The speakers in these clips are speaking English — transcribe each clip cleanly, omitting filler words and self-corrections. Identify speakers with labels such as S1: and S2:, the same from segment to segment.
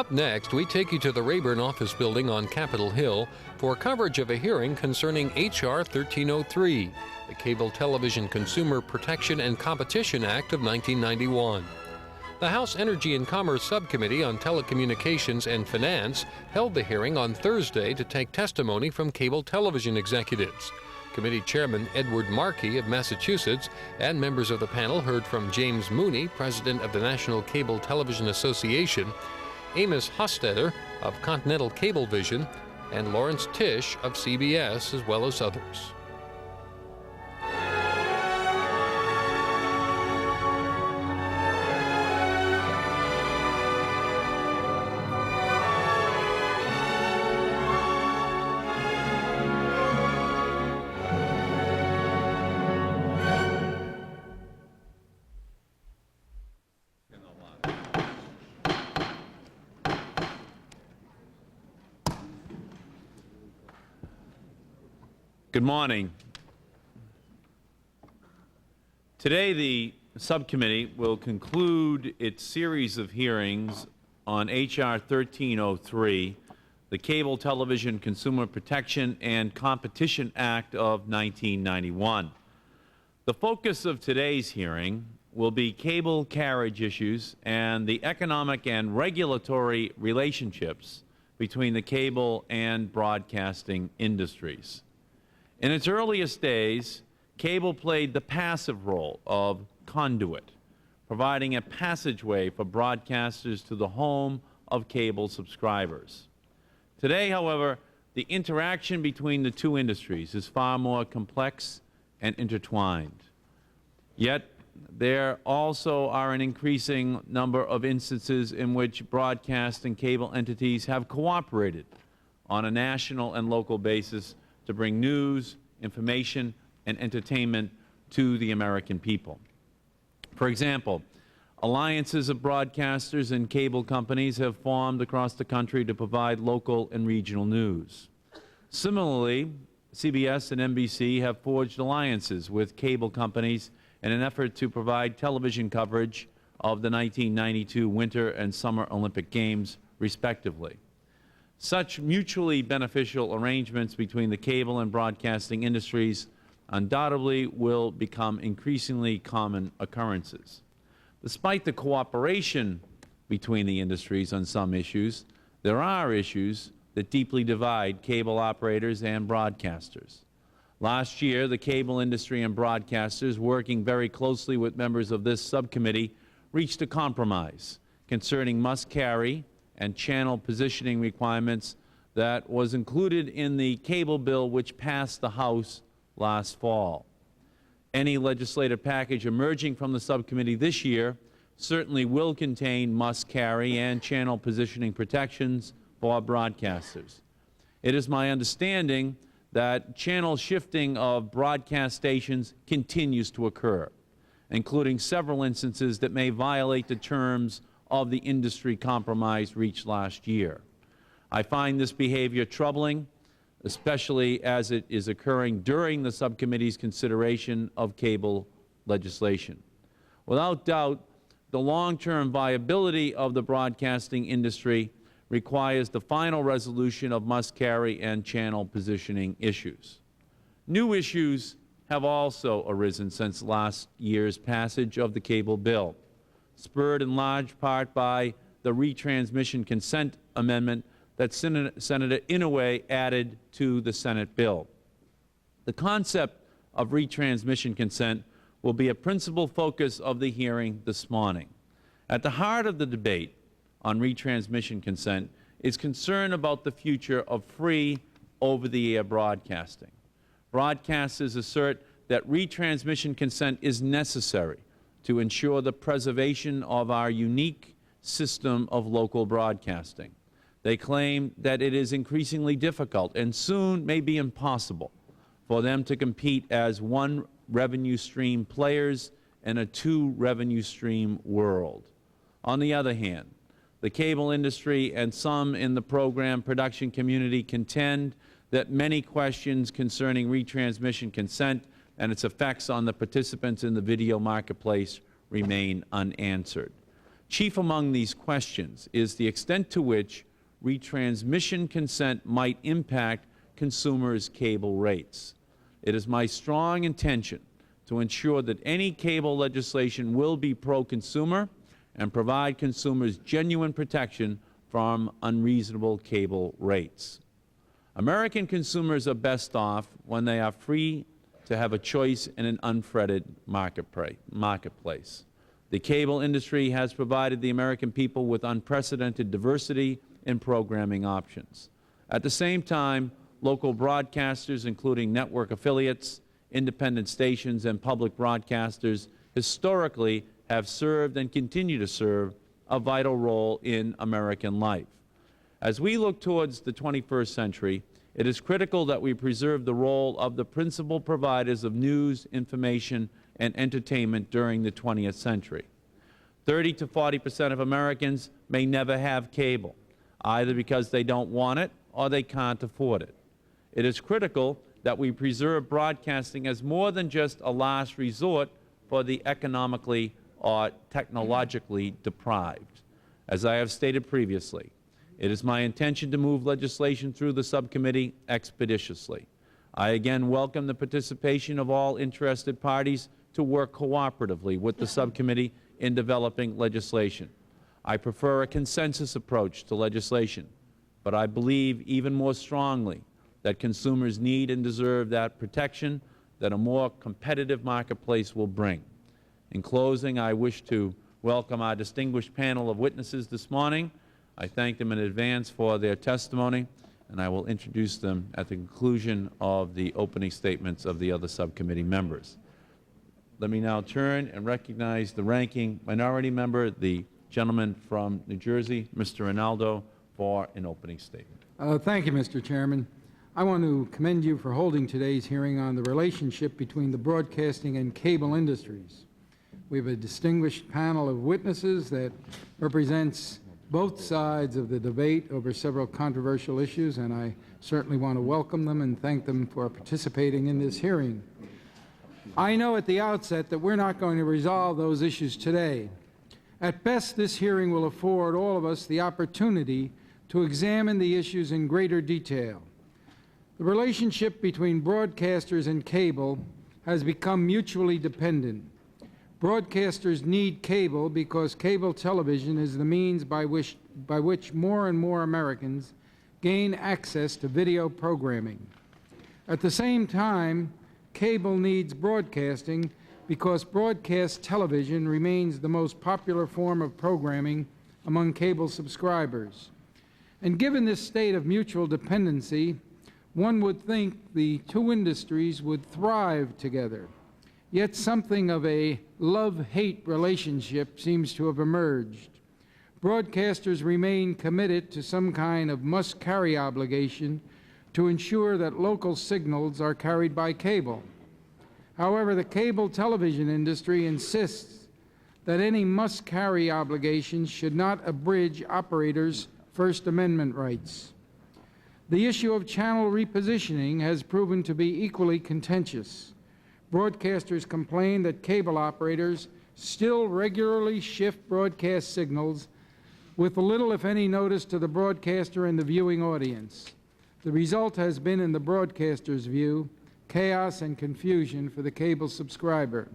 S1: Up next, we take you to the Rayburn office building on Capitol Hill for coverage of a hearing concerning H.R. 1303, the Cable Television Consumer Protection and Competition Act of 1991. The House Energy and Commerce Subcommittee on Telecommunications and Finance held the hearing on Thursday to take testimony from cable television executives. Committee Chairman Edward Markey of Massachusetts and members of the panel heard from James Mooney, President of the National Cable Television Association, Amos Hostetter of Continental Cablevision, and Lawrence Tisch of CBS, as well as others.
S2: Good morning. Today, the subcommittee will conclude its series of hearings on H.R. 1303, the Cable Television Consumer Protection and Competition Act of 1991. The focus of today's hearing will be cable carriage issues and the economic and regulatory relationships between the cable and broadcasting industries. In its earliest days, cable played the passive role of conduit, providing a passageway for broadcasters to the home of cable subscribers. Today, however, the interaction between the two industries is far more complex and intertwined. Yet, there also are an increasing number of instances in which broadcast and cable entities have cooperated on a national and local basis to bring news, information, and entertainment to the American people. For example, alliances of broadcasters and cable companies have formed across the country to provide local and regional news. Similarly, CBS and NBC have forged alliances with cable companies in an effort to provide television coverage of the 1992 Winter and Summer Olympic Games, respectively. Such mutually beneficial arrangements between the cable and broadcasting industries undoubtedly will become increasingly common occurrences. Despite the cooperation between the industries on some issues, there are issues that deeply divide cable operators and broadcasters. Last year, the cable industry and broadcasters, working very closely with members of this subcommittee, reached a compromise concerning must-carry and channel positioning requirements that was included in the cable bill which passed the House last fall. Any legislative package emerging from the subcommittee this year certainly will contain must-carry and channel positioning protections for broadcasters. It is my understanding that channel shifting of broadcast stations continues to occur, including several instances that may violate the terms of the industry compromise reached last year. I find this behavior troubling, especially as it is occurring during the subcommittee's consideration of cable legislation. Without doubt, the long-term viability of the broadcasting industry requires the final resolution of must-carry and channel positioning issues. New issues have also arisen since last year's passage of the cable bill, spurred in large part by the retransmission consent amendment that Senator Inouye added to the Senate bill. The concept of retransmission consent will be a principal focus of the hearing this morning. At the heart of the debate on retransmission consent is concern about the future of free over-the-air broadcasting. Broadcasters assert that retransmission consent is necessary to ensure the preservation of our unique system of local broadcasting. They claim that it is increasingly difficult and soon may be impossible for them to compete as one revenue stream players in a two revenue stream world. On the other hand, the cable industry and some in the program production community contend that many questions concerning retransmission consent and its effects on the participants in the video marketplace remain unanswered. Chief among these questions is the extent to which retransmission consent might impact consumers' cable rates. It is my strong intention to ensure that any cable legislation will be pro-consumer and provide consumers genuine protection from unreasonable cable rates. American consumers are best off when they are free to have a choice in an unfettered marketplace. The cable industry has provided the American people with unprecedented diversity in programming options. At the same time, local broadcasters, including network affiliates, independent stations, and public broadcasters, historically have served and continue to serve a vital role in American life. As we look towards the 21st century, it is critical that we preserve the role of the principal providers of news, information, and entertainment during the 20th century. 30 to 40% of Americans may never have cable, either because they don't want it or they can't afford it. It is critical that we preserve broadcasting as more than just a last resort for the economically or technologically deprived. As I have stated previously, it is my intention to move legislation through the subcommittee expeditiously. I again welcome the participation of all interested parties to work cooperatively with the subcommittee in developing legislation. I prefer a consensus approach to legislation, but I believe even more strongly that consumers need and deserve that protection that a more competitive marketplace will bring. In closing, I wish to welcome our distinguished panel of witnesses this morning. I thank them in advance for their testimony, and I will introduce them at the conclusion of the opening statements of the other subcommittee members. Let me now turn and recognize the ranking minority member, the gentleman from New Jersey, Mr. Rinaldo, for an opening statement.
S3: Thank you, Mr. Chairman. I want to commend you for holding today's hearing on the relationship between the broadcasting and cable industries. We have a distinguished panel of witnesses that represents both sides of the debate over several controversial issues, and I certainly want to welcome them and thank them for participating in this hearing. I know at the outset that we're not going to resolve those issues today. At best, this hearing will afford all of us the opportunity to examine the issues in greater detail. The relationship between broadcasters and cable has become mutually dependent. Broadcasters need cable because cable television is the means by which more and more Americans gain access to video programming. At the same time, cable needs broadcasting because broadcast television remains the most popular form of programming among cable subscribers. And given this state of mutual dependency, one would think the two industries would thrive together. Yet something of a love-hate relationship seems to have emerged. Broadcasters remain committed to some kind of must-carry obligation to ensure that local signals are carried by cable. However, the cable television industry insists that any must-carry obligations should not abridge operators' First Amendment rights. The issue of channel repositioning has proven to be equally contentious. Broadcasters complain that cable operators still regularly shift broadcast signals with little, if any, notice to the broadcaster and the viewing audience. The result has been, in the broadcaster's view, chaos and confusion for the cable subscriber.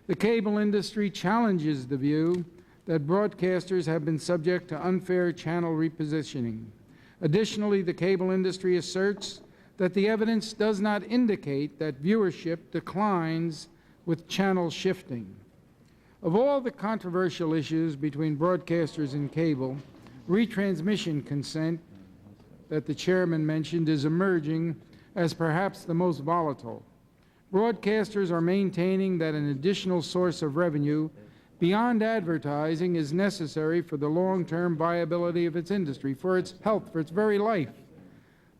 S3: The cable industry challenges the view that broadcasters have been subject to unfair channel repositioning. Additionally, the cable industry asserts that the evidence does not indicate that viewership declines with channel shifting. Of all the controversial issues between broadcasters and cable, retransmission consent that the chairman mentioned is emerging as perhaps the most volatile. Broadcasters are maintaining that an additional source of revenue beyond advertising is necessary for the long-term viability of its industry, for its health, for its very life.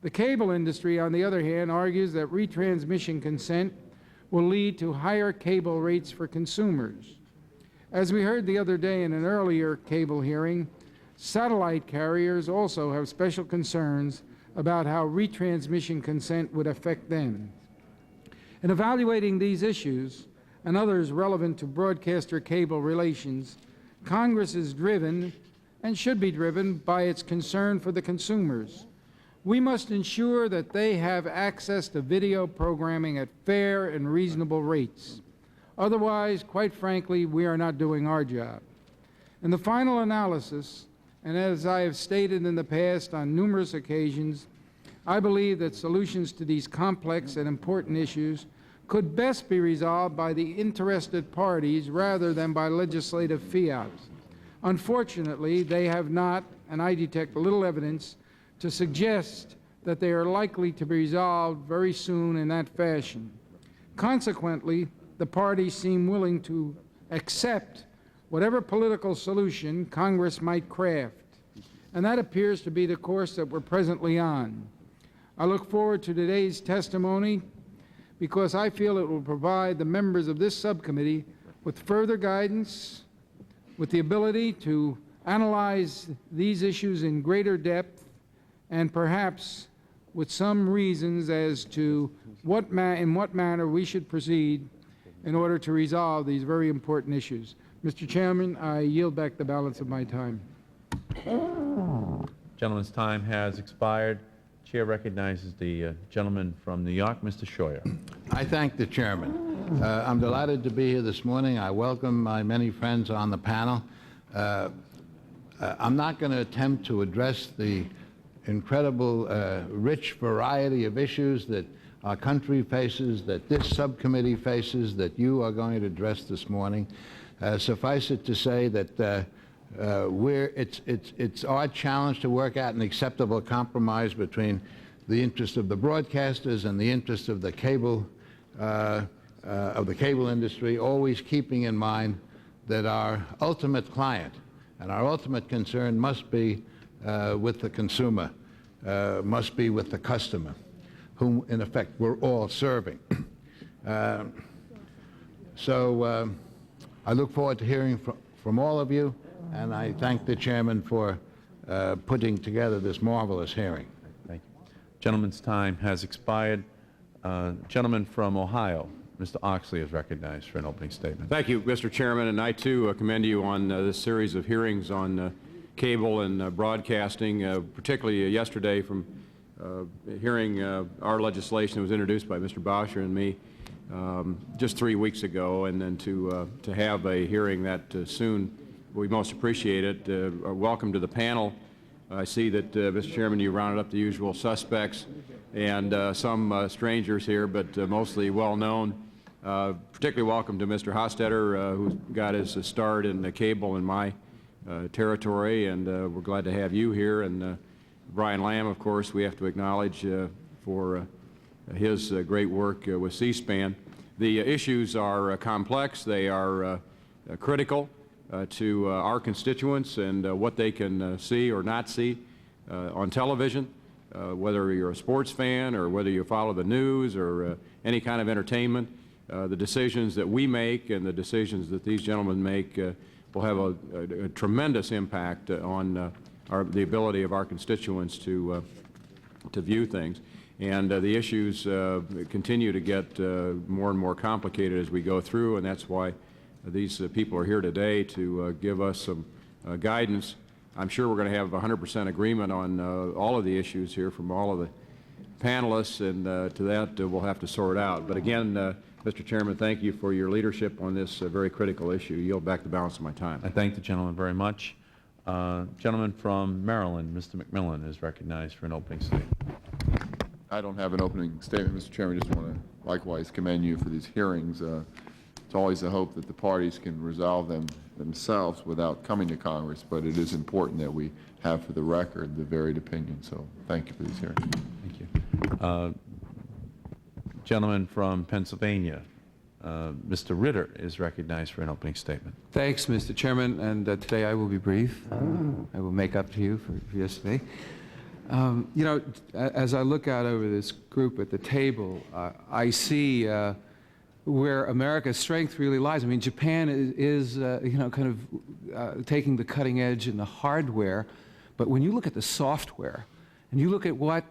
S3: The cable industry, on the other hand, argues that retransmission consent will lead to higher cable rates for consumers. As we heard the other day in an earlier cable hearing, satellite carriers also have special concerns about how retransmission consent would affect them. In evaluating these issues and others relevant to broadcaster-cable relations, Congress is driven, and should be driven, by its concern for the consumers. We must ensure that they have access to video programming at fair and reasonable rates. Otherwise, quite frankly, we are not doing our job. In the final analysis, and as I have stated in the past on numerous occasions, I believe that solutions to these complex and important issues could best be resolved by the interested parties rather than by legislative fiat. Unfortunately, they have not, and I detect little evidence to suggest that they are likely to be resolved very soon in that fashion. Consequently, the parties seem willing to accept whatever political solution Congress might craft, and that appears to be the course that we're presently on. I look forward to today's testimony because I feel it will provide the members of this subcommittee with further guidance, with the ability to analyze these issues in greater depth, and perhaps with some reasons as to in what manner we should proceed in order to resolve these very important issues. Mr. Chairman, I yield back the balance of my time.
S2: Gentleman's time has expired. Chair recognizes the gentleman from New York, Mr. Scheuer.
S4: I thank the chairman. I'm delighted to be here this morning. I welcome my many friends on the panel. I'm not going to attempt to address the incredible rich variety of issues that our country faces, that this subcommittee faces, that you are going to address this morning. Suffice it to say that it's our challenge to work out an acceptable compromise between the interest of the broadcasters and the interest of the cable industry, always keeping in mind that our ultimate client and our ultimate concern must be with the consumer, must be with the customer, whom in effect we're all serving. So I look forward to hearing from all of you, and I thank the chairman for putting together this marvelous hearing.
S2: Thank you. Gentleman's time has expired. Gentleman from Ohio, Mr. Oxley, is recognized for an opening statement.
S5: Thank you, Mr. Chairman, and I too commend you on this series of hearings on cable and broadcasting, particularly yesterday from hearing our legislation that was introduced by Mr. Boucher and me just 3 weeks ago, and then to have a hearing that soon. We most appreciate it. Welcome to the panel. I see that, Mr. Chairman, you rounded up the usual suspects and some strangers here, but mostly well-known. Particularly welcome to Mr. Hofstetter, who got his start in cable in my territory, and we're glad to have you here. And Brian Lamb, of course, we have to acknowledge for his great work with C-SPAN. The issues are complex. They are critical to our constituents and what they can see or not see on television, whether you're a sports fan or whether you follow the news or any kind of entertainment. The decisions that we make and the decisions that these gentlemen make will have a tremendous impact on the ability of our constituents to view things. And the issues continue to get more and more complicated as we go through, and that's why these people are here today to give us some guidance. I'm sure we're going to have 100% agreement on all of the issues here from all of the panelists, and to that we'll have to sort out. But again, Mr. Chairman, thank you for your leadership on this very critical issue. Yield back the balance of my time.
S2: I thank the gentleman very much. Gentleman from Maryland, Mr. McMillan, is recognized for an opening statement.
S6: I don't have an opening statement, Mr. Chairman. Just want to likewise commend you for these hearings. It's always a hope that the parties can resolve them themselves without coming to Congress, but it is important that we have for the record the varied opinions. So thank you for these hearings.
S2: Thank you. Gentleman from Pennsylvania, Mr. Ritter, is recognized for an opening statement.
S7: Thanks, Mr. Chairman, and today I will be brief. I will make up to you for yesterday. You know, as I look out over this group at the table, I see where America's strength really lies. I mean, Japan is you know, kind of taking the cutting edge in the hardware, but when you look at the software, and you look at what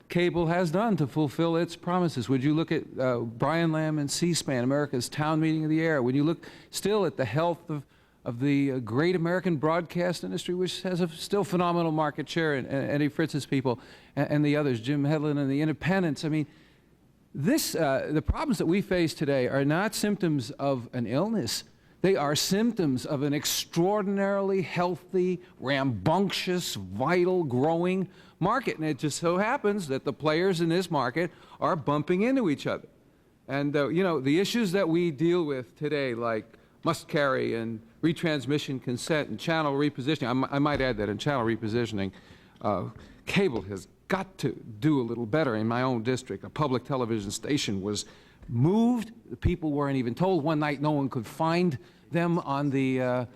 S7: cable has done to fulfill its promises, would you look at Brian Lamb and C-SPAN, America's town meeting of the air, would you look still at the health of the great American broadcast industry, which has a still phenomenal market share, and Eddie Fritz's people, and the others, Jim Hedlund and the independents. I mean, the problems that we face today are not symptoms of an illness. They are symptoms of an extraordinarily healthy, rambunctious, vital, growing market. And it just so happens that the players in this market are bumping into each other. And, you know, the issues that we deal with today, like must-carry and retransmission consent and channel repositioning, I might add that in channel repositioning, cable has got to do a little better. In my own district, a public television station was moved. The people weren't even told. One night, no one could find them on the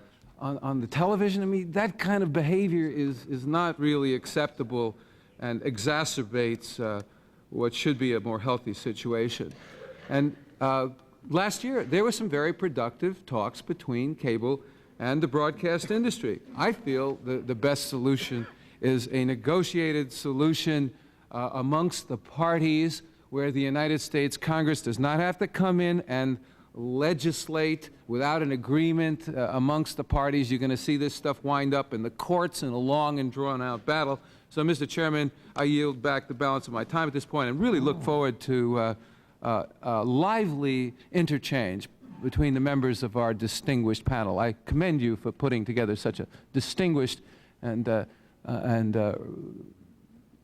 S7: television. I mean, that kind of behavior is not really acceptable and exacerbates what should be a more healthy situation. And last year, there were some very productive talks between cable and the broadcast industry. I feel the best solution is a negotiated solution amongst the parties, where the United States Congress does not have to come in and legislate without an agreement amongst the parties. You're going to see this stuff wind up in the courts in a long and drawn-out battle. So, Mr. Chairman, I yield back the balance of my time at this point and really look forward to lively interchange between the members of our distinguished panel. I commend you for putting together such a distinguished and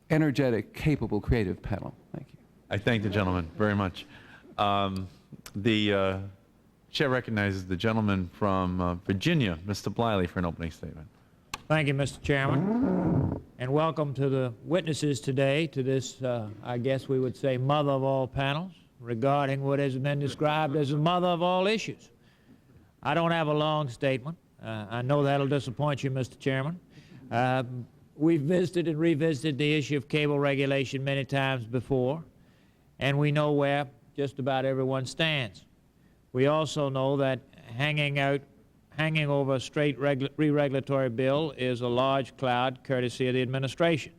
S7: energetic, capable, creative panel. Thank you.
S2: I thank the gentleman very much. The chair recognizes the gentleman from Virginia, Mr. Bliley, for an opening statement.
S8: Thank you, Mr. Chairman, and welcome to the witnesses today to this, I guess we would say, mother of all panels regarding what has been described as the mother of all issues. I don't have a long statement. I know that'll disappoint you, Mr. Chairman. We've visited and revisited the issue of cable regulation many times before, and we know where just about everyone stands. We also know that hanging over a straight re-regulatory bill is a large cloud courtesy of the administration.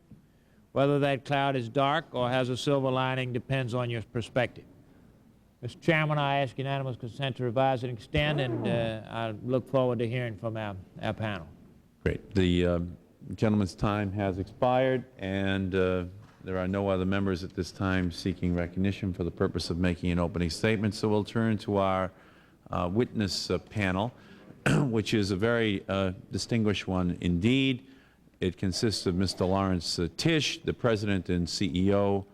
S8: Whether that cloud is dark or has a silver lining depends on your perspective. Mr. Chairman, I ask unanimous consent to revise and extend, and I look forward to hearing from our panel.
S2: Great. The gentleman's time has expired, and there are no other members at this time seeking recognition for the purpose of making an opening statement. So we'll turn to our witness panel, which is a very distinguished one indeed. It consists of Mr. Lawrence Tisch, the President and CEO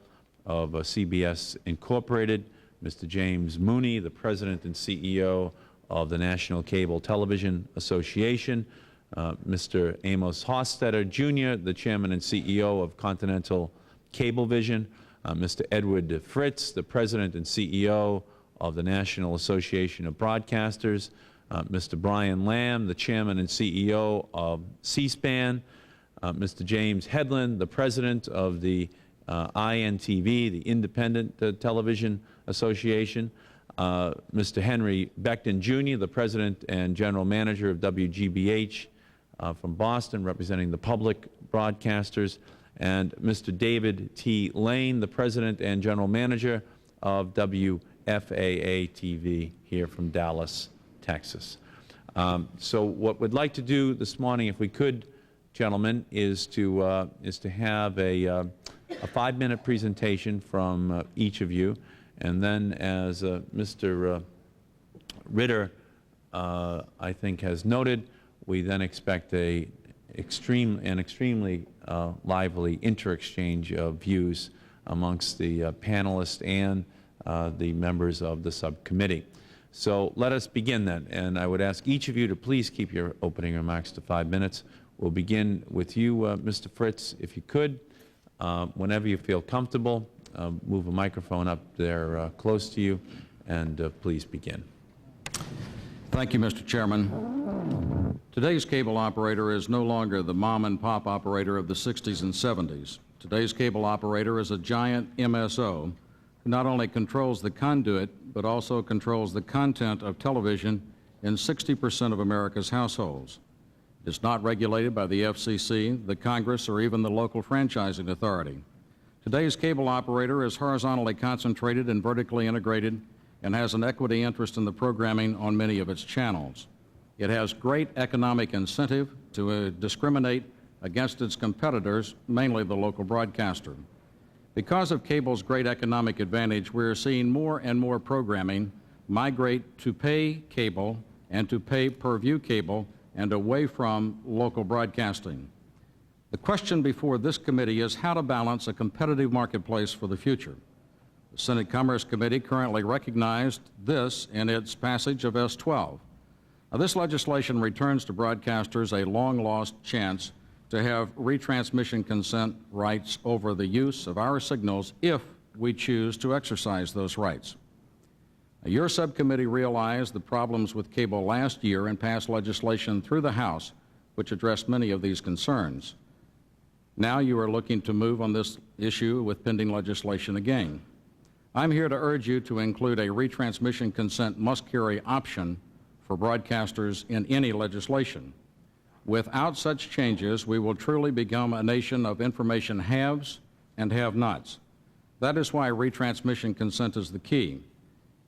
S2: of CBS Incorporated, Mr. James Mooney, the President and CEO of the National Cable Television Association, Mr. Amos Hofstetter, Jr., the Chairman and CEO of Continental Cablevision, Mr. Edward Fritts, the President and CEO of the National Association of Broadcasters, Mr. Brian Lamb, the Chairman and CEO of C-SPAN, Mr. James Hedlund, the President of the INTV, the Independent Television Association, Mr. Henry Beckton, Jr., the President and General Manager of WGBH from Boston, representing the public broadcasters, and Mr. David T. Lane, the President and General Manager of WFAA-TV here from Dallas, Texas. So what we'd like to do this morning, if we could, gentlemen, is to have a 5-minute presentation from each of you, and then, as Mr. Ritter, I think, has noted, we then expect an extremely lively inter-exchange of views amongst the panelists and the members of the subcommittee. So let us begin then, and I would ask each of you to please keep your opening remarks to 5 minutes. We'll begin with you, Mr. Fritts, if you could. Whenever you feel comfortable, move a microphone up there close to you, and please begin.
S9: Thank you, Mr. Chairman. Today's cable operator is no longer the mom-and-pop operator of the 60s and 70s. Today's cable operator is a giant MSO who not only controls the conduit, but also controls the content of television in 60% of America's households. It is not regulated by the FCC, the Congress, or even the local franchising authority. Today's cable operator is horizontally concentrated and vertically integrated and has an equity interest in the programming on many of its channels. It has great economic incentive to discriminate against its competitors, mainly the local broadcaster. Because of cable's great economic advantage, we are seeing more and more programming migrate to pay cable and to pay per-view cable and away from local broadcasting. The question before this committee is how to balance a competitive marketplace for the future. The Senate Commerce Committee currently recognized this in its passage of S-12. Now, this legislation returns to broadcasters a long-lost chance to have retransmission consent rights over the use of our signals if we choose to exercise those rights. Now, your subcommittee realized the problems with cable last year and passed legislation through the House which addressed many of these concerns. Now you are looking to move on this issue with pending legislation again. I'm here to urge you to include a retransmission consent must-carry option for broadcasters in any legislation. Without such changes, we will truly become a nation of information haves and have-nots. That is why retransmission consent is the key.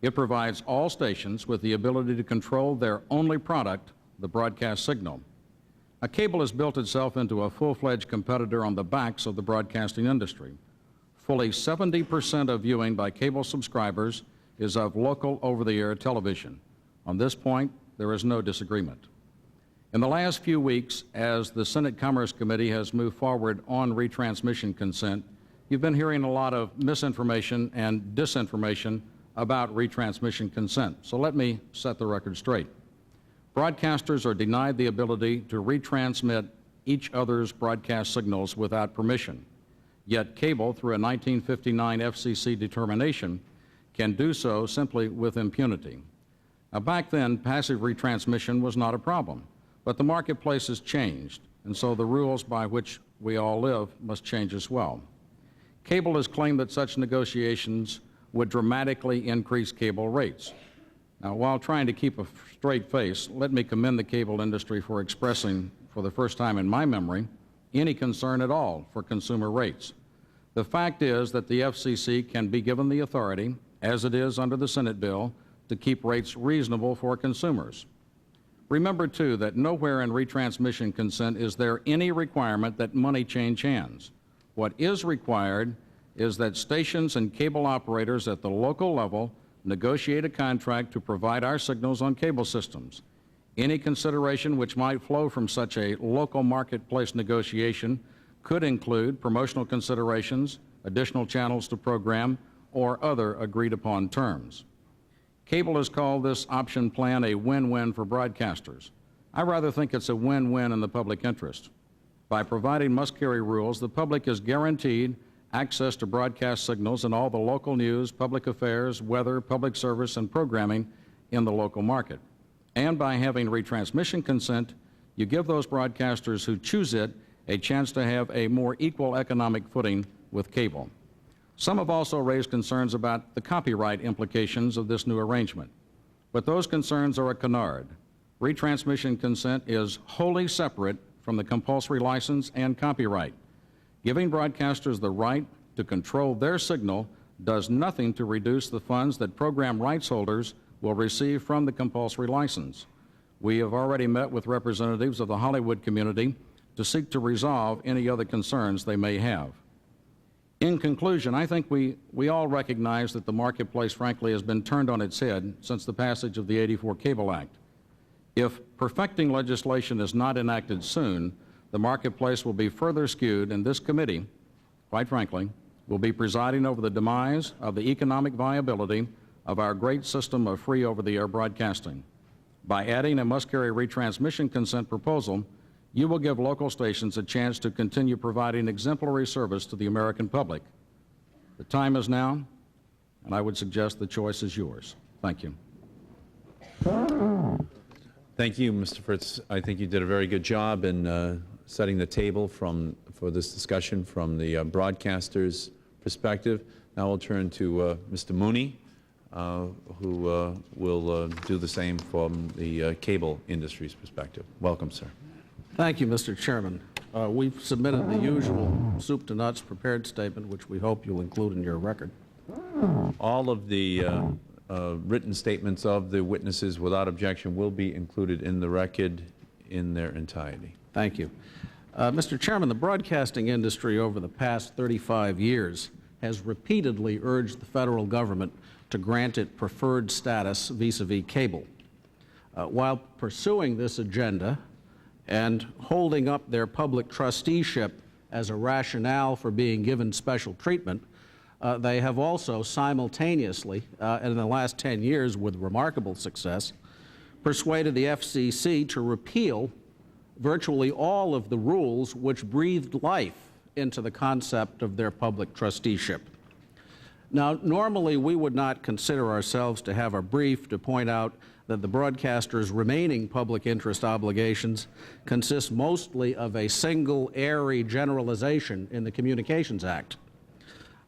S9: It provides all stations with the ability to control their only product, the broadcast signal. Now, cable has built itself into a full-fledged competitor on the backs of the broadcasting industry. Fully 70% of viewing by cable subscribers is of local over-the-air television. On this point, there is no disagreement. In the last few weeks, as the Senate Commerce Committee has moved forward on retransmission consent, you've been hearing a lot of misinformation and disinformation about retransmission consent. So let me set the record straight. Broadcasters are denied the ability to retransmit each other's broadcast signals without permission. Yet cable, through a 1959 FCC determination, can do so simply with impunity. Now, back then, passive retransmission was not a problem. But the marketplace has changed, and so the rules by which we all live must change as well. Cable has claimed that such negotiations would dramatically increase cable rates. Now, while trying to keep a straight face, let me commend the cable industry for expressing, for the first time in my memory, any concern at all for consumer rates. The fact is that the FCC can be given the authority, as it is under the Senate bill, to keep rates reasonable for consumers. Remember, too, that nowhere in retransmission consent is there any requirement that money change hands. What is required is that stations and cable operators at the local level negotiate a contract to provide our signals on cable systems. Any consideration which might flow from such a local marketplace negotiation could include promotional considerations, additional channels to program, or other agreed-upon terms. Cable has called this option plan a win-win for broadcasters. I rather think it's a win-win in the public interest. By providing must-carry rules, the public is guaranteed access to broadcast signals in all the local news, public affairs, weather, public service, and programming in the local market. And by having retransmission consent, you give those broadcasters who choose it a chance to have a more equal economic footing with cable. Some have also raised concerns about the copyright implications of this new arrangement. But those concerns are a canard. Retransmission consent is wholly separate from the compulsory license and copyright. Giving broadcasters the right to control their signal does nothing to reduce the funds that program rights holders will receive from the compulsory license. We have already met with representatives of the Hollywood community to seek to resolve any other concerns they may have. In conclusion, I think we all recognize that the marketplace, frankly, has been turned on its head since the passage of the '84 Cable Act. If perfecting legislation is not enacted soon, the marketplace will be further skewed, and this committee, quite frankly, will be presiding over the demise of the economic viability of our great system of free over-the-air broadcasting. By adding a must-carry retransmission consent proposal, you will give local stations a chance to continue providing exemplary service to the American public. The time is now, and I would suggest the choice is yours. Thank you.
S2: Thank you, Mr. Fritts. I think you did a very good job in setting the table for this discussion from the broadcaster's perspective. Now we'll turn to Mr. Mooney, who will do the same from the cable industry's perspective. Welcome, sir.
S10: Thank you, Mr. Chairman. We've submitted the usual soup to nuts prepared statement, which we hope you'll include in your record.
S2: All of the written statements of the witnesses without objection will be included in the record in their entirety.
S10: Thank you. Mr. Chairman, the broadcasting industry over the past 35 years has repeatedly urged the federal government to grant it preferred status vis-a-vis cable. While pursuing this agenda and holding up their public trusteeship as a rationale for being given special treatment, they have also simultaneously, in the last 10 years with remarkable success, persuaded the FCC to repeal virtually all of the rules which breathed life into the concept of their public trusteeship. Now, normally we would not consider ourselves to have a brief to point out that the broadcaster's remaining public interest obligations consist mostly of a single airy generalization in the Communications Act.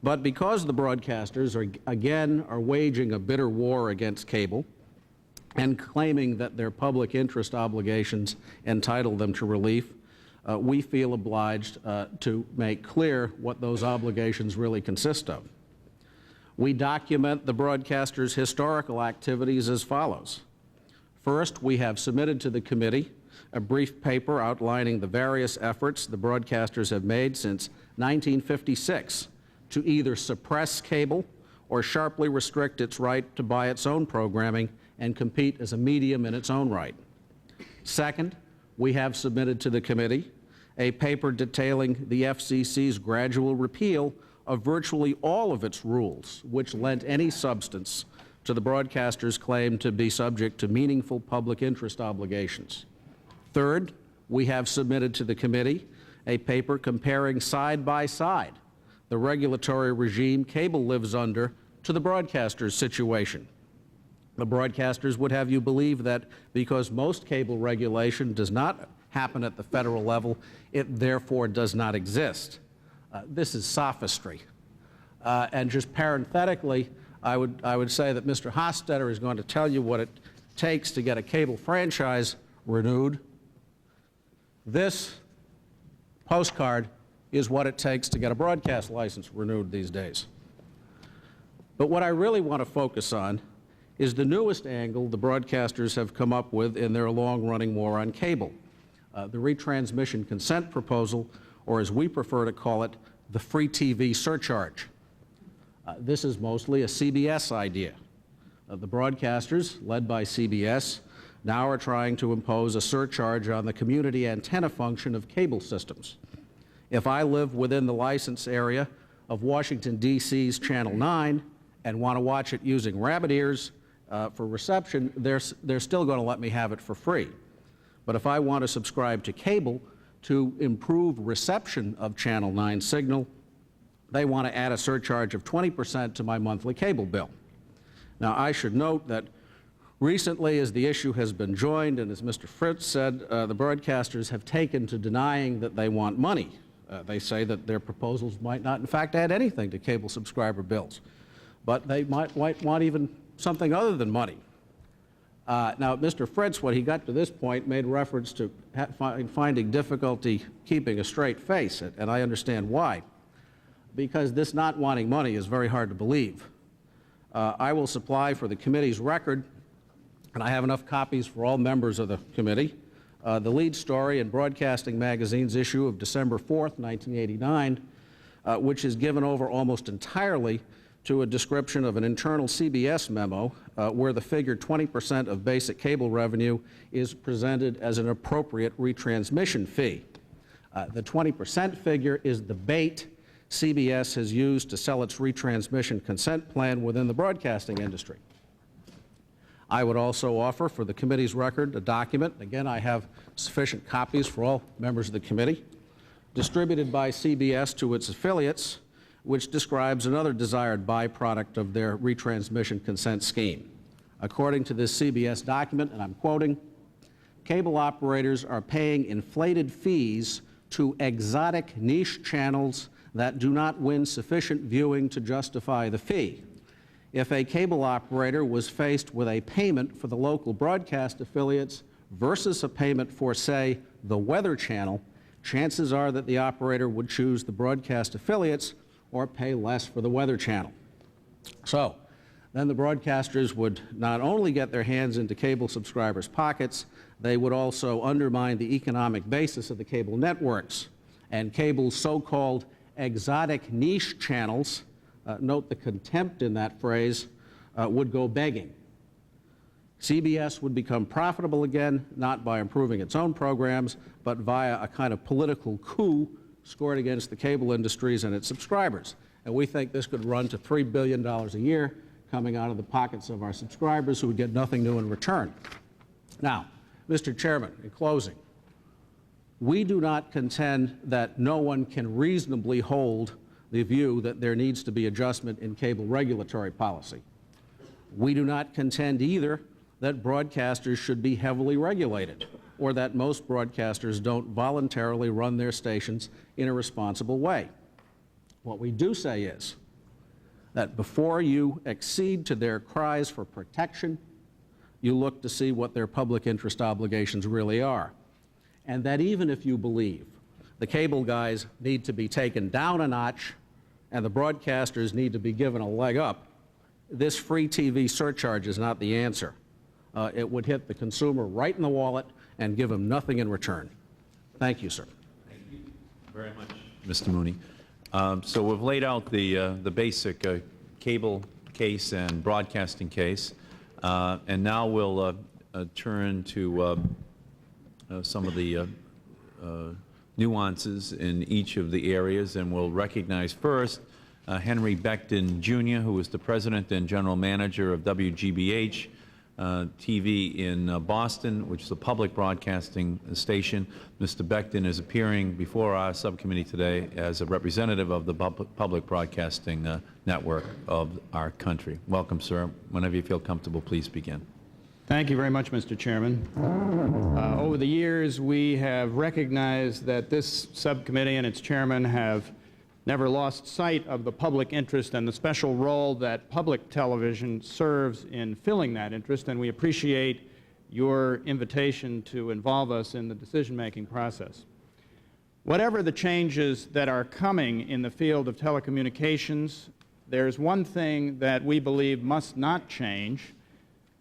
S10: But because the broadcasters are waging a bitter war against cable and claiming that their public interest obligations entitle them to relief, we feel obliged to make clear what those obligations really consist of. We document the broadcasters' historical activities as follows. First, we have submitted to the committee a brief paper outlining the various efforts the broadcasters have made since 1956 to either suppress cable or sharply restrict its right to buy its own programming and compete as a medium in its own right. Second, we have submitted to the committee a paper detailing the FCC's gradual repeal of virtually all of its rules which lent any substance to the broadcaster's claim to be subject to meaningful public interest obligations. Third, we have submitted to the committee a paper comparing side by side the regulatory regime cable lives under to the broadcaster's situation. The broadcasters would have you believe that because most cable regulation does not happen at the federal level, it therefore does not exist. This is sophistry. And just parenthetically, I would say that Mr. Hofstetter is going to tell you what it takes to get a cable franchise renewed. This postcard is what it takes to get a broadcast license renewed these days. But what I really want to focus on is the newest angle the broadcasters have come up with in their long-running war on cable, the retransmission consent proposal, or as we prefer to call it, the free TV surcharge. This is mostly a CBS idea. The broadcasters, led by CBS, now are trying to impose a surcharge on the community antenna function of cable systems. If I live within the license area of Washington, D.C.'s Channel 9 and want to watch it using rabbit ears for reception, they're still going to let me have it for free. But if I want to subscribe to cable to improve reception of Channel 9 signal, they want to add a surcharge of 20% to my monthly cable bill. Now, I should note that recently, as the issue has been joined, and as Mr. Fritts said, the broadcasters have taken to denying that they want money. They say that their proposals might not, in fact, add anything to cable subscriber bills, but they might want even something other than money. Now, Mr. Fritts, when he got to this point, made reference to finding difficulty keeping a straight face, and I understand why. Because this not wanting money is very hard to believe. I will supply for the committee's record, and I have enough copies for all members of the committee, the lead story in Broadcasting Magazine's issue of December 4th, 1989, which is given over almost entirely to a description of an internal CBS memo where the figure 20% of basic cable revenue is presented as an appropriate retransmission fee. The 20% figure is the bait CBS has used to sell its retransmission consent plan within the broadcasting industry. I would also offer for the committee's record a document, again I have sufficient copies for all members of the committee, distributed by CBS to its affiliates, which describes another desired byproduct of their retransmission consent scheme. According to this CBS document, and I'm quoting, cable operators are paying inflated fees to exotic niche channels that do not win sufficient viewing to justify the fee. If a cable operator was faced with a payment for the local broadcast affiliates versus a payment for, say, the Weather Channel, chances are that the operator would choose the broadcast affiliates or pay less for the Weather Channel. So, then the broadcasters would not only get their hands into cable subscribers' pockets, they would also undermine the economic basis of the cable networks. And cable's so-called exotic niche channels, note the contempt in that phrase, would go begging. CBS would become profitable again, not by improving its own programs, but via a kind of political coup scored against the cable industries and its subscribers. And we think this could run to $3 billion a year coming out of the pockets of our subscribers who would get nothing new in return. Now, Mr. Chairman, in closing, we do not contend that no one can reasonably hold the view that there needs to be adjustment in cable regulatory policy. We do not contend either that broadcasters should be heavily regulated, or that most broadcasters don't voluntarily run their stations in a responsible way. What we do say is that before you accede to their cries for protection, you look to see what their public interest obligations really are. And that even if you believe the cable guys need to be taken down a notch and the broadcasters need to be given a leg up, this free TV surcharge is not the answer. It would hit the consumer right in the wallet and give him nothing in return. Thank you, sir.
S2: Thank you very much, Mr. Mooney. So we've laid out the basic cable case and broadcasting case, and now we'll turn to some of the nuances in each of the areas, and we'll recognize first Henry Beckton, Jr., who is the President and General Manager of WGBH TV in Boston, which is a public broadcasting station. Mr. Beckton is appearing before our subcommittee today as a representative of the public broadcasting network of our country. Welcome, sir. Whenever you feel comfortable, please begin.
S11: Thank you very much, Mr. Chairman. Over the years, we have recognized that this subcommittee and its chairman have never lost sight of the public interest and the special role that public television serves in filling that interest, and we appreciate your invitation to involve us in the decision-making process. Whatever the changes that are coming in the field of telecommunications, there's one thing that we believe must not change.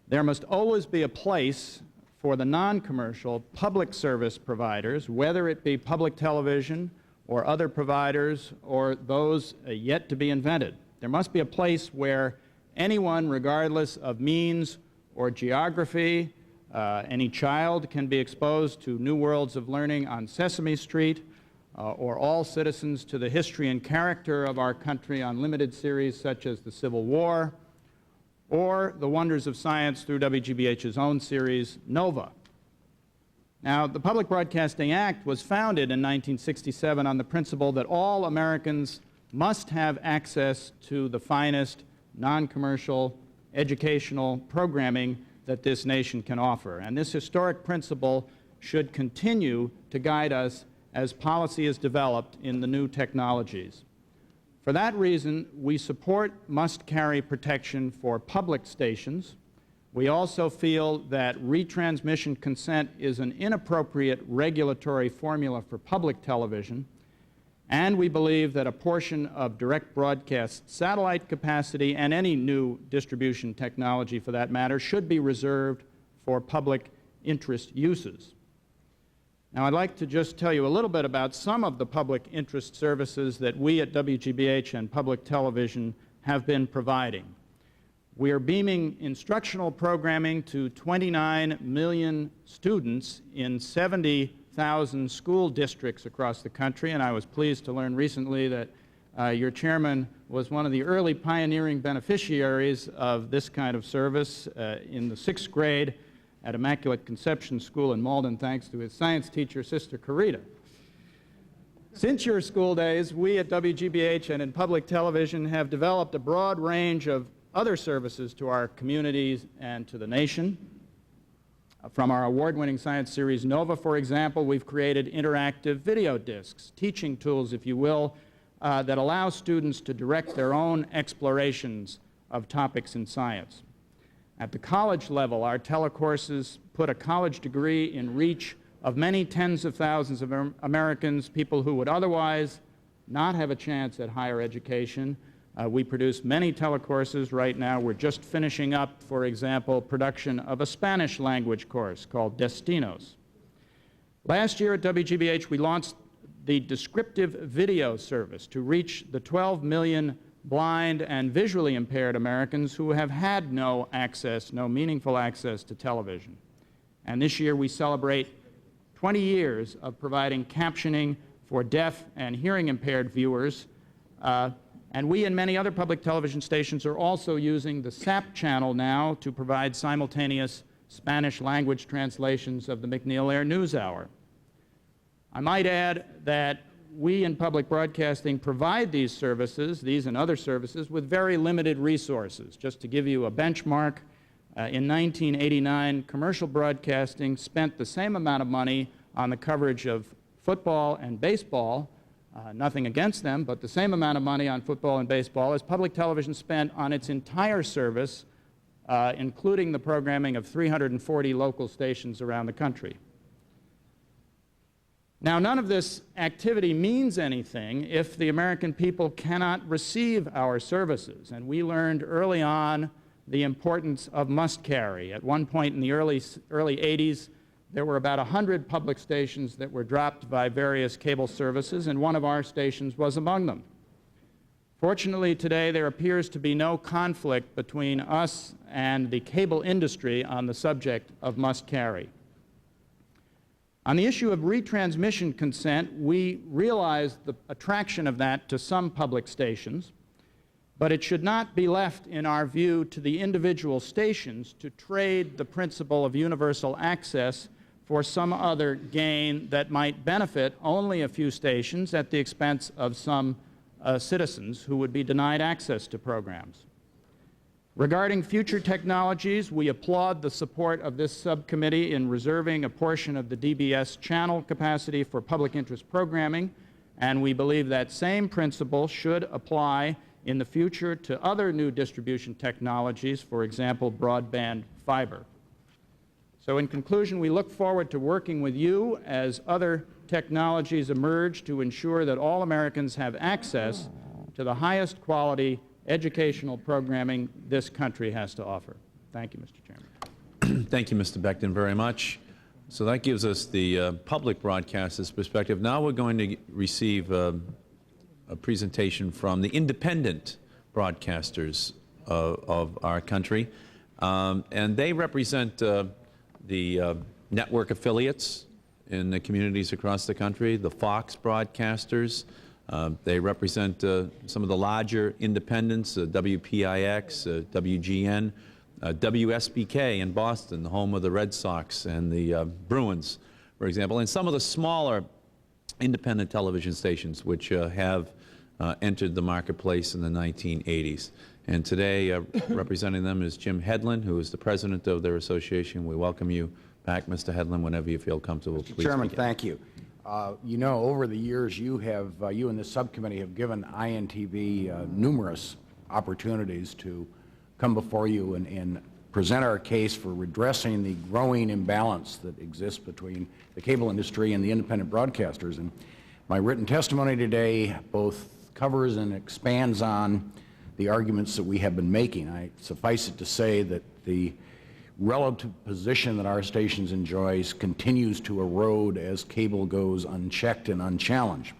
S11: There must always be a place for the non-commercial public service providers, whether it be public television or other providers or those yet to be invented. There must be a place where anyone, regardless of means or geography, any child can be exposed to new worlds of learning on Sesame Street, or all citizens to the history and character of our country on limited series such as the Civil War, or the wonders of science through WGBH's own series, Nova. Now, the Public Broadcasting Act was founded in 1967 on the principle that all Americans must have access to the finest non-commercial educational programming that this nation can offer. And this historic principle should continue to guide us as policy is developed in the new technologies. For that reason, we support must-carry protection for public stations. We also feel that retransmission consent is an inappropriate regulatory formula for public television, and we believe that a portion of direct broadcast satellite capacity and any new distribution technology, for that matter, should be reserved for public interest uses. Now, I'd like to just tell you a little bit about some of the public interest services that we at WGBH and Public Television have been providing. We are beaming instructional programming to 29 million students in 70,000 school districts across the country, and I was pleased to learn recently that your chairman was one of the early pioneering beneficiaries of this kind of service in the 6th grade at Immaculate Conception School in Malden, thanks to his science teacher, Sister Carita. Since your school days, we at WGBH and in Public Television have developed a broad range of other services to our communities and to the nation. From our award-winning science series Nova, for example, we've created interactive video discs, teaching tools, if you will, that allow students to direct their own explorations of topics in science. At the college level, our telecourses put a college degree in reach of many tens of thousands of Americans, people who would otherwise not have a chance at higher education, We produce many telecourses right now. We're just finishing up, for example, production of a Spanish language course called Destinos. Last year at WGBH, we launched the descriptive video service to reach the 12 million blind and visually impaired Americans who have had no meaningful access to television. And this year we celebrate 20 years of providing captioning for deaf and hearing impaired viewers. And we and many other public television stations are also using the SAP channel now to provide simultaneous Spanish language translations of the McNeil-Air NewsHour. I might add that we in public broadcasting provide these services, these and other services, with very limited resources. Just to give you a benchmark, in 1989, commercial broadcasting spent the same amount of money on the coverage of football and baseball, nothing against them, but the same amount of money on football and baseball as public television spent on its entire service, including the programming of 340 local stations around the country. Now, none of this activity means anything if the American people cannot receive our services, and we learned early on the importance of must-carry. At one point in the early 80s, there were about 100 public stations that were dropped by various cable services, and one of our stations was among them. Fortunately, today there appears to be no conflict between us and the cable industry on the subject of must-carry. On the issue of retransmission consent, we realize the attraction of that to some public stations, but it should not be left, in our view, to the individual stations to trade the principle of universal access for some other gain that might benefit only a few stations at the expense of some citizens who would be denied access to programs. Regarding future technologies, we applaud the support of this subcommittee in reserving a portion of the DBS channel capacity for public interest programming, and we believe that same principle should apply in the future to other new distribution technologies, for example, broadband fiber. So in conclusion, we look forward to working with you as other technologies emerge to ensure that all Americans have access to the highest quality educational programming this country has to offer. Thank you, Mr. Chairman.
S2: Thank you, Mr. Becton, very much. So that gives us the public broadcaster's perspective. Now we're going to receive a presentation from the independent broadcasters of our country. And they represent the network affiliates in the communities across the country, the Fox broadcasters. They represent some of the larger independents, WPIX, WGN, WSBK in Boston, the home of the Red Sox and the Bruins, for example, and some of the smaller independent television stations which have entered the marketplace in the 1980s. And today, representing them is Jim Hedlund, who is the president of their association. We welcome you back, Mr. Hedlund, whenever you feel comfortable.
S12: Mr. Chairman, thank you. You know, over the years, you and this subcommittee have given INTV numerous opportunities to come before you and present our case for redressing the growing imbalance that exists between the cable industry and the independent broadcasters. And my written testimony today both covers and expands on the arguments that we have been making. I suffice it to say that the relative position that our stations enjoys continues to erode as cable goes unchecked and unchallenged.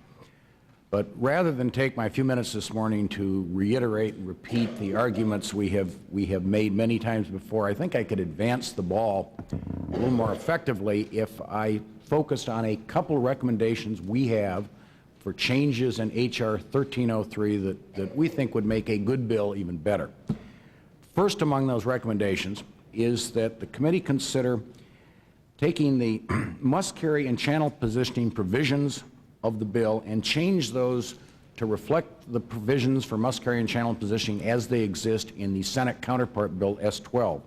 S12: But rather than take my few minutes this morning to reiterate and repeat the arguments we have made many times before, I think I could advance the ball a little more effectively if I focused on a couple of recommendations we have for changes in H.R. 1303 that we think would make a good bill even better. First among those recommendations is that the committee consider taking the must-carry and channel positioning provisions of the bill and change those to reflect the provisions for must-carry and channel positioning as they exist in the Senate counterpart bill S-12.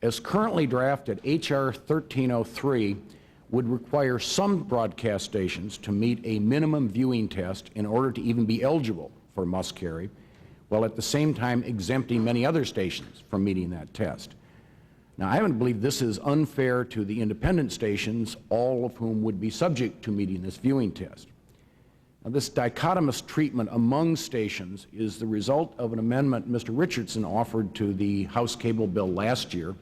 S12: As currently drafted, H.R. 1303 would require some broadcast stations to meet a minimum viewing test in order to even be eligible for must-carry, while at the same time exempting many other stations from meeting that test. Now, I happen to believe this is unfair to the independent stations, all of whom would be subject to meeting this viewing test. Now, this dichotomous treatment among stations is the result of an amendment Mr. Richardson offered to the House cable bill last year,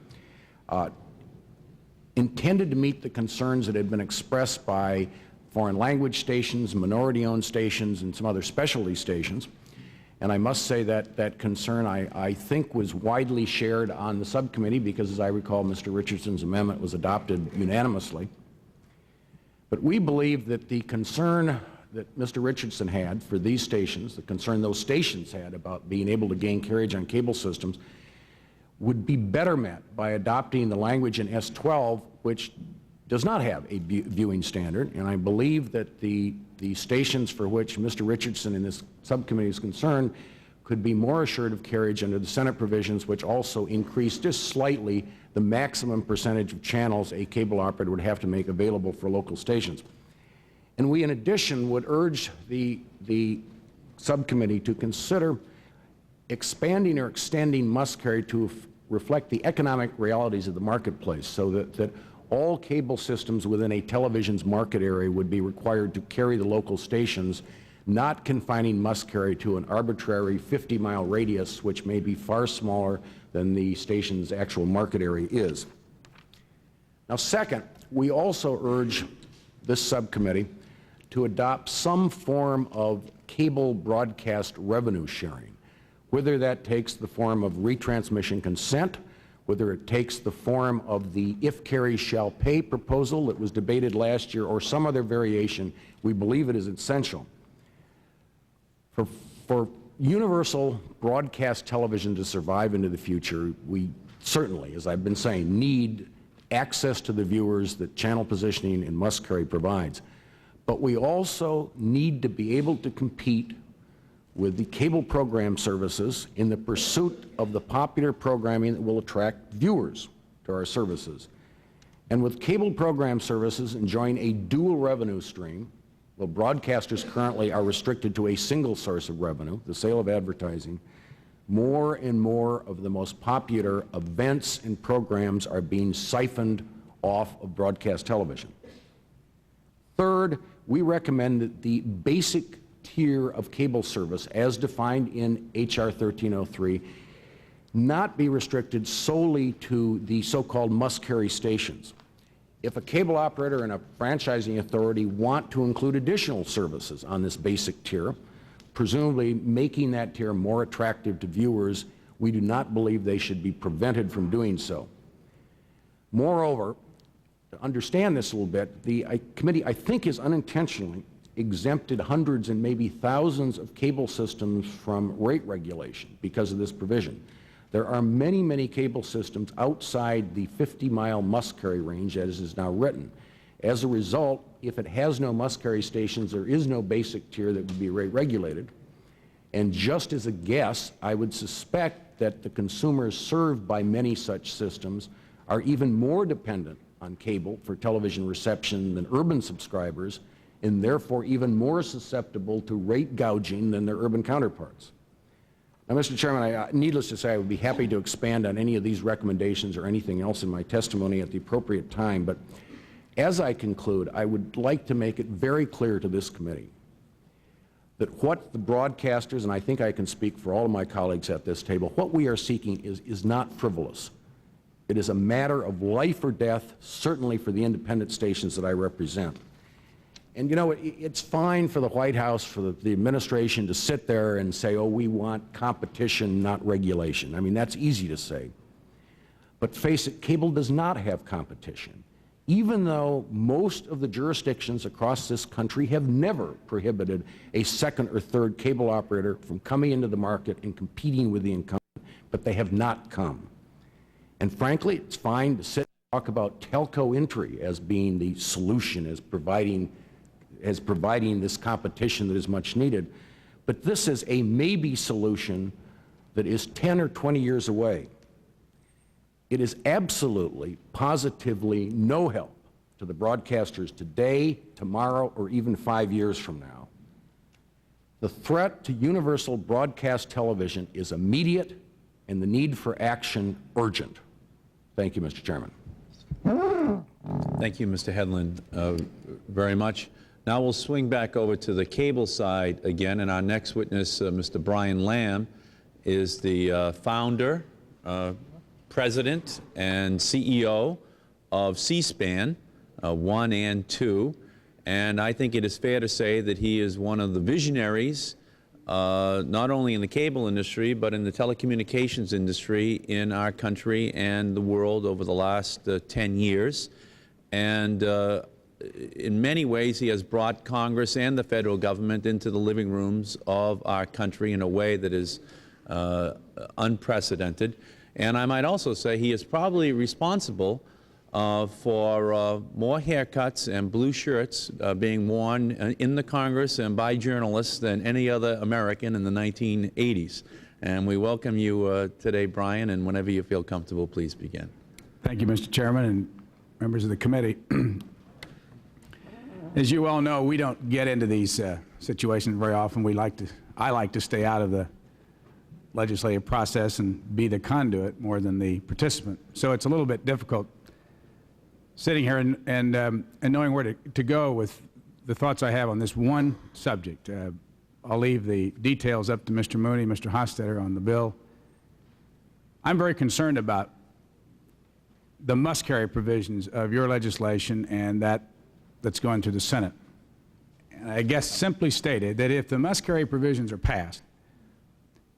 S12: intended to meet the concerns that had been expressed by foreign language stations, minority-owned stations, and some other specialty stations. And I must say that that concern, I think, was widely shared on the subcommittee because, as I recall, Mr. Richardson's amendment was adopted unanimously. But we believe that the concern that Mr. Richardson had for these stations, the concern those stations had about being able to gain carriage on cable systems, would be better met by adopting the language in S12, which does not have a viewing standard. And I believe that the stations for which Mr. Richardson and this subcommittee is concerned could be more assured of carriage under the Senate provisions, which also increase just slightly the maximum percentage of channels a cable operator would have to make available for local stations. And we, in addition, would urge the subcommittee to consider expanding or extending must-carry to reflect the economic realities of the marketplace, so that all cable systems within a television's market area would be required to carry the local stations, not confining must-carry to an arbitrary 50-mile radius, which may be far smaller than the station's actual market area is. Now, second, we also urge this subcommittee to adopt some form of cable broadcast revenue sharing, whether that takes the form of retransmission consent, whether it takes the form of the if carry shall pay proposal that was debated last year, or some other variation. We believe it is essential for universal broadcast television to survive into the future. We certainly, as I've been saying, need access to the viewers that channel positioning and must-carry provides. But we also need to be able to compete with the cable program services in the pursuit of the popular programming that will attract viewers to our services. And with cable program services enjoying a dual revenue stream, while broadcasters currently are restricted to a single source of revenue, the sale of advertising, more and more of the most popular events and programs are being siphoned off of broadcast television. Third, we recommend that the basic tier of cable service, as defined in H.R. 1303, not be restricted solely to the so-called must-carry stations. If a cable operator and a franchising authority want to include additional services on this basic tier, presumably making that tier more attractive to viewers, we do not believe they should be prevented from doing so. Moreover, to understand this a little bit, the committee, I think, has unintentionally exempted hundreds and maybe thousands of cable systems from rate regulation because of this provision. There are many, many cable systems outside the 50-mile must-carry range as is now written. As a result, if it has no must-carry stations, there is no basic tier that would be rate regulated. And just as a guess, I would suspect that the consumers served by many such systems are even more dependent on cable for television reception than urban subscribers, and therefore even more susceptible to rate gouging than their urban counterparts. Now, Mr. Chairman, needless to say, I would be happy to expand on any of these recommendations or anything else in my testimony at the appropriate time, but as I conclude, I would like to make it very clear to this committee that what the broadcasters, and I think I can speak for all of my colleagues at this table, what we are seeking is not frivolous. It is a matter of life or death, certainly for the independent stations that I represent. And you know, it's fine for the White House, for the administration to sit there and say, oh, we want competition, not regulation. I mean, that's easy to say. But face it, cable does not have competition, even though most of the jurisdictions across this country have never prohibited a second or third cable operator from coming into the market and competing with the incumbent, but they have not come. And frankly, it's fine to sit and talk about telco entry as being the solution, as providing this competition that is much needed. But this is a maybe solution that is 10 or 20 years away. It is absolutely, positively no help to the broadcasters today, tomorrow, or even 5 years from now. The threat to universal broadcast television is immediate and the need for action urgent. Thank you, Mr. Chairman.
S2: Thank you, Mr. Hedlund, very much. Now we'll swing back over to the cable side again, and our next witness, Mr. Brian Lamb, is the founder, president, and CEO of C-SPAN 1 and 2. And I think it is fair to say that he is one of the visionaries, not only in the cable industry, but in the telecommunications industry in our country and the world over the last 10 years. And in many ways, he has brought Congress and the federal government into the living rooms of our country in a way that is unprecedented. And I might also say he is probably responsible for more haircuts and blue shirts being worn in the Congress and by journalists than any other American in the 1980s. And we welcome you today, Brian, and whenever you feel comfortable, please begin.
S12: Thank you, Mr. Chairman and members of the committee. As you all know, we don't get into these situations very often. I like to stay out of the legislative process and be the conduit more than the participant. So it's a little bit difficult sitting here and knowing where to go with the thoughts I have on this one subject. I'll leave the details up to Mr. Mooney, Mr. Hofstadter on the bill. I'm very concerned about the must-carry provisions of your legislation and that's going to the Senate. And I guess simply stated that if the must-carry provisions are passed,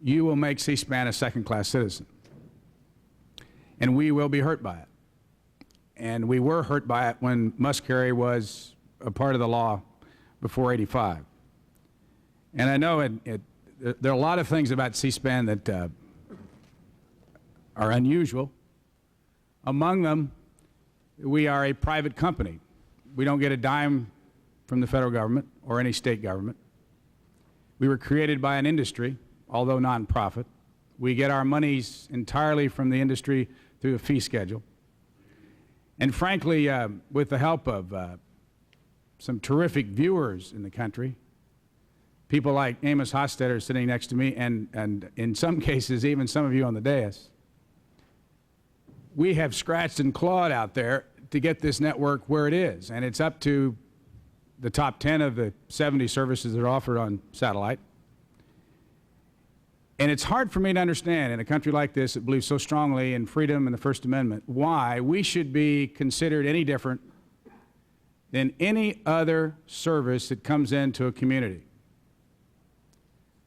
S12: you will make C-SPAN a second-class citizen. And we will be hurt by it. And we were hurt by it when must-carry was a part of the law before '85. And I know there are a lot of things about C-SPAN that are unusual. Among them, we are a private company. We don't get a dime from the federal government or any state government. We were created by an industry, although nonprofit. We get our monies entirely from the industry through a fee schedule. And frankly, with the help of some terrific viewers in the country, people like Amos Hofstadter sitting next to me, and in some cases, even some of you on the dais, we have scratched and clawed out there to get this network where it is. And it's up to the top 10 of the 70 services that are offered on satellite. And it's hard for me to understand in a country like this that believes so strongly in freedom and the First Amendment why we should be considered any different than any other service that comes into a community.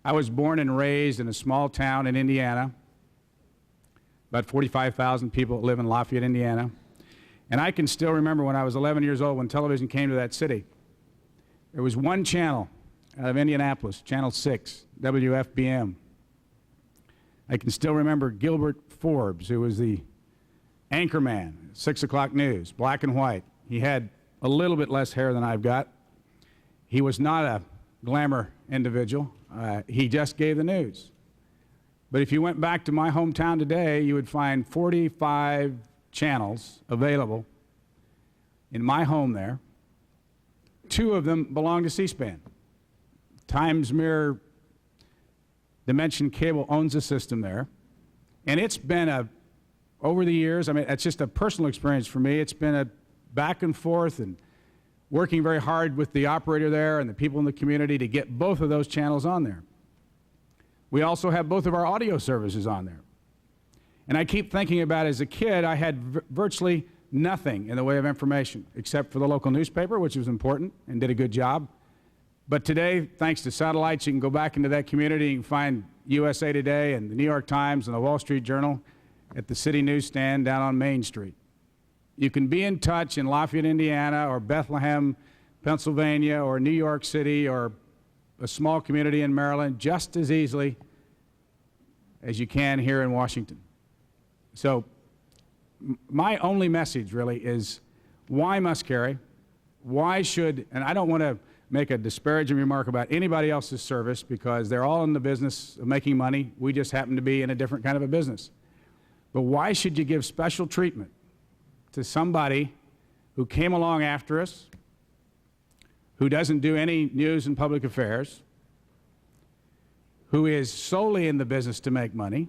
S12: I was born and raised in a small town in Indiana. About 45,000 people live in Lafayette, Indiana. And I can still remember when I was 11 years old when television came to that city. There was one channel out of Indianapolis, Channel 6, WFBM. I can still remember Gilbert Forbes, who was the anchorman, 6 o'clock news, black and white. He had a little bit less hair than I've got. He was not a glamour individual. He just gave the news. But if you went back to my hometown today, you would find 45 channels available in my home there. 2 of them belong to C-SPAN. Times Mirror Dimension Cable owns a system there. And it's been over the years, I mean, it's just a personal experience for me. It's been a back and forth and working very hard with the operator there and the people in the community to get both of those channels on there. We also have both of our audio services on there. And I keep thinking about, as a kid, I had virtually nothing in the way of information, except for the local newspaper, which was important and did a good job. But today, thanks to satellites, you can go back into that community and find USA Today and the New York Times and the Wall Street Journal at the city newsstand down on Main Street. You can be in touch in Lafayette, Indiana, or Bethlehem, Pennsylvania, or New York City, or a small community in Maryland just as easily as you can here in Washington. So my only message really is, why must carry? Why should, and I don't want to make a disparaging remark about anybody else's service because they're all in the business of making money. We just happen to be in a different kind of a business. But why should you give special treatment to somebody who came along after us, who doesn't do any news and public affairs, who is solely in the business to make money,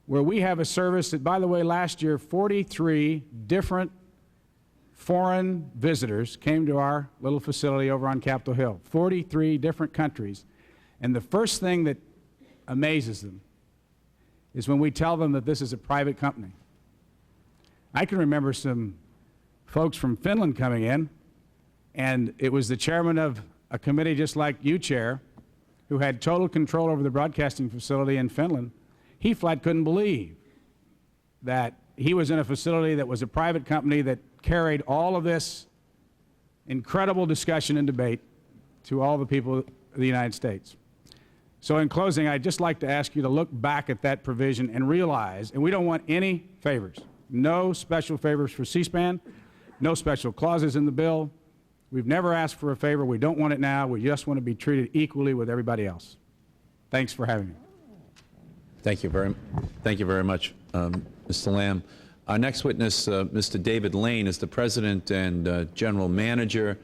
S12: where we have a service that, by the way, last year 43 different
S11: foreign visitors came to our little facility over on Capitol Hill, 43 different countries, and the first thing that amazes them is when we tell them that this is a private company. I can remember some folks from Finland coming in, and it was the chairman of a committee just like you, Chair, who had total control over the broadcasting facility in Finland. He flat couldn't believe that he was in a facility that was a private company that carried all of this incredible discussion and debate to all the people of the United States. So in closing, I'd just like to ask you to look back at that provision and realize, and we don't want any favors, no special favors for C-SPAN, no special clauses in the bill. We've never asked for a favor. We don't want it now. We just want to be treated equally with everybody else. Thanks for having me.
S2: Thank you very much, Mr. Lamb. Our next witness, Mr. David Lane, is the President and General Manager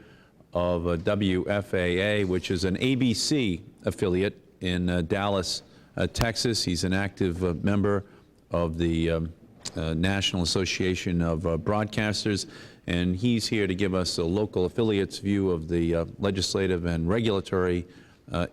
S2: of WFAA, which is an ABC affiliate in Dallas, Texas. He's an active member of the National Association of Broadcasters, and he's here to give us a local affiliate's view of the legislative and regulatory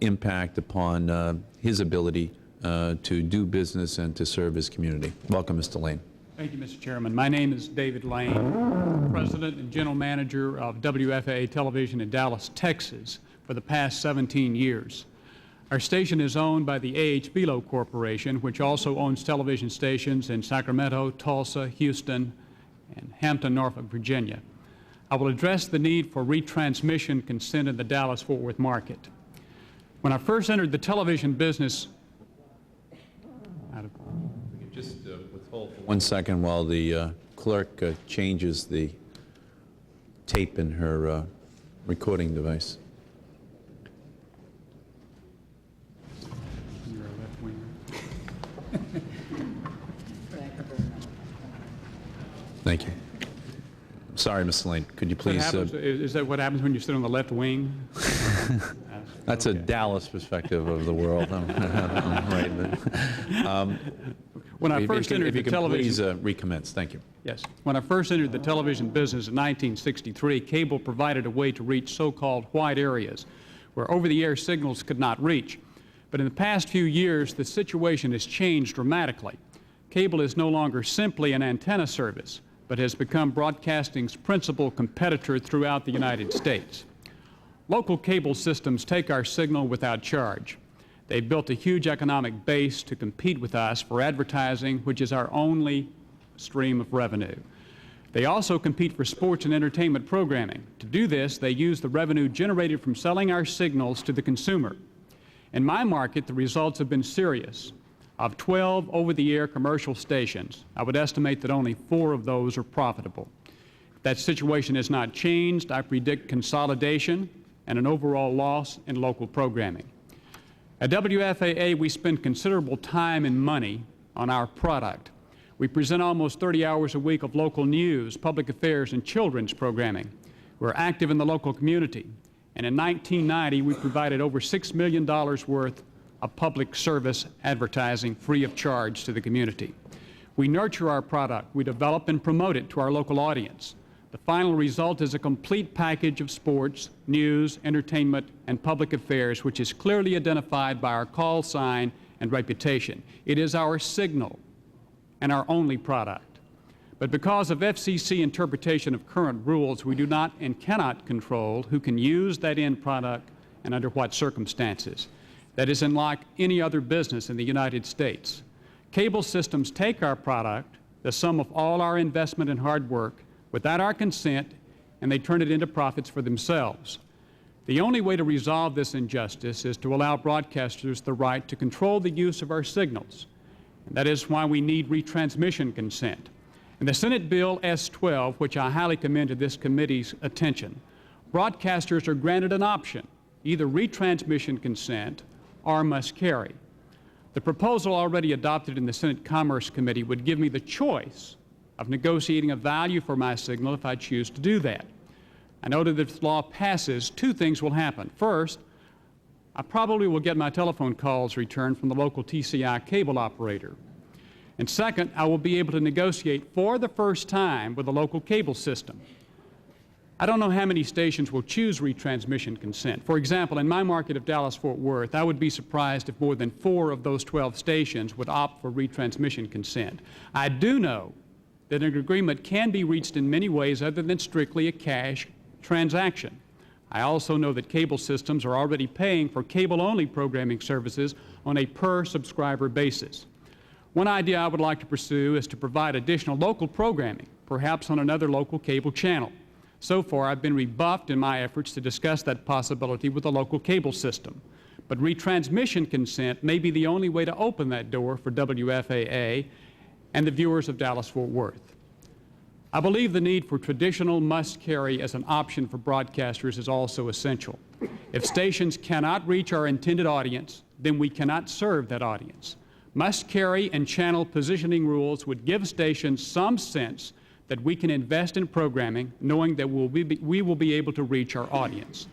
S2: impact upon his ability to do business and to serve his community. Welcome, Mr. Lane.
S13: Thank you, Mr. Chairman. My name is David Lane, President and General Manager of WFAA Television in Dallas, Texas, for the past 17 years. Our station is owned by the A.H. Belo Corporation, which also owns television stations in Sacramento, Tulsa, Houston, and Hampton, Norfolk, Virginia. I will address the need for retransmission consent in the Dallas-Fort Worth market. When I first entered the television business,
S2: just withhold for 1 second while the clerk changes the tape in her recording device.
S13: you're a left winger.
S2: Thank you. Sorry, Mr. Lane. Could you please...
S13: Is that what happens when you sit on the left wing?
S2: That's okay. A Dallas perspective of the world.
S13: When I first entered the television...
S2: If you could please recommence. Thank you.
S13: Yes. When I first entered the television business in 1963, cable provided a way to reach so-called white areas where over-the-air signals could not reach. But in the past few years, the situation has changed dramatically. Cable is no longer simply an antenna service, but has become broadcasting's principal competitor throughout the United States. Local cable systems take our signal without charge. They've built a huge economic base to compete with us for advertising, which is our only stream of revenue. They also compete for sports and entertainment programming. To do this, they use the revenue generated from selling our signals to the consumer. In my market, the results have been serious. Of 12 over-the-air commercial stations, I would estimate that only 4 of those are profitable. If that situation has not changed, I predict consolidation and an overall loss in local programming. At WFAA, we spend considerable time and money on our product. We present almost 30 hours a week of local news, public affairs, and children's programming. We're active in the local community, and in 1990, we provided over $6 million worth of public service advertising free of charge to the community. We nurture our product. We develop and promote it to our local audience. The final result is a complete package of sports, news, entertainment, and public affairs, which is clearly identified by our call sign and reputation. It is our signal and our only product. But because of FCC interpretation of current rules, we do not and cannot control who can use that end product and under what circumstances. That is unlike any other business in the United States. Cable systems take our product, the sum of all our investment and hard work, without our consent, and they turn it into profits for themselves. The only way to resolve this injustice is to allow broadcasters the right to control the use of our signals. And that is why we need retransmission consent. In the Senate Bill S-12, which I highly commend to this committee's attention, broadcasters are granted an option, either retransmission consent or must carry. The proposal already adopted in the Senate Commerce Committee would give me the choice of negotiating a value for my signal if I choose to do that. I know that if this law passes, 2 things will happen. First, I probably will get my telephone calls returned from the local TCI cable operator. And second, I will be able to negotiate for the first time with a local cable system. I don't know how many stations will choose retransmission consent. For example, in my market of Dallas-Fort Worth, I would be surprised if more than 4 of those 12 stations would opt for retransmission consent. I do know that an agreement can be reached in many ways other than strictly a cash transaction. I also know that cable systems are already paying for cable-only programming services on a per-subscriber basis. One idea I would like to pursue is to provide additional local programming, perhaps on another local cable channel. So far, I've been rebuffed in my efforts to discuss that possibility with the local cable system. But retransmission consent may be the only way to open that door for WFAA and the viewers of Dallas-Fort Worth. I believe the need for traditional must-carry as an option for broadcasters is also essential. If stations cannot reach our intended audience, then we cannot serve that audience. Must-carry and channel positioning rules would give stations some sense that we can invest in programming, knowing that we will be able to reach our audience.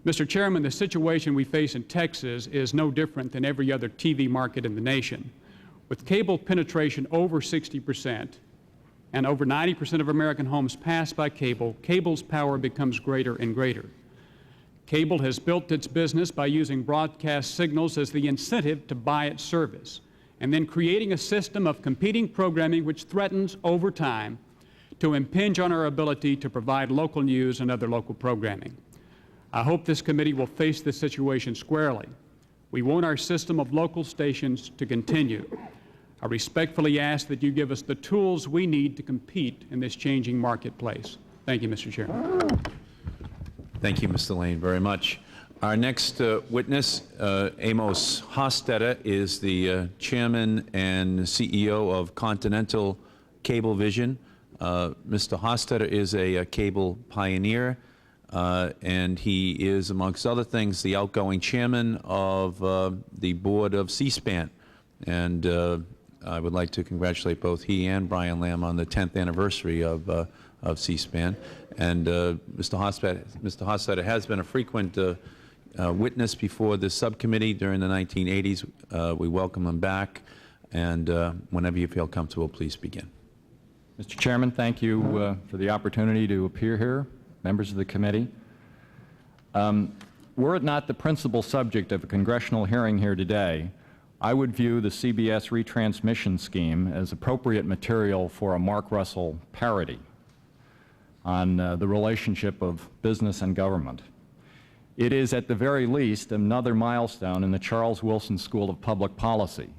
S13: Mr. Chairman, the situation we face in Texas is no different than every other TV market in the nation. With cable penetration over 60% and over 90% of American homes passed by cable, cable's power becomes greater and greater. Cable has built its business by using broadcast signals as the incentive to buy its service, and then creating a system of competing programming which threatens, over time, to impinge on our ability to provide local news and other local programming. I hope this committee will face this situation squarely. We want our system of local stations to continue. I respectfully ask that you give us the tools we need to compete in this changing marketplace. Thank you, Mr. Chairman.
S2: Thank you, Mr. Lane, very much. Our next witness, Amos Hofstadter, is the chairman and CEO of Continental Cablevision. Mr. Hofstadter is a cable pioneer, and he is, amongst other things, the outgoing chairman of the board of C-SPAN. And I would like to congratulate both he and Brian Lamb on the 10th anniversary of C-SPAN. And Mr. Hofstadter has been a frequent witness before this subcommittee during the 1980s. We welcome him back, and whenever you feel comfortable, please begin.
S14: Mr. Chairman, thank you for the opportunity to appear here, members of the committee. Were it not the principal subject of a congressional hearing here today, I would view the CBS retransmission scheme as appropriate material for a Mark Russell parody on the relationship of business and government. It is, at the very least, another milestone in the Charles Wilson School of Public Policy,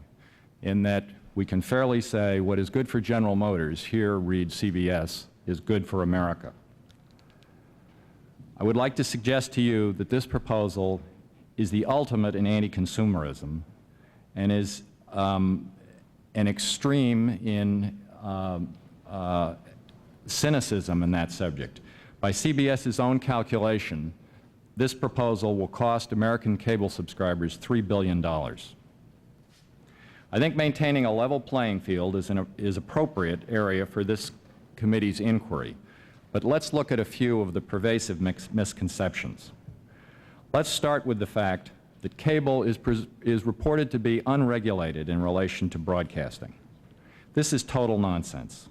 S14: in that we can fairly say what is good for General Motors, here read CBS, is good for America. I would like to suggest to you that this proposal is the ultimate in anti-consumerism and is an extreme in cynicism in that subject. By CBS's own calculation, this proposal will cost American cable subscribers $3 billion. I think maintaining a level playing field is appropriate area for this committee's inquiry, but let's look at a few of the pervasive misconceptions. Let's start with the fact that cable is reported to be unregulated in relation to broadcasting. This is total nonsense.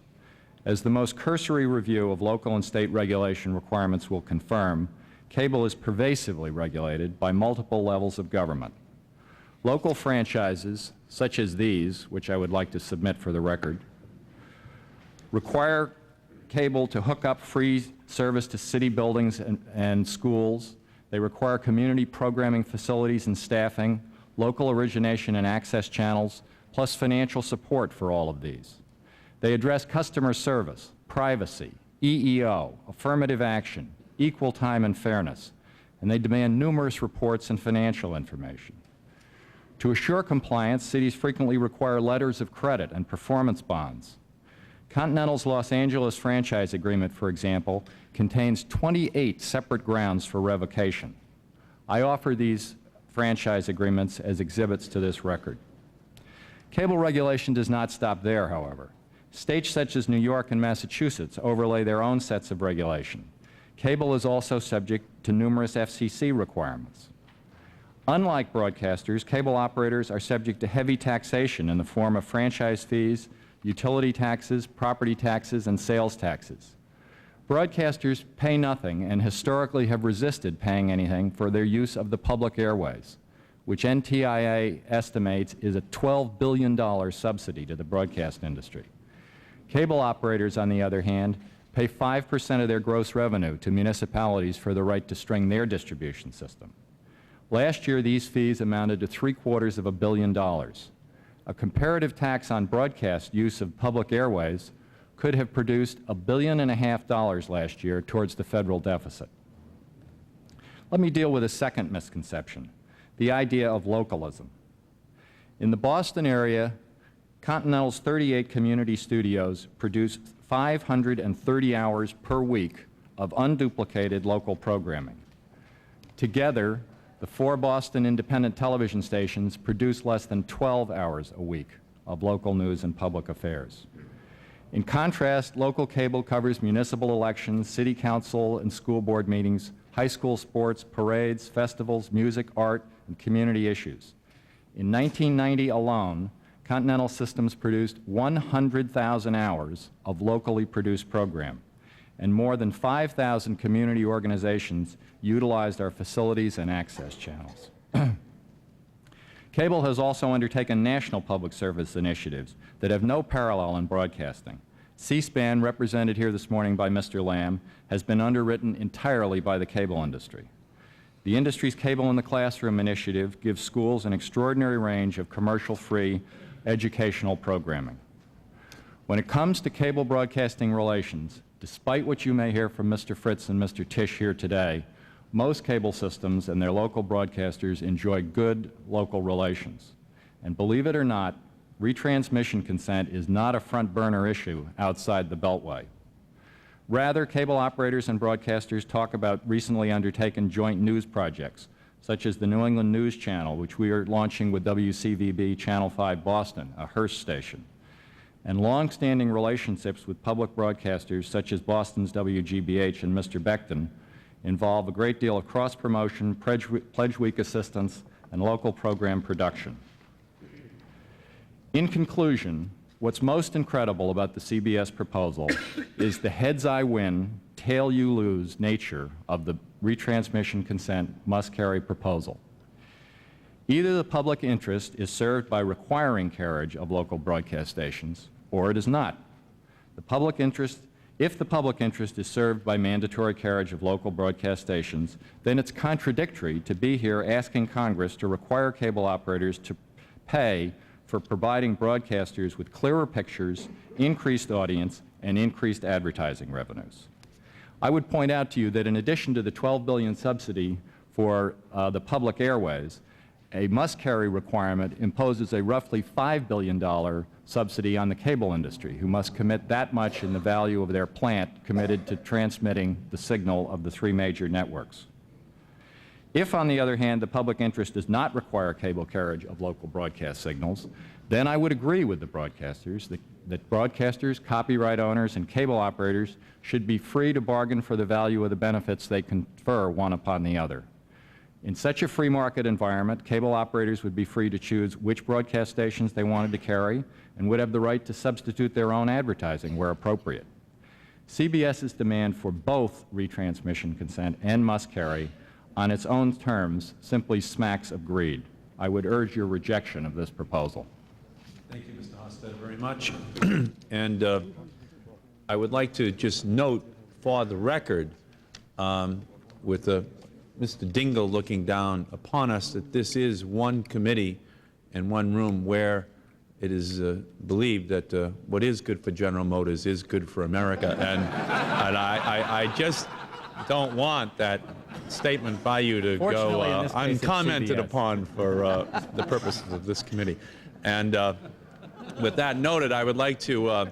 S14: As the most cursory review of local and state regulation requirements will confirm, cable is pervasively regulated by multiple levels of government. Local franchises, such as these, which I would like to submit for the record, require cable to hook up free service to city buildings and schools. They require community programming facilities and staffing, local origination and access channels, plus financial support for all of these. They address customer service, privacy, EEO, affirmative action, equal time and fairness, and they demand numerous reports and financial information. To assure compliance, cities frequently require letters of credit and performance bonds. Continental's Los Angeles franchise agreement, for example, contains 28 separate grounds for revocation. I offer these franchise agreements as exhibits to this record. Cable regulation does not stop there, however. States such as New York and Massachusetts overlay their own sets of regulation. Cable is also subject to numerous FCC requirements. Unlike broadcasters, cable operators are subject to heavy taxation in the form of franchise fees, utility taxes, property taxes, and sales taxes. Broadcasters pay nothing and historically have resisted paying anything for their use of the public airways, which NTIA estimates is a $12 billion subsidy to the broadcast industry. Cable operators, on the other hand, pay 5% of their gross revenue to municipalities for the right to string their distribution system. Last year, these fees amounted to $750 million. A comparative tax on broadcast use of public airways could have produced $1.5 billion last year towards the federal deficit. Let me deal with a second misconception, the idea of localism. In the Boston area, Continental's 38 community studios produce 530 hours per week of unduplicated local programming. Together, the 4 Boston independent television stations produce less than 12 hours a week of local news and public affairs. In contrast, local cable covers municipal elections, city council and school board meetings, high school sports, parades, festivals, music, art, and community issues. In 1990 alone, Continental Systems produced 100,000 hours of locally produced program, and more than 5,000 community organizations utilized our facilities and access channels. Cable has also undertaken national public service initiatives that have no parallel in broadcasting. C-SPAN, represented here this morning by Mr. Lamb, has been underwritten entirely by the cable industry. The industry's Cable in the Classroom initiative gives schools an extraordinary range of commercial-free educational programming. When it comes to cable broadcasting relations, despite what you may hear from Mr. Fritts and Mr. Tisch here today, most cable systems and their local broadcasters enjoy good local relations. And believe it or not, retransmission consent is not a front-burner issue outside the Beltway. Rather, cable operators and broadcasters talk about recently undertaken joint news projects, such as the New England News Channel, which we are launching with WCVB Channel 5 Boston, a Hearst station, and long-standing relationships with public broadcasters such as Boston's WGBH and Mr. Becton involve a great deal of cross-promotion, Pledge Week assistance, and local program production. In conclusion, what's most incredible about the CBS proposal is the heads I win, tail you lose nature of the retransmission consent must-carry proposal. Either the public interest is served by requiring carriage of local broadcast stations, or it is not. If the public interest is served by mandatory carriage of local broadcast stations, then it's contradictory to be here asking Congress to require cable operators to pay for providing broadcasters with clearer pictures, increased audience, and increased advertising revenues. I would point out to you that in addition to the $12 billion subsidy for the public airways, a must-carry requirement imposes a roughly $5 billion subsidy on the cable industry, who must commit that much in the value of their plant committed to transmitting the signal of the 3 major networks. If, on the other hand, the public interest does not require cable carriage of local broadcast signals, then I would agree with the broadcasters that broadcasters, copyright owners, and cable operators should be free to bargain for the value of the benefits they confer one upon the other. In such a free market environment, cable operators would be free to choose which broadcast stations they wanted to carry and would have the right to substitute their own advertising where appropriate. CBS's demand for both retransmission consent and must-carry on its own terms simply smacks of greed. I would urge your rejection of this proposal.
S2: Thank you, Mr. Hofstadter, very much. And I would like to just note for the record, with Mr. Dingell looking down upon us, that this is one committee and one room where it is believed that what is good for General Motors is good for America. And I just don't want that statement by you to go uncommented upon for the purposes of this committee. And with that noted, I would like to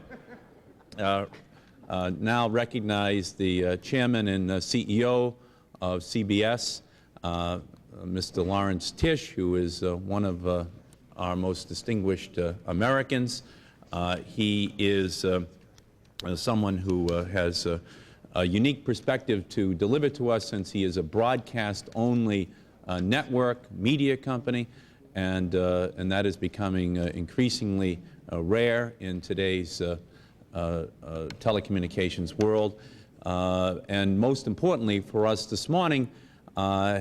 S2: now recognize the chairman and CEO of CBS, Mr. Lawrence Tisch, who is one of our most distinguished Americans. He is someone who has a unique perspective to deliver to us, since he is a broadcast-only network media company, and that is becoming increasingly rare in today's telecommunications world. and most importantly for us this morning,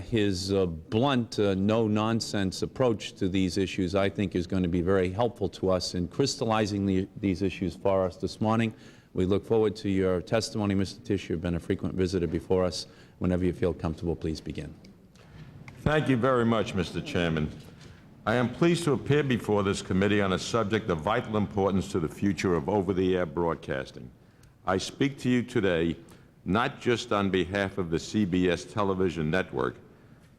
S2: his blunt, no-nonsense approach to these issues, I think, is going to be very helpful to us in crystallizing these issues for us this morning. We look forward to your testimony, Mr. Tisch. You've been a frequent visitor before us. Whenever you feel comfortable, please begin.
S15: Thank you very much, Mr. Chairman. I am pleased to appear before this committee on a subject of vital importance to the future of over-the-air broadcasting. I speak to you today not just on behalf of the CBS television network,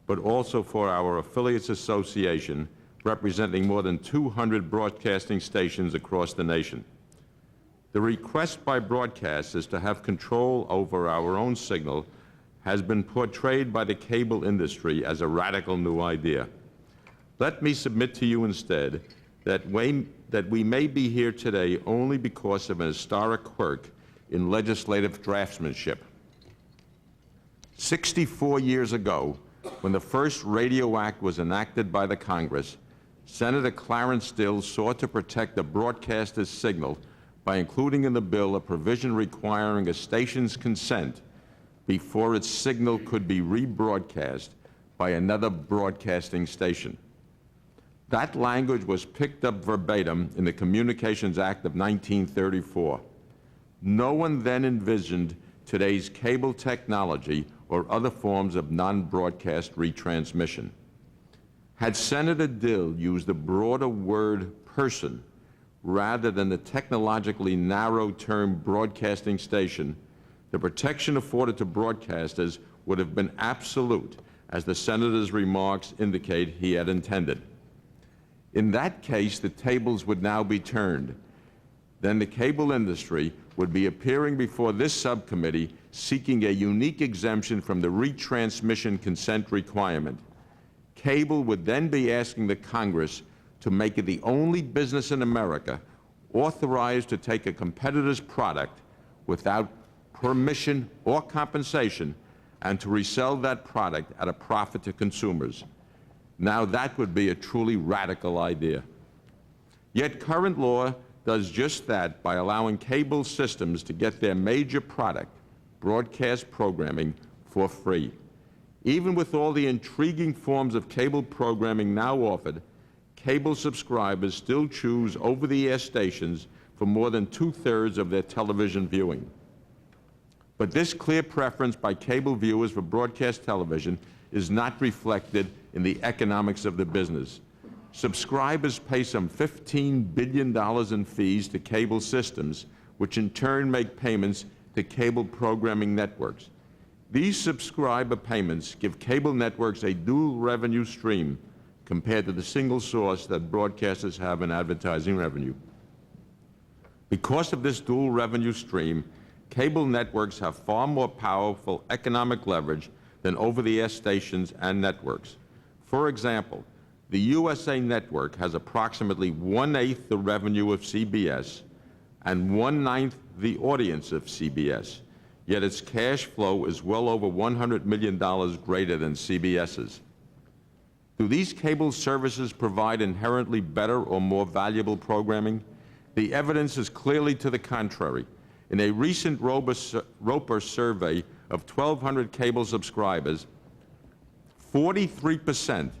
S15: but also for our Affiliates Association, representing more than 200 broadcasting stations across the nation. The request by broadcasters to have control over our own signal has been portrayed by the cable industry as a radical new idea. Let me submit to you instead that we may be here today only because of an historic quirk in legislative draftsmanship. 64 years ago, when the first Radio Act was enacted by the Congress, Senator Clarence Still sought to protect the broadcaster's signal by including in the bill a provision requiring a station's consent before its signal could be rebroadcast by another broadcasting station. That language was picked up verbatim in the Communications Act of 1934. No one then envisioned today's cable technology or other forms of non-broadcast retransmission. Had Senator Dill used the broader word person rather than the technologically narrow term broadcasting station, the protection afforded to broadcasters would have been absolute, as the Senator's remarks indicate he had intended. In that case, the tables would now be turned. Then the cable industry would be appearing before this subcommittee seeking a unique exemption from the retransmission consent requirement. Cable would then be asking the Congress to make it the only business in America authorized to take a competitor's product without permission or compensation and to resell that product at a profit to consumers. Now that would be a truly radical idea. Yet current law does just that by allowing cable systems to get their major product, broadcast programming, for free. Even with all the intriguing forms of cable programming now offered, cable subscribers still choose over-the-air stations for more than 2/3 of their television viewing. But this clear preference by cable viewers for broadcast television is not reflected in the economics of the business. Subscribers pay some $15 billion in fees to cable systems, which in turn make payments to cable programming networks. These subscriber payments give cable networks a dual revenue stream compared to the single source that broadcasters have in advertising revenue. Because of this dual revenue stream, cable networks have far more powerful economic leverage than over-the-air stations and networks. For example, the USA Network has approximately 1/8 the revenue of CBS and 1/9 the audience of CBS, yet its cash flow is well over $100 million greater than CBS's. Do these cable services provide inherently better or more valuable programming? The evidence is clearly to the contrary. In a recent Roper survey of 1,200 cable subscribers, 43%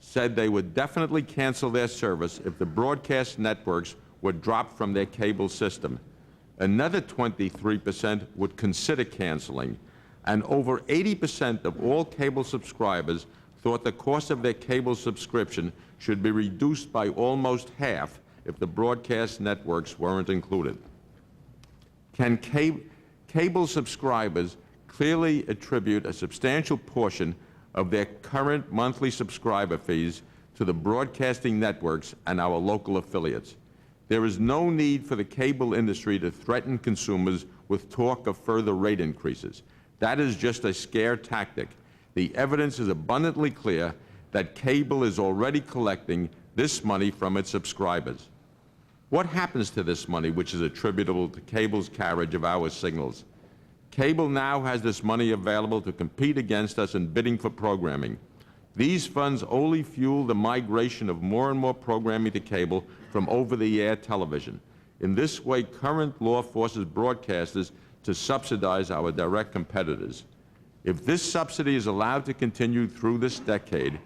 S15: said they would definitely cancel their service if the broadcast networks were dropped from their cable system. Another 23% would consider canceling, and over 80% of all cable subscribers thought the cost of their cable subscription should be reduced by almost half if the broadcast networks weren't included. Can cable subscribers clearly attribute a substantial portion of their current monthly subscriber fees to the broadcasting networks and our local affiliates? There is no need for the cable industry to threaten consumers with talk of further rate increases. That is just a scare tactic. The evidence is abundantly clear that cable is already collecting this money from its subscribers. What happens to this money, which is attributable to cable's carriage of our signals? Cable now has this money available to compete against us in bidding for programming. These funds only fuel the migration of more and more programming to cable from over-the-air television. In this way, current law forces broadcasters to subsidize our direct competitors. If this subsidy is allowed to continue through this decade,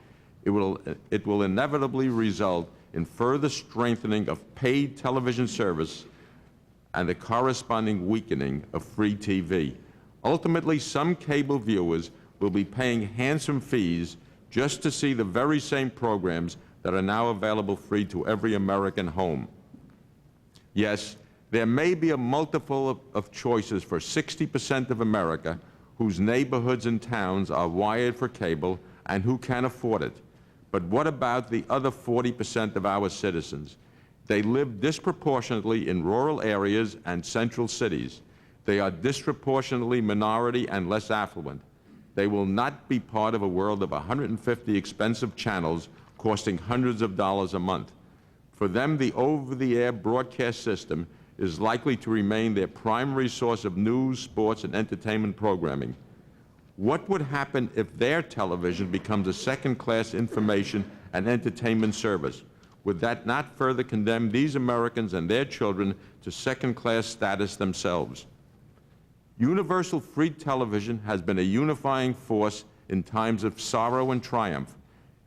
S15: it will inevitably result in further strengthening of paid television service and the corresponding weakening of free TV. Ultimately, some cable viewers will be paying handsome fees just to see the very same programs that are now available free to every American home. Yes, there may be a multiple of choices for 60% of America whose neighborhoods and towns are wired for cable and who can afford it. But what about the other 40% of our citizens? They live disproportionately in rural areas and central cities. They are disproportionately minority and less affluent. They will not be part of a world of 150 expensive channels costing hundreds of dollars a month. For them, the over-the-air broadcast system is likely to remain their primary source of news, sports, and entertainment programming. What would happen if their television becomes a second-class information and entertainment service? Would that not further condemn these Americans and their children to second-class status themselves? Universal free television has been a unifying force in times of sorrow and triumph.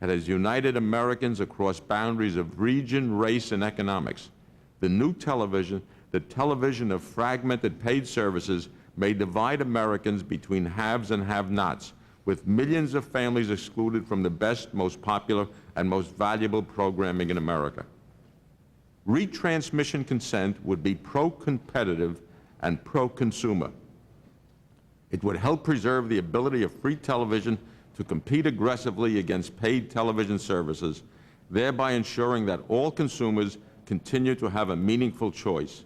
S15: It has united Americans across boundaries of region, race, and economics. The new television, the television of fragmented paid services, may divide Americans between haves and have-nots, with millions of families excluded from the best, most popular, and most valuable programming in America. Retransmission consent would be pro-competitive and pro-consumer. It would help preserve the ability of free television to compete aggressively against paid television services, thereby ensuring that all consumers continue to have a meaningful choice.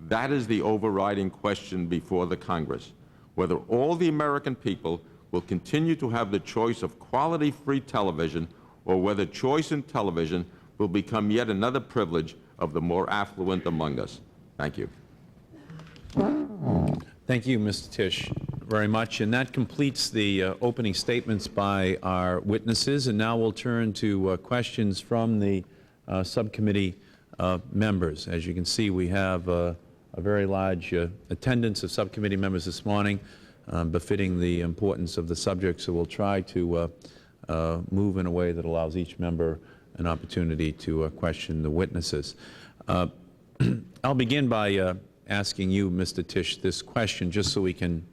S15: That is the overriding question before the Congress, whether all the American people will continue to have the choice of quality free television, or whether choice in television will become yet another privilege of the more affluent among us. Thank you.
S2: Thank you, Mr. Tisch, very much. And that completes the opening statements by our witnesses. And now we'll turn to questions from the subcommittee members. As you can see, we have a very large attendance of subcommittee members this morning, befitting the importance of the subject. So we'll try to move in a way that allows each member an opportunity to question the witnesses. I'll begin by asking you, Mr. Tisch, this question, just so we can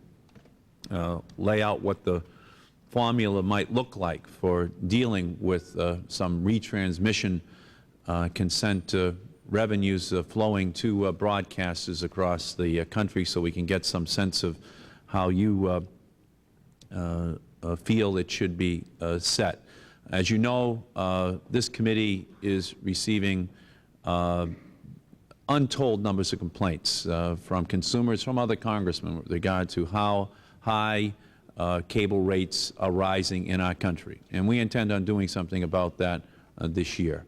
S2: lay out what the formula might look like for dealing with some retransmission consent revenues flowing to broadcasters across the country, so we can get some sense of how you feel it should be set. As you know, this committee is receiving untold numbers of complaints from consumers, from other congressmen with regard to how high cable rates are rising in our country. And we intend on doing something about that this year.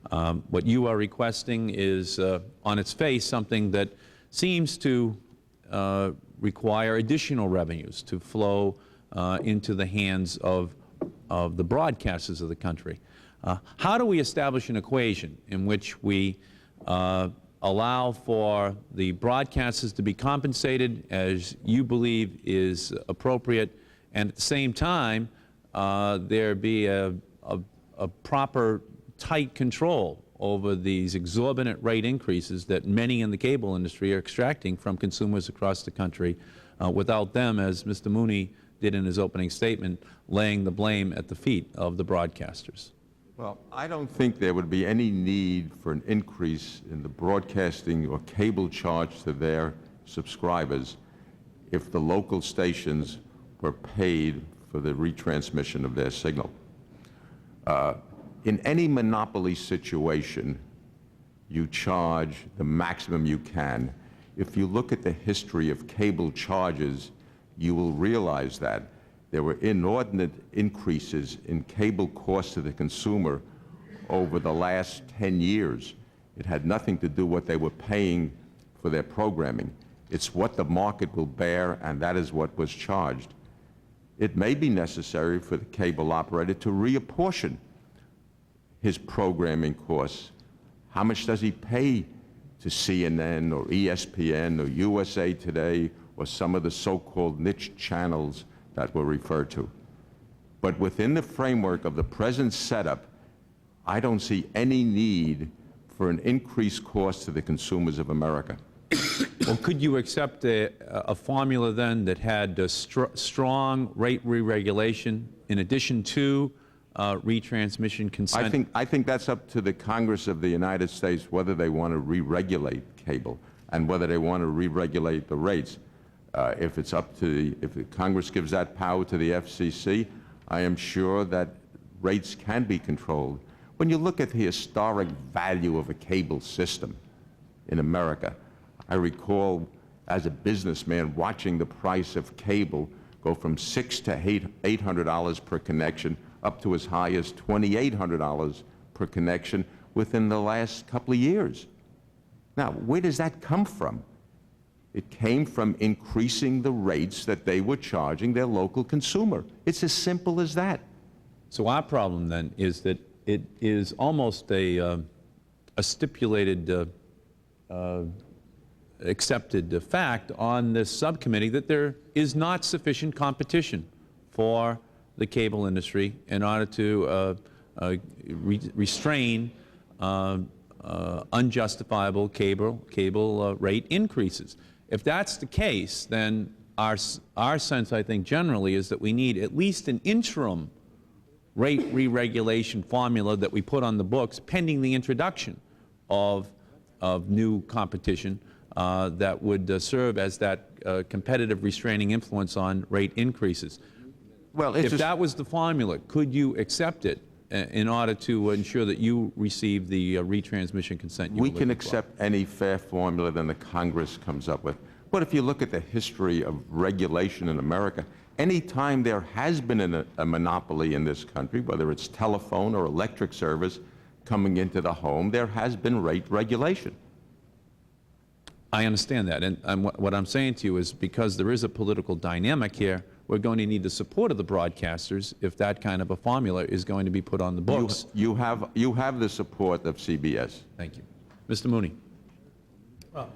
S2: What you are requesting is, on its face, something that seems to require additional revenues to flow into the hands of the broadcasters of the country. How do we establish an equation in which we allow for the broadcasters to be compensated as you believe is appropriate, and at the same time there be a proper tight control over these exorbitant rate increases that many in the cable industry are extracting from consumers across the country, without them, as Mr. Mooney did in his opening statement, laying the blame at the feet of the broadcasters?
S15: Well, I don't think there would be any need for an increase in the broadcasting or cable charge to their subscribers if the local stations were paid for the retransmission of their signal. In any monopoly situation, you charge the maximum you can. If you look at the history of cable charges, you will realize that there were inordinate increases in cable costs to the consumer over the last 10 years. It had nothing to do with what they were paying for their programming. It's what the market will bear, and that is what was charged. It may be necessary for the cable operator to reapportion his programming costs. How much does he pay to CNN or ESPN or USA Today or some of the so-called niche channels that were referred to. But within the framework of the present setup, I don't see any need for an increased cost to the consumers of America.
S2: Well, could you accept a formula then that had strong rate re-regulation in addition to retransmission consent?
S15: I think that's up to the Congress of the United States whether they want to re-regulate cable and whether they want to re-regulate the rates. If it's up to if the Congress gives that power to the FCC, I am sure that rates can be controlled. When you look at the historic value of a cable system in America, I recall as a businessman watching the price of cable go from $600 to $800 per connection up to as high as $2,800 per connection within the last couple of years. Now, where does that come from? It came from increasing the rates that they were charging their local consumer. It's as simple as that.
S2: So our problem then is that it is almost a stipulated, accepted fact on this subcommittee that there is not sufficient competition for the cable industry in order to restrain unjustifiable cable rate increases. If that's the case, then our sense, I think, generally is that we need at least an interim rate re-regulation formula that we put on the books pending the introduction of new competition that would serve as that competitive restraining influence on rate increases.
S15: Well,
S2: if that was the formula, could you accept it in order to ensure that you receive the retransmission consent you
S15: We can accept any fair formula that the Congress comes up with. But if you look at the history of regulation in America, any time there has been a monopoly in this country, whether it's telephone or electric service coming into the home, there has been rate regulation.
S2: I understand that. And what I'm saying to you is because there is a political dynamic here, we're going to need the support of the broadcasters if that kind of a formula is going to be put on the books.
S15: You have the support of CBS.
S2: Thank you. Mr. Mooney.
S10: Well,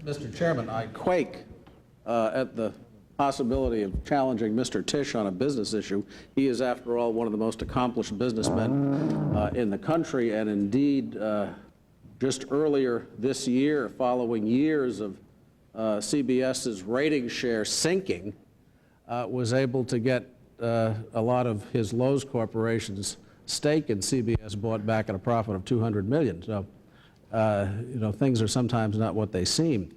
S10: Mr. Chairman, I quake at the possibility of challenging Mr. Tisch on a business issue. He is, after all, one of the most accomplished businessmen in the country, and indeed, just earlier this year, following years of CBS's rating share sinking, was able to get a lot of his Lowe's Corporation's stake in CBS bought back at a profit of $200 million. So, you know, things are sometimes not what they seem.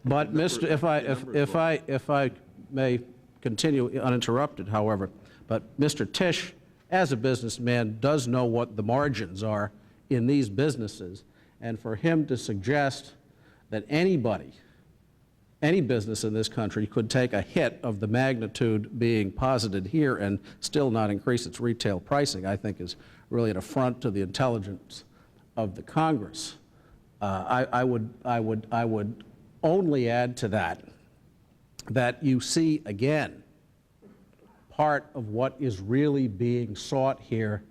S10: But if I may continue uninterrupted, however, but Mr. Tisch, as a businessman, does know what the margins are in these businesses, and for him to suggest that anybody, any business in this country could take a hit of the magnitude being posited here and still not increase its retail pricing, I think is really an affront to the intelligence of the Congress. I would only add to that you see again part of what is really being sought here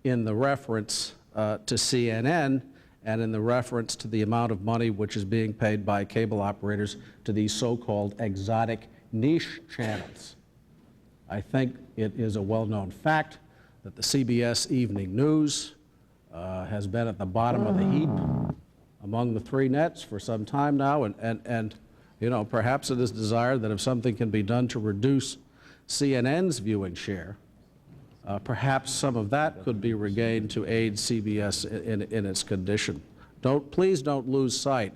S10: in the reference to CNN and in the reference to the amount of money which is being paid by cable operators to these so-called exotic niche channels. I think it is a well-known fact that the CBS Evening News has been at the bottom of the heap among the three nets for some time now, and you know, perhaps it is desired that if something can be done to reduce CNN's viewing share, perhaps some of that could be regained to aid CBS in its condition. Please don't lose sight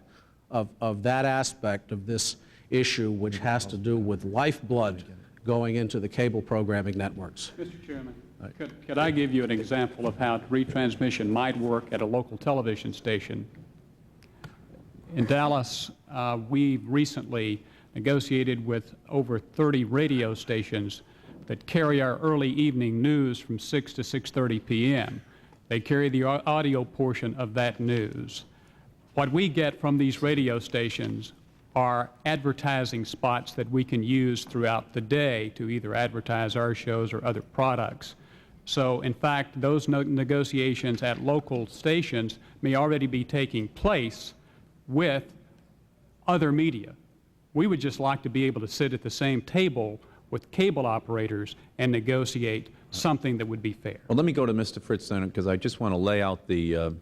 S10: of that aspect of this issue, which has to do with lifeblood going into the cable programming networks.
S13: Mr. Chairman, could I give you an example of how retransmission might work at a local television station? In Dallas, we recently negotiated with over 30 radio stations that carry our early evening news from 6 to 6:30 p.m. They carry the audio portion of that news. What we get from these radio stations are advertising spots that we can use throughout the day to either advertise our shows or other products. So, in fact, those negotiations at local stations may already be taking place with other media. We would just like to be able to sit at the same table with cable operators and negotiate something that would be fair.
S2: Well, let me go to Mr. Fritts then, because I just want to lay out the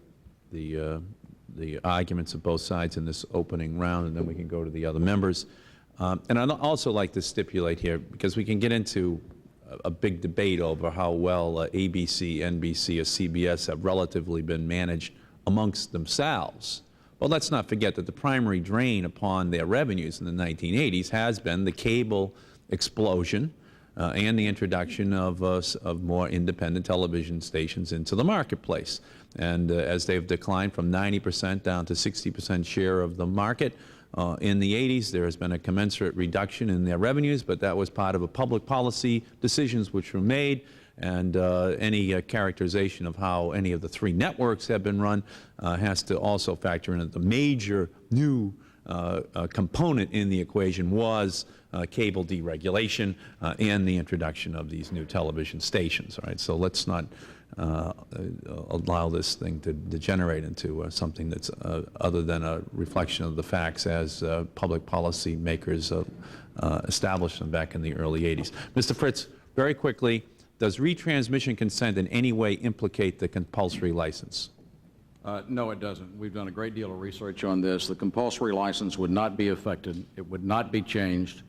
S2: arguments of both sides in this opening round, and then we can go to the other members. And I'd also like to stipulate here, because we can get into a big debate over how well ABC, NBC, or CBS have relatively been managed amongst themselves. But let's not forget that the primary drain upon their revenues in the 1980s has been the cable explosion and the introduction of more independent television stations into the marketplace. And as they've declined from 90% down to 60% share of the market, in the 80s, there has been a commensurate reduction in their revenues, but that was part of a public policy decisions which were made, and any characterization of how any of the three networks have been run has to also factor in that the major new component in the equation was cable deregulation and the introduction of these new television stations. All right, so let's not allow this thing to degenerate into something that's other than a reflection of the facts as public policy makers established them back in the early 80s. Mr. Fritts, very quickly, does retransmission consent in any way implicate the compulsory license?
S9: No, it doesn't. We've done a great deal of research on this. The compulsory license would not be affected. It would not be changed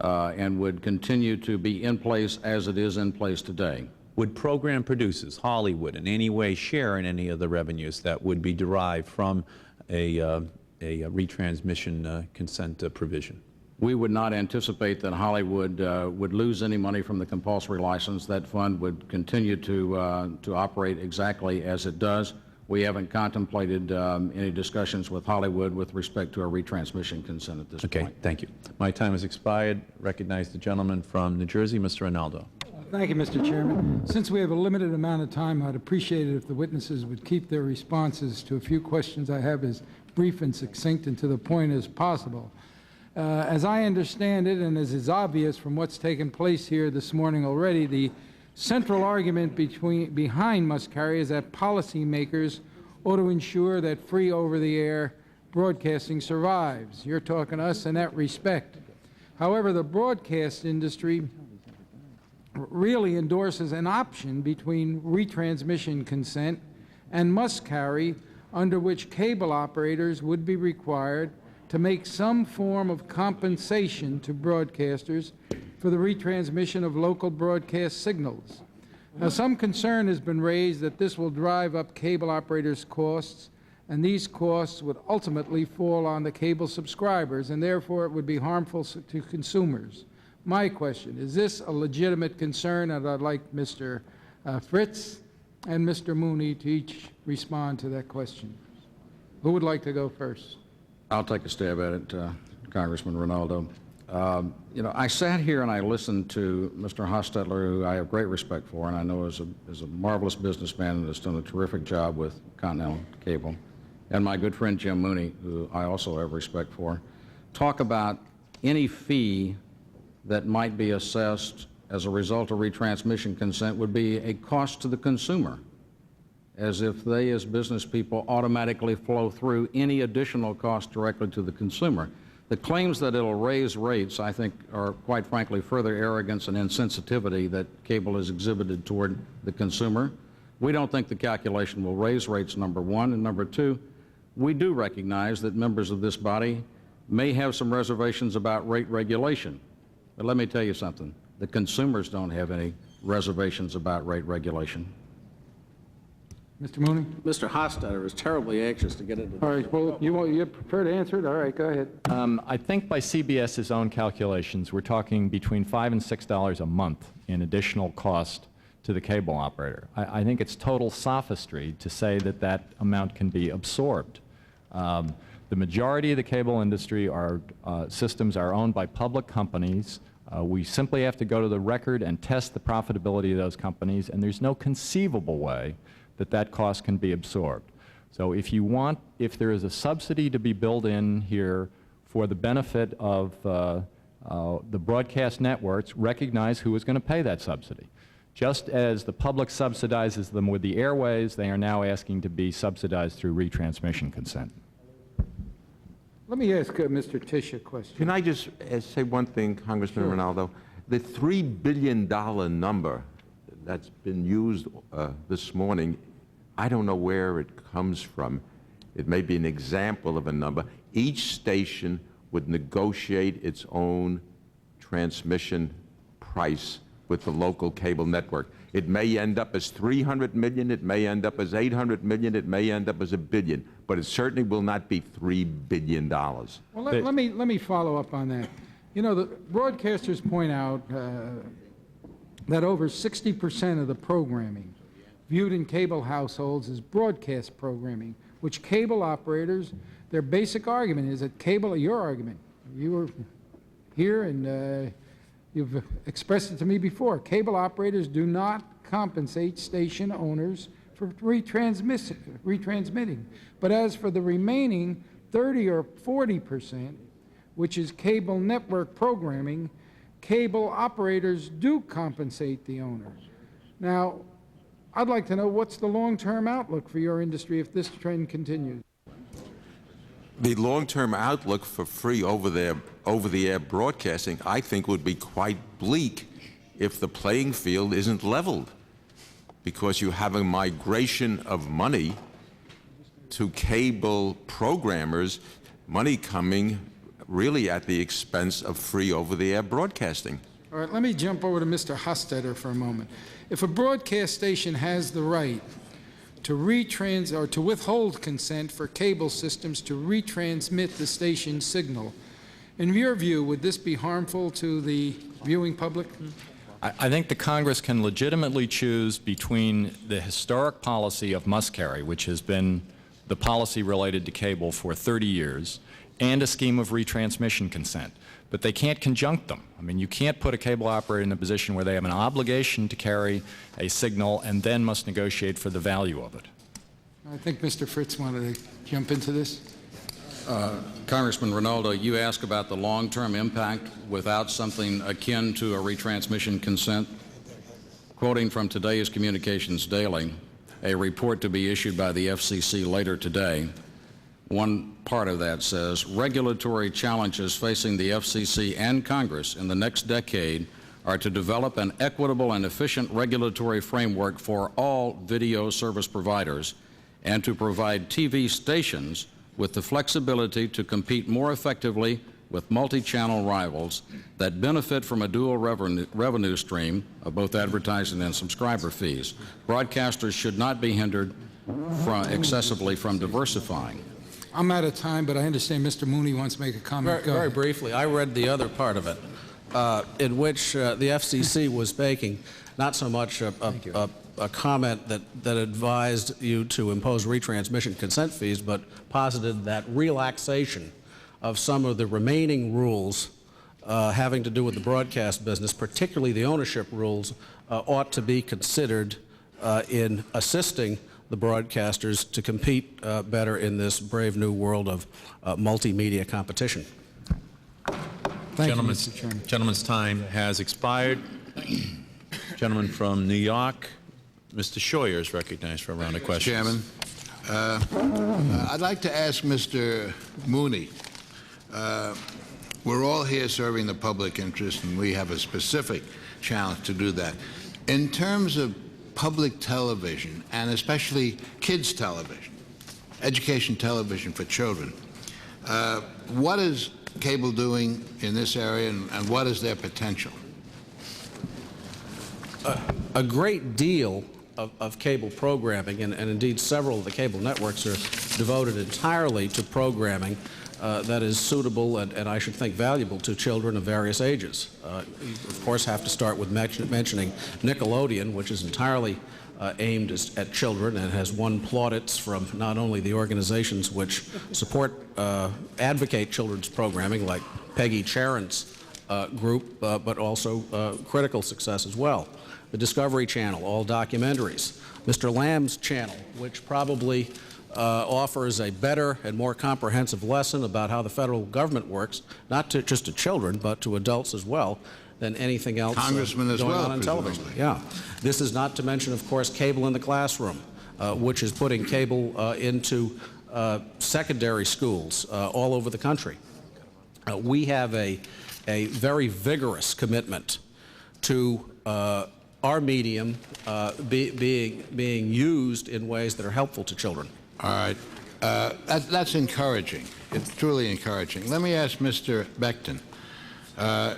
S9: and would continue to be in place as it is in place today.
S2: Would program producers, Hollywood, in any way share in any of the revenues that would be derived from a retransmission consent provision?
S9: We would not anticipate that Hollywood would lose any money from the compulsory license. That fund would continue to operate exactly as it does. We haven't contemplated any discussions with Hollywood with respect to a retransmission consent at this point.
S2: Okay, thank you. My time has expired. Recognize the gentleman from New Jersey, Mr. Rinaldo.
S3: Thank you, Mr. Chairman. Since we have a limited amount of time, I'd appreciate it if the witnesses would keep their responses to a few questions I have as brief and succinct and to the point as possible. As I understand it, and as is obvious from what's taken place here this morning already, the central argument behind must-carry is that policymakers ought to ensure that free over-the-air broadcasting survives. You're talking to us in that respect. However, the broadcast industry really endorses an option between retransmission consent and must-carry, under which cable operators would be required to make some form of compensation to broadcasters for the retransmission of local broadcast signals. Now, some concern has been raised that this will drive up cable operators' costs, and these costs would ultimately fall on the cable subscribers, and therefore it would be harmful to consumers. My question, is this a legitimate concern? And I'd like Mr. Fritts and Mr. Mooney to each respond to that question. Who would like to go first?
S9: I'll take a stab at it, Congressman Rinaldo. You know, I sat here and I listened to Mr. Hostetler, who I have great respect for, and I know is a marvelous businessman and has done a terrific job with Continental Cable, and my good friend Jim Mooney, who I also have respect for, talk about any fee that might be assessed as a result of retransmission consent would be a cost to the consumer, as if they, as business people, automatically flow through any additional cost directly to the consumer. The claims that it'll raise rates, I think, are quite frankly further arrogance and insensitivity that cable has exhibited toward the consumer. We don't think the calculation will raise rates, number one, and number two, we do recognize that members of this body may have some reservations about rate regulation. But let me tell you something, the consumers don't have any reservations about rate regulation.
S3: Mr. Mooney?
S10: Mr. Hostetler is terribly anxious to get into this.
S3: All right, well, you prefer to answer it? All right, go ahead.
S14: I think by CBS's own calculations, we're talking between $5 and $6 a month in additional cost to the cable operator. I think it's total sophistry to say that that amount can be absorbed. The majority of the cable industry systems are owned by public companies. We simply have to go to the record and test the profitability of those companies, and there's no conceivable way that that cost can be absorbed. So if there is a subsidy to be built in here for the benefit of the broadcast networks, recognize who is going to pay that subsidy. Just as the public subsidizes them with the airways, they are now asking to be subsidized through retransmission consent.
S3: Let me ask Mr. Tisch a question.
S15: Can I just say one thing, Congressman Ronaldo? The $3 billion number that's been used this morning, I don't know where it comes from. It may be an example of a number. Each station would negotiate its own transmission price with the local cable network. It may end up as $300 million, it may end up as $800 million, it may end up as $1 billion, but it certainly will not be $3 billion.
S3: Well, let me follow up on that. You know, the broadcasters point out that over 60% of the programming viewed in cable households is broadcast programming, which cable operators, their basic argument is that cable, your argument, you were here and you've expressed it to me before, cable operators do not compensate station owners for retransmitting. But as for the remaining 30 or 40%, which is cable network programming, cable operators do compensate the owners. Now, I'd like to know what's the long-term outlook for your industry if this trend continues?
S15: The long-term outlook for free over-the-air broadcasting, I think, would be quite bleak if the playing field isn't leveled, because you have a migration of money to cable programmers, money coming really at the expense of free over-the-air broadcasting.
S3: All right, let me jump over to Mr. Hostetter for a moment. If a broadcast station has the right to withhold consent for cable systems to retransmit the station's signal, in your view, would this be harmful to the viewing public?
S14: I think the Congress can legitimately choose between the historic policy of must-carry, which has been the policy related to cable for 30 years, and a scheme of retransmission consent. But they can't conjunct them. I mean, you can't put a cable operator in a position where they have an obligation to carry a signal and then must negotiate for the value of it.
S3: I think Mr. Fritts wanted to jump into this.
S9: Congressman Ronaldo, you asked about the long-term impact without something akin to a retransmission consent. Quoting from today's Communications Daily, a report to be issued by the FCC later today, one part of that says, regulatory challenges facing the FCC and Congress in the next decade are to develop an equitable and efficient regulatory framework for all video service providers and to provide TV stations with the flexibility to compete more effectively with multi-channel rivals that benefit from a dual revenue stream of both advertising and subscriber fees. Broadcasters should not be hindered excessively from diversifying.
S3: I'm out of time, but I understand Mr. Mooney wants to make a comment.
S10: Very briefly, I read the other part of it, in which the FCC was making not so much a comment that advised you to impose retransmission consent fees, but posited that relaxation of some of the remaining rules having to do with the broadcast business, particularly the ownership rules, ought to be considered in assisting the broadcasters to compete better in this brave new world of multimedia competition.
S3: Thank you, Mr. Chairman.
S2: Gentleman's time has expired. Gentleman from New York, Mr. Scheuer is recognized for a round of questions.
S4: Chairman, I'd like to ask Mr. Mooney. We're all here serving the public interest, and we have a specific challenge to do that. In terms of public television, and especially kids television, education television for children, what is cable doing in this area, and what is their potential?
S10: A great deal of cable programming, and indeed several of the cable networks are devoted entirely to programming that is suitable and I should think valuable to children of various ages. You, of course, have to start with mentioning Nickelodeon, which is entirely aimed at children and has won plaudits from not only the organizations which advocate children's programming, like Peggy Charon's group, but also critical success as well. The Discovery Channel, all documentaries. Mr. Lamb's channel, which probably offers a better and more comprehensive lesson about how the federal government works, not just to children, but to adults as well, than anything else
S4: Congressman as
S10: going
S4: well,
S10: on television. Yeah. This is not to mention, of course, cable in the classroom, which is putting cable into secondary schools all over the country. We have a very vigorous commitment to our medium being used in ways that are helpful to children.
S4: All right. That's encouraging. It's truly encouraging. Let me ask Mr. Becton,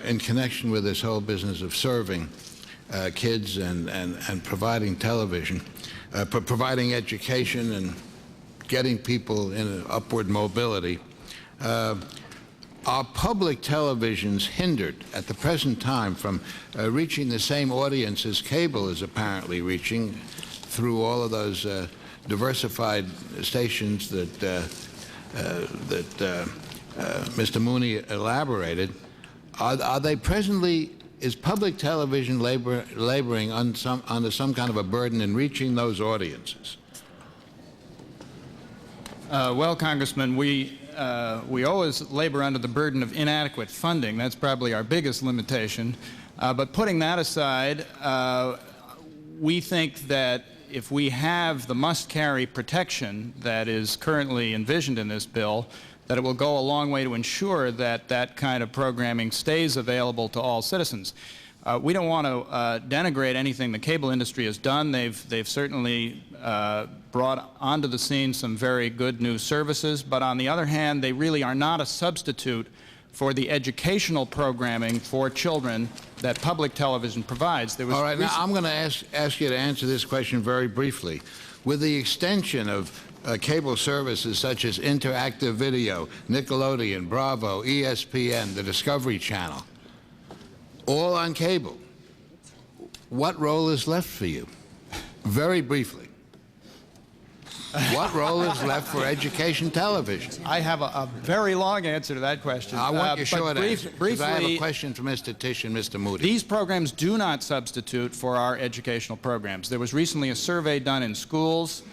S4: in connection with this whole business of serving kids and providing television, providing education and getting people in an upward mobility, are public televisions hindered at the present time from reaching the same audience as cable is apparently reaching through all of those diversified stations that Mr. Mooney elaborated? Are they presently, is public television laboring under some kind of a burden in reaching those audiences?
S11: Well, Congressman, we always labor under the burden of inadequate funding. That's probably our biggest limitation. But putting that aside, we think that if we have the must-carry protection that is currently envisioned in this bill, that it will go a long way to ensure that that kind of programming stays available to all citizens. We don't want to denigrate anything the cable industry has done. They've certainly brought onto the scene some very good new services, but on the other hand, they really are not a substitute for the educational programming for children that public television provides. All
S4: right, now I'm going to ask you to answer this question very briefly. With the extension of cable services such as interactive video, Nickelodeon, Bravo, ESPN, the Discovery Channel, all on cable, what role is left for you? Very briefly. What role is left for education television?
S11: I have a very long answer to that question.
S4: I want your short answer, because I have a
S11: briefly,
S4: question for Mr. Tisch and Mr. Moody.
S11: These programs do not substitute for our educational programs. There was recently a survey done in schools,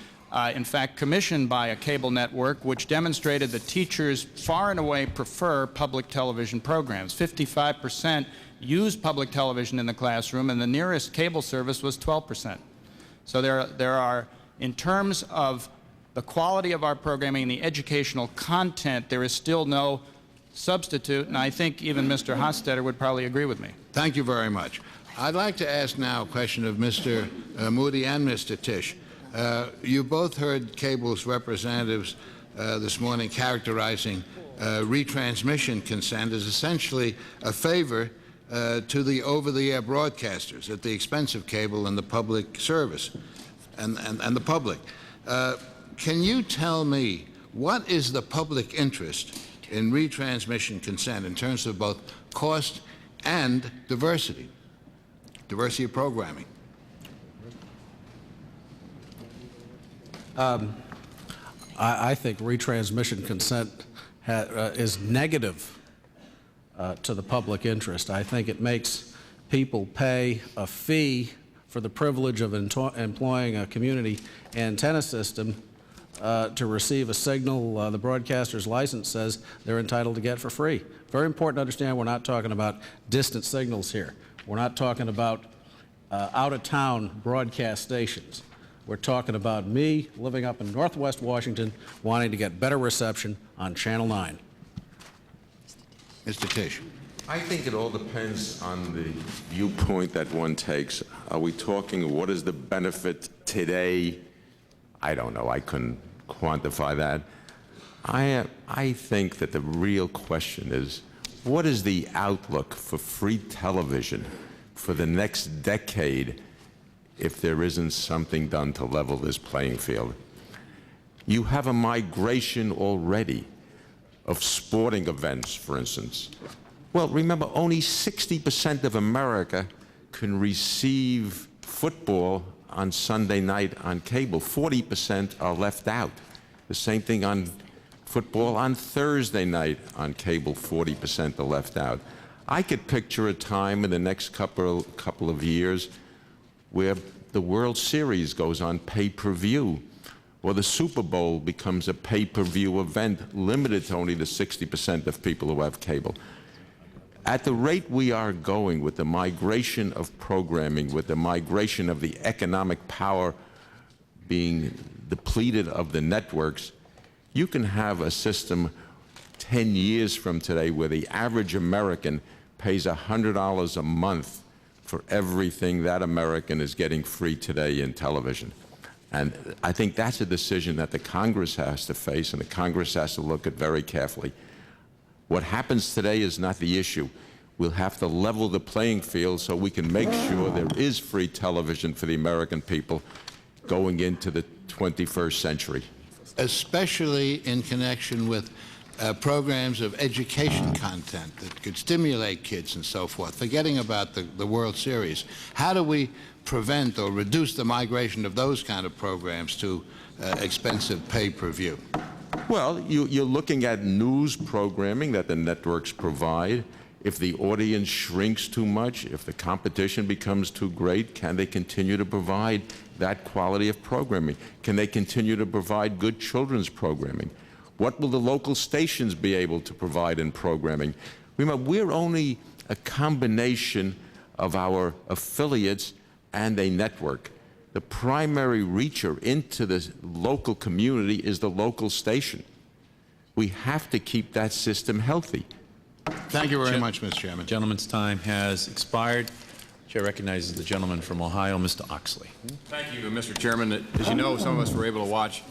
S11: in fact commissioned by a cable network, which demonstrated that teachers far and away prefer public television programs. 55% use public television in the classroom, and the nearest cable service was 12%. So there are, in terms of the quality of our programming and the educational content, there is still no substitute, and I think even Mr. Hofstadter would probably agree with me.
S4: Thank you very much. I'd like to ask now a question of Mr. Moody and Mr. Tisch. You both heard cable's representatives this morning characterizing retransmission consent as essentially a favor to the over-the-air broadcasters at the expense of cable and the public service and the public. Can you tell me what is the public interest in retransmission consent in terms of both cost and diversity of programming?
S10: I think retransmission consent is negative to the public interest. I think it makes people pay a fee for the privilege of employing a community antenna system to receive a signal the broadcaster's license says they're entitled to get for free. Very important to understand we're not talking about distant signals here. We're not talking about out-of-town broadcast stations. We're talking about me living up in Northwest Washington wanting to get better reception on Channel 9.
S4: Mr. Tisch.
S15: I think it all depends on the viewpoint that one takes. Are we talking what is the benefit today? I don't know. I couldn't quantify that. I think that the real question is, what is the outlook for free television for the next decade if there isn't something done to level this playing field? You have a migration already of sporting events, for instance. Well, remember, only 60% of America can receive football on Sunday night on cable. 40% are left out. The same thing on football on Thursday night on cable. 40% are left out. I could picture a time in the next couple of years where the World Series goes on pay-per-view, or the Super Bowl becomes a pay-per-view event limited to only the 60% of people who have cable. At the rate we are going with the migration of programming, with the migration of the economic power being depleted of the networks, You can have a system 10 years from today where the average American pays $100 a month for everything that American is getting free today in television. And I think that's a decision that the Congress has to face, and the Congress has to look at very carefully. What happens today is not the issue. We'll have to level the playing field so we can make sure there is free television for the American people going into the 21st century.
S4: Especially in connection with programs of education content that could stimulate kids and so forth, forgetting about the World Series. How do we prevent or reduce the migration of those kind of programs to expensive pay-per-view?
S15: Well, you're looking at news programming that the networks provide. If the audience shrinks too much, if the competition becomes too great, can they continue to provide that quality of programming? Can they continue to provide good children's programming? What will the local stations be able to provide in programming? Remember, we're only a combination of our affiliates and a network. The primary reacher into the local community is the local station. We have to keep that system healthy.
S4: Thank you very much, Mr. Chairman.
S2: Gentleman's time has expired. Chair recognizes the gentleman from Ohio, Mr. Oxley.
S5: Thank you, Mr. Chairman. As you know, some of us were able to watch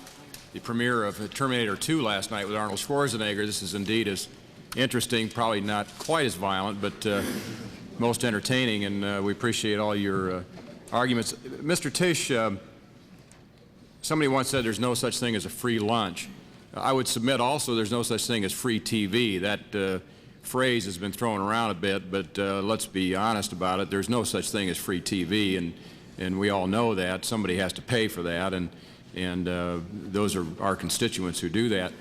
S5: the premiere of Terminator 2 last night with Arnold Schwarzenegger. This is indeed as interesting, probably not quite as violent, but most entertaining, and we appreciate all your arguments. Mr. Tisch, somebody once said there's no such thing as a free lunch. I would submit also there's no such thing as free TV. That phrase has been thrown around a bit, but let's be honest about it. There's no such thing as free TV, and we all know that. Somebody has to pay for that, and those are our constituents who do that.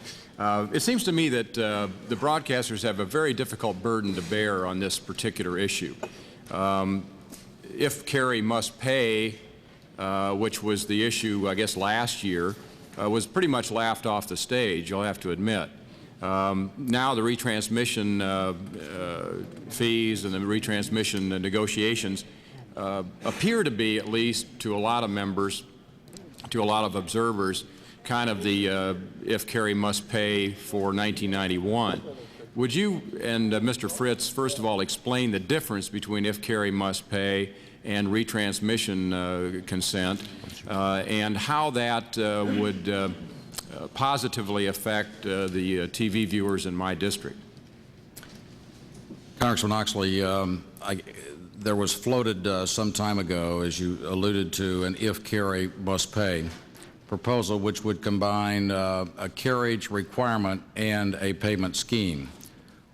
S5: It seems to me that the broadcasters have a very difficult burden to bear on this particular issue. If carry must pay, which was the issue, I guess, last year, was pretty much laughed off the stage, you'll have to admit. Now the retransmission fees and the retransmission negotiations appear to be, at least to a lot of members, to a lot of observers, kind of the if carry must pay for 1991. Would you and Mr. Fritts, first of all, explain the difference between if carry must pay and retransmission consent, and how that would positively affect the TV viewers in my district?
S9: Congressman Oxley, there was floated some time ago, as you alluded to, an if carry must pay proposal which would combine a carriage requirement and a payment scheme.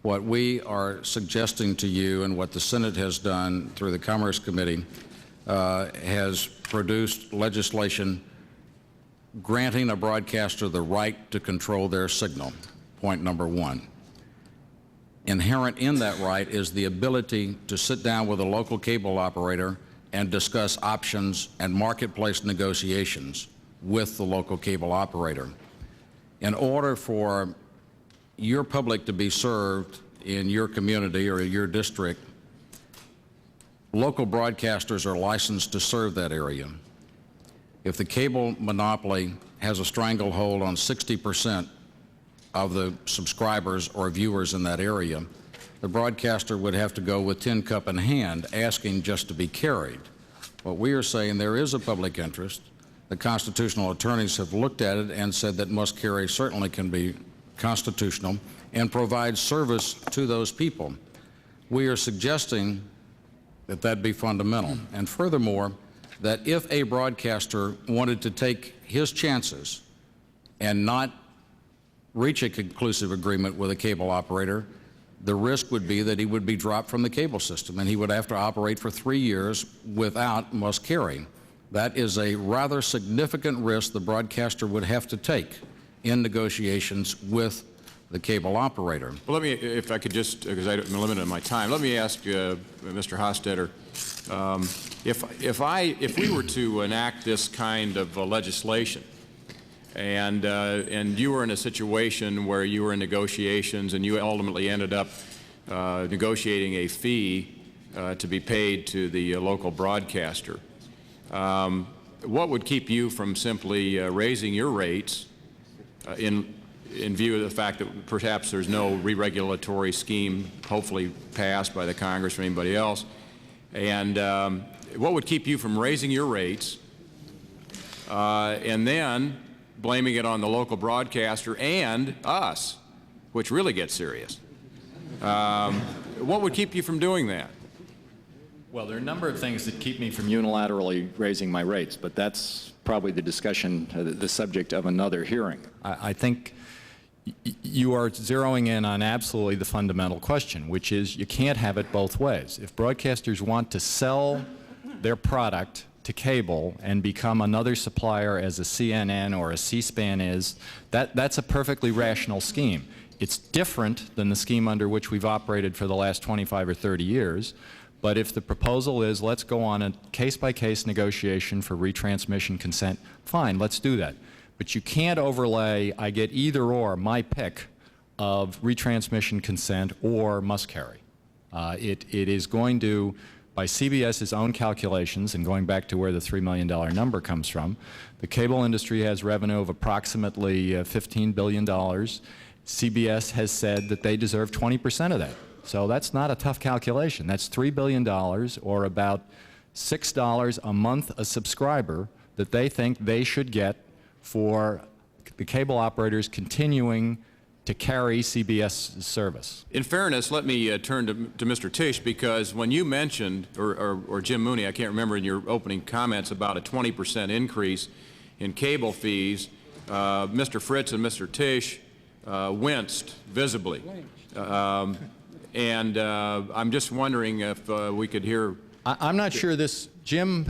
S9: What we are suggesting to you and what the Senate has done through the Commerce Committee has produced legislation granting a broadcaster the right to control their signal, point number one. Inherent in that right is the ability to sit down with a local cable operator and discuss options and marketplace negotiations with the local cable operator. In order for your public to be served in your community or your district, local broadcasters are licensed to serve that area. If the cable monopoly has a stranglehold on 60% of the subscribers or viewers in that area, the broadcaster would have to go with tin cup in hand asking just to be carried. What we are saying, there is a public interest. The constitutional attorneys have looked at it and said that must carry certainly can be constitutional and provide service to those people. We are suggesting that that be fundamental. And furthermore, that if a broadcaster wanted to take his chances and not reach a conclusive agreement with a cable operator, the risk would be that he would be dropped from the cable system and he would have to operate for 3 years without must carry. That is a rather significant risk the broadcaster would have to take in negotiations with the cable operator.
S5: Well, let me, if I could just, because I'm limited in my time, let me ask Mr. Hofstadter, if we were to enact this kind of legislation, and you were in a situation where you were in negotiations and you ultimately ended up negotiating a fee to be paid to the local broadcaster, what would keep you from simply raising your rates in in view of the fact that perhaps there's no re-regulatory scheme hopefully passed by the Congress or anybody else. And what would keep you from raising your rates and then blaming it on the local broadcaster and us, which really gets serious? What would keep you from doing that?
S14: Well, there are a number of things that keep me from unilaterally raising my rates, but that's probably the discussion, the subject of another hearing. I think you are zeroing in on absolutely the fundamental question, which is you can't have it both ways. If broadcasters want to sell their product to cable and become another supplier as a CNN or a C-SPAN is, that's a perfectly rational scheme. It's different than the scheme under which we've operated for the last 25 or 30 years. But if the proposal is let's go on a case-by-case negotiation for retransmission consent, fine, let's do that. But you can't overlay, I get either or, my pick of retransmission consent or must carry. It is going to, by CBS's own calculations, and going back to where the $3 million number comes from, the cable industry has revenue of approximately $15 billion. CBS has said that they deserve 20% of that. So that's not a tough calculation. That's $3 billion, or about $6 a month a subscriber, that they think they should get for the cable operators continuing to carry CBS service.
S5: In fairness, let me turn to Mr. Tisch, because when you mentioned, or Jim Mooney, I can't remember, in your opening comments about a 20% increase in cable fees, Mr. Fritts and Mr. Tisch winced visibly. And I'm just wondering if we could hear.
S14: I'm not sure this. Jim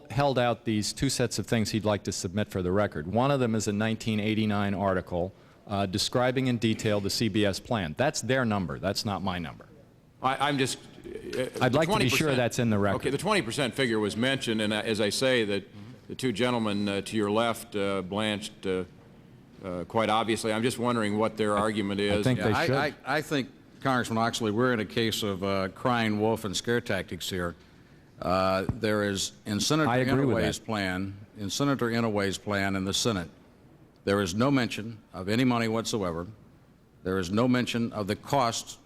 S14: held out these two sets of things he'd like to submit for the record. One of them is a 1989 article describing in detail the CBS plan. That's their number. That's not my number.
S5: I'm just.
S14: I'd like to be sure that's in the record.
S5: Okay, the 20% figure was mentioned, and as I say, that the two gentlemen to your left blanched quite obviously. I'm just wondering what their argument is.
S9: I think they should. I think, Congressman Oxley, we're in a case of crying wolf and scare tactics here. There is, in Senator Inouye's plan, in the Senate, there is no mention of any money whatsoever. There is no mention of the costs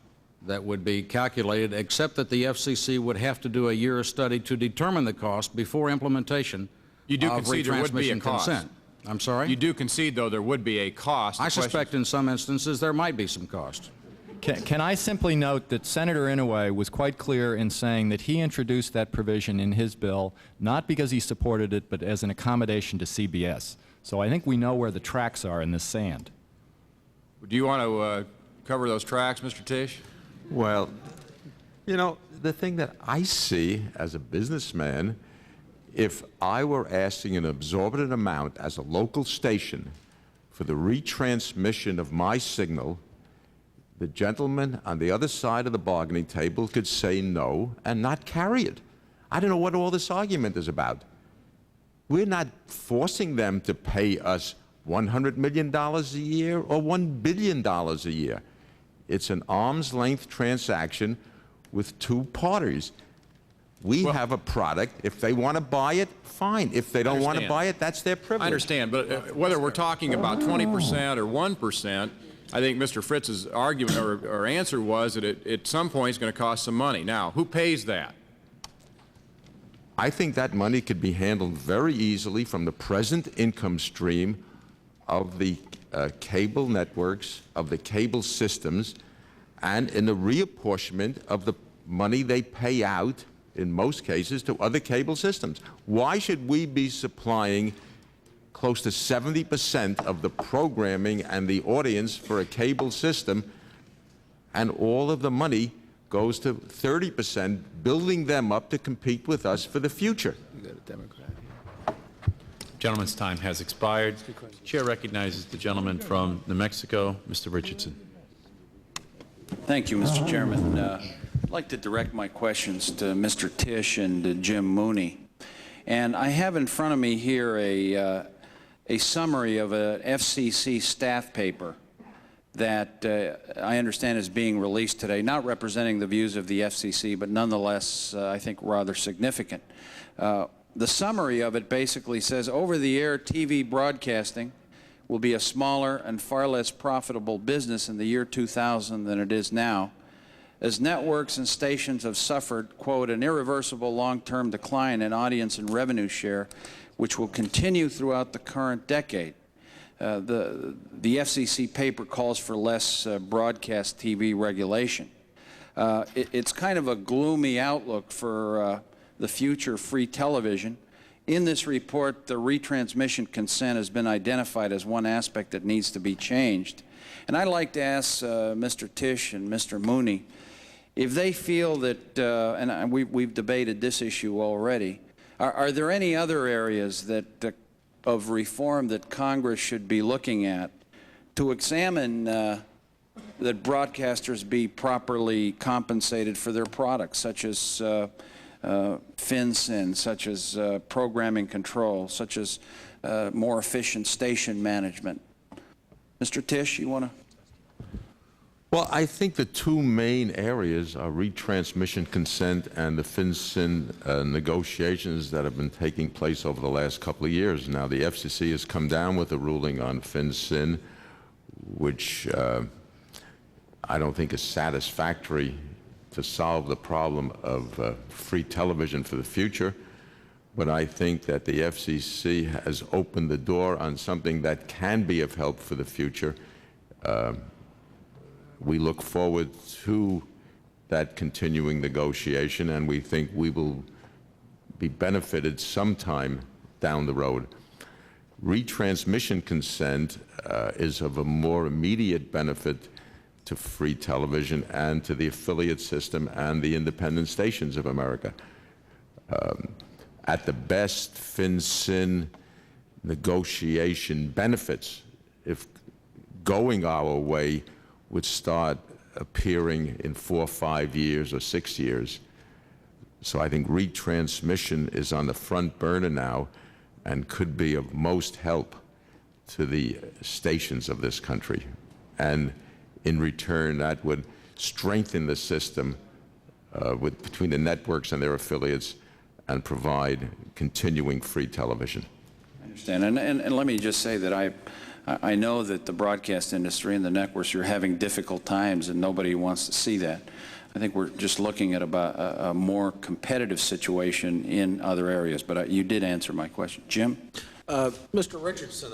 S9: that would be calculated, except that the FCC would have to do a year of study to determine the cost before implementation
S5: you do
S9: of
S5: concede there would be a
S9: retransmission
S5: cost.
S9: consent. I'm sorry?
S5: You do concede, though, there would be a cost.
S9: I suspect in some instances there might be some cost.
S14: Can I simply note that Senator Inouye was quite clear in saying that he introduced that provision in his bill not because he supported it, but as an accommodation to CBS. So I think we know where the tracks are in this sand.
S5: Do you want to cover those tracks, Mr. Tisch?
S15: Well, you know, the thing that I see as a businessman, if I were asking an exorbitant amount as a local station for the retransmission of my signal, the gentleman on the other side of the bargaining table could say no and not carry it. I don't know what all this argument is about. We're not forcing them to pay us $100 million a year or $1 billion a year. It's an arm's length transaction with two parties. We have a product. If they want to buy it, fine. If they don't want to buy it, that's their privilege.
S5: I understand, but whether we're talking about 20% or 1%, I think Mr. Fritz's argument or answer was that it at some point is going to cost some money. Now, who pays that?
S15: I think that money could be handled very easily from the present income stream of the cable networks, of the cable systems, and in the reapportionment of the money they pay out, in most cases, to other cable systems. Why should we be supplying close to 70% of the programming and the audience for a cable system, and all of the money goes to 30%, building them up to compete with us for the future?
S2: Gentleman's time has expired. The chair recognizes the gentleman from New Mexico, Mr. Richardson.
S16: Thank you, Mr. Chairman. I'd like to direct my questions to Mr. Tisch and Jim Mooney. And I have in front of me here a summary of an FCC staff paper that I understand is being released today, not representing the views of the FCC, but nonetheless, I think rather significant. The summary of it basically says over-the-air TV broadcasting will be a smaller and far less profitable business in the year 2000 than it is now, as networks and stations have suffered, quote, an irreversible long-term decline in audience and revenue share, which will continue throughout the current decade. The FCC paper calls for less broadcast TV regulation. It's kind of a gloomy outlook for the future of free television. In this report, the retransmission consent has been identified as one aspect that needs to be changed. And I'd like to ask Mr. Tisch and Mr. Mooney if they feel that, and we've debated this issue already, are there any other areas that of reform that Congress should be looking at to examine that broadcasters be properly compensated for their products, such as FinCEN, such as programming control, such as more efficient station management? Mr. Tisch, you want to?
S15: Well, I think the two main areas are retransmission consent and the FinCEN negotiations that have been taking place over the last couple of years. Now, the FCC has come down with a ruling on FinCEN, which I don't think is satisfactory to solve the problem of free television for the future. But I think that the FCC has opened the door on something that can be of help for the future. We look forward to that continuing negotiation, and we think we will be benefited sometime down the road. Retransmission consent is of a more immediate benefit to free television and to the affiliate system and the independent stations of America. At the best, FinCEN negotiation benefits, if going our way, would start appearing in 4 or 5 years or 6 years. So I think retransmission is on the front burner now and could be of most help to the stations of this country. And in return, that would strengthen the system between the networks and their affiliates and provide continuing free television.
S16: I understand. And let me just say that I know that the broadcast industry and the networks are having difficult times, and nobody wants to see that. I think we're just looking at about a more competitive situation in other areas. But you did answer my question. Jim?
S10: Mr. Richardson,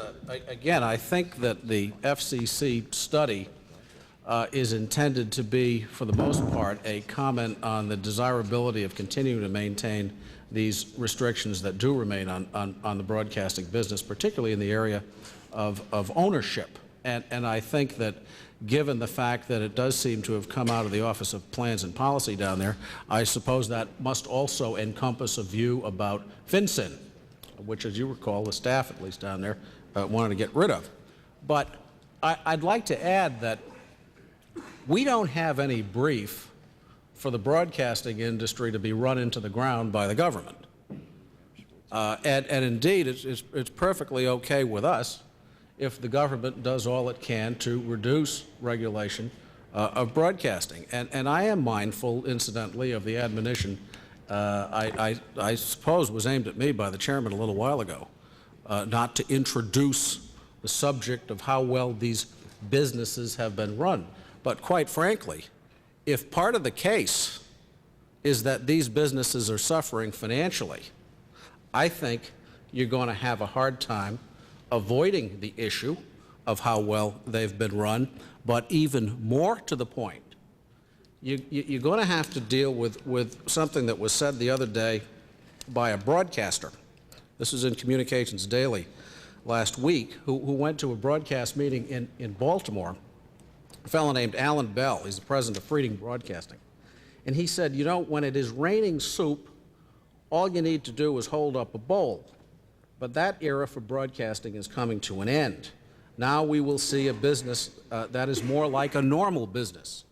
S10: again, I think that the FCC study is intended to be, for the most part, a comment on the desirability of continuing to maintain these restrictions that do remain on the broadcasting business, particularly in the area of ownership. And I think that given the fact that it does seem to have come out of the Office of Plans and Policy down there, I suppose that must also encompass a view about FinCEN, which, as you recall, the staff, at least down there, wanted to get rid of. But I'd like to add that we don't have any brief for the broadcasting industry to be run into the ground by the government. And indeed, it's perfectly okay with us if the government does all it can to reduce regulation of broadcasting. And I am mindful, incidentally, of the admonition I suppose was aimed at me by the chairman a little while ago, not to introduce the subject of how well these businesses have been run. But quite frankly, if part of the case is that these businesses are suffering financially, I think you're going to have a hard time avoiding the issue of how well they've been run. But even more to the point, you're going to have to deal with something that was said the other day by a broadcaster. This was in Communications Daily last week, who went to a broadcast meeting in Baltimore, a fellow named Alan Bell. He's the president of Freedom Broadcasting. And he said, you know, when it is raining soup, all you need to do is hold up a bowl. But that era for broadcasting is coming to an end. Now we will see a business that is more like a normal business.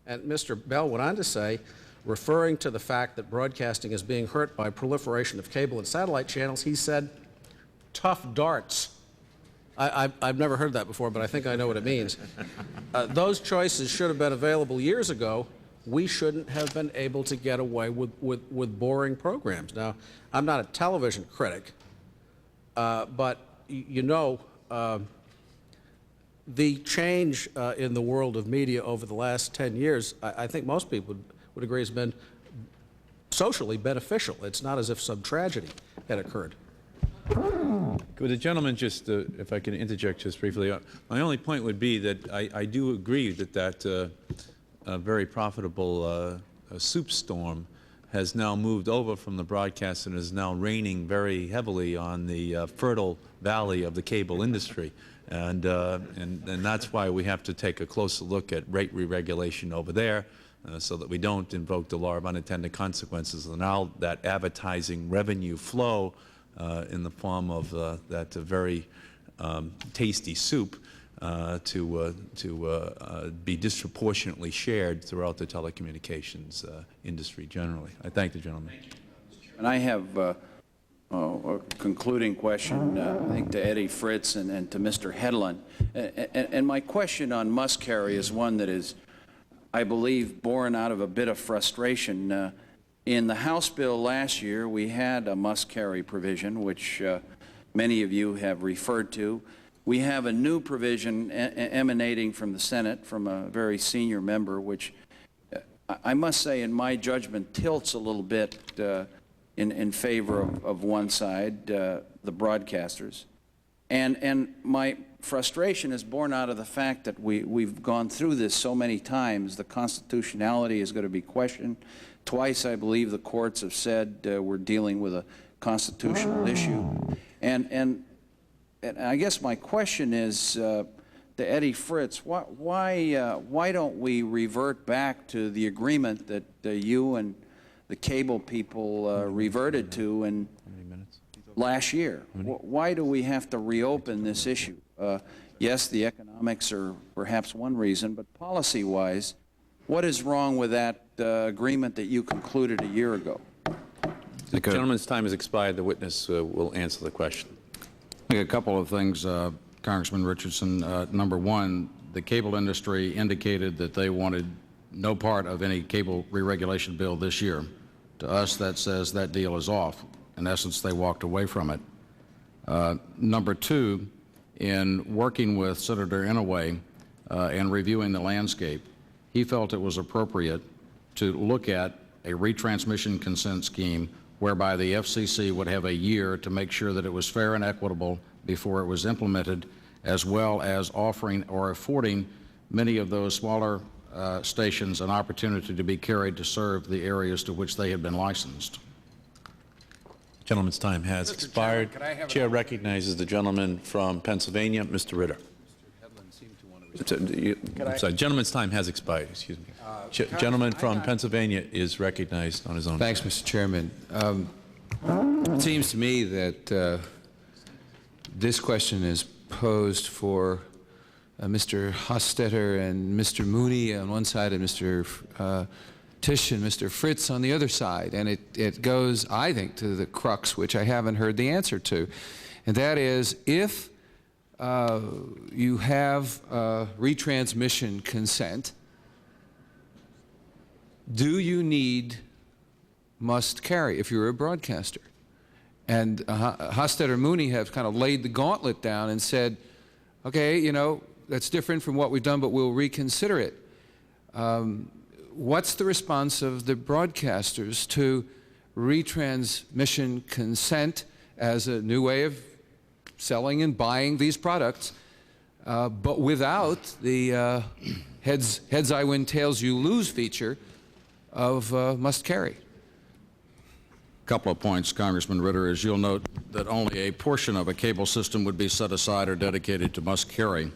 S10: And Mr. Bell went on to say, referring to the fact that broadcasting is being hurt by proliferation of cable and satellite channels, he said, tough darts. I've never heard that before, but I think I know what it means. Those choices should have been available years ago. We shouldn't have been able to get away with boring programs. Now, I'm not a television critic, but you know, the change in the world of media over the last 10 years, I think most people would agree, has been socially beneficial. It's not as if some tragedy had occurred.
S2: Could the gentleman just, if I can interject just briefly, my only point would be that I do agree that very profitable soup storm has now moved over from the broadcast and is now raining very heavily on the fertile valley of the cable industry. And that's why we have to take a closer look at rate re-regulation over there so that we don't invoke the law of unintended consequences and allow that advertising revenue flow in the form of that very tasty soup to be disproportionately shared throughout the telecommunications industry generally. I thank the gentleman.
S16: And I have a concluding question, I think, to Eddie Fritts and to Mr. Hedlund. And my question on must carry is one that is, I believe, born out of a bit of frustration. In the House bill last year, we had a must carry provision, which many of you have referred to. We have a new provision emanating from the Senate from a very senior member, which I must say, in my judgment, tilts a little bit in favor of one side, the broadcasters. And my frustration is born out of the fact that we've gone through this so many times. The constitutionality is going to be questioned. Twice, I believe, the courts have said we're dealing with a constitutional issue. And I guess my question is to Eddie Fritts, why don't we revert back to the agreement that you and the cable people reverted to in last year? Why do we have to reopen this issue? Yes, the economics are perhaps one reason, but policy-wise, what is wrong with that agreement that you concluded a year ago?
S2: The gentleman's time has expired. The witness will answer the question.
S9: I think a couple of things, Congressman Richardson. Number one, the cable industry indicated that they wanted no part of any cable re-regulation bill this year. To us, that says that deal is off. In essence, they walked away from it. Number two, in working with Senator Inouye and reviewing the landscape, he felt it was appropriate to look at a retransmission consent scheme whereby the FCC would have a year to make sure that it was fair and equitable before it was implemented, as well as offering or affording many of those smaller stations an opportunity to be carried to serve the areas to which they had been licensed.
S2: The gentleman's time has expired. Chair recognizes the gentleman from Pennsylvania, Mr. Ritter. I'm sorry, gentleman's time has expired, excuse me. Gentleman from Pennsylvania is recognized on his own.
S17: Thanks, Mr. Chairman. It seems to me that this question is posed for Mr. Hostetter and Mr. Mooney on one side and Mr. Tisch and Mr. Fritts on the other side. And it goes, I think, to the crux, which I haven't heard the answer to. And that is, if you have retransmission consent, do you need must carry if you're a broadcaster? And Hostetter and Mooney have kind of laid the gauntlet down and said, okay, you know, that's different from what we've done, but we'll reconsider it. What's the response of the broadcasters to retransmission consent as a new way of selling and buying these products, but without the heads I win, tails you lose feature of must carry?
S9: A couple of points, Congressman Ritter. As you'll note, that only a portion of a cable system would be set aside or dedicated to must carry.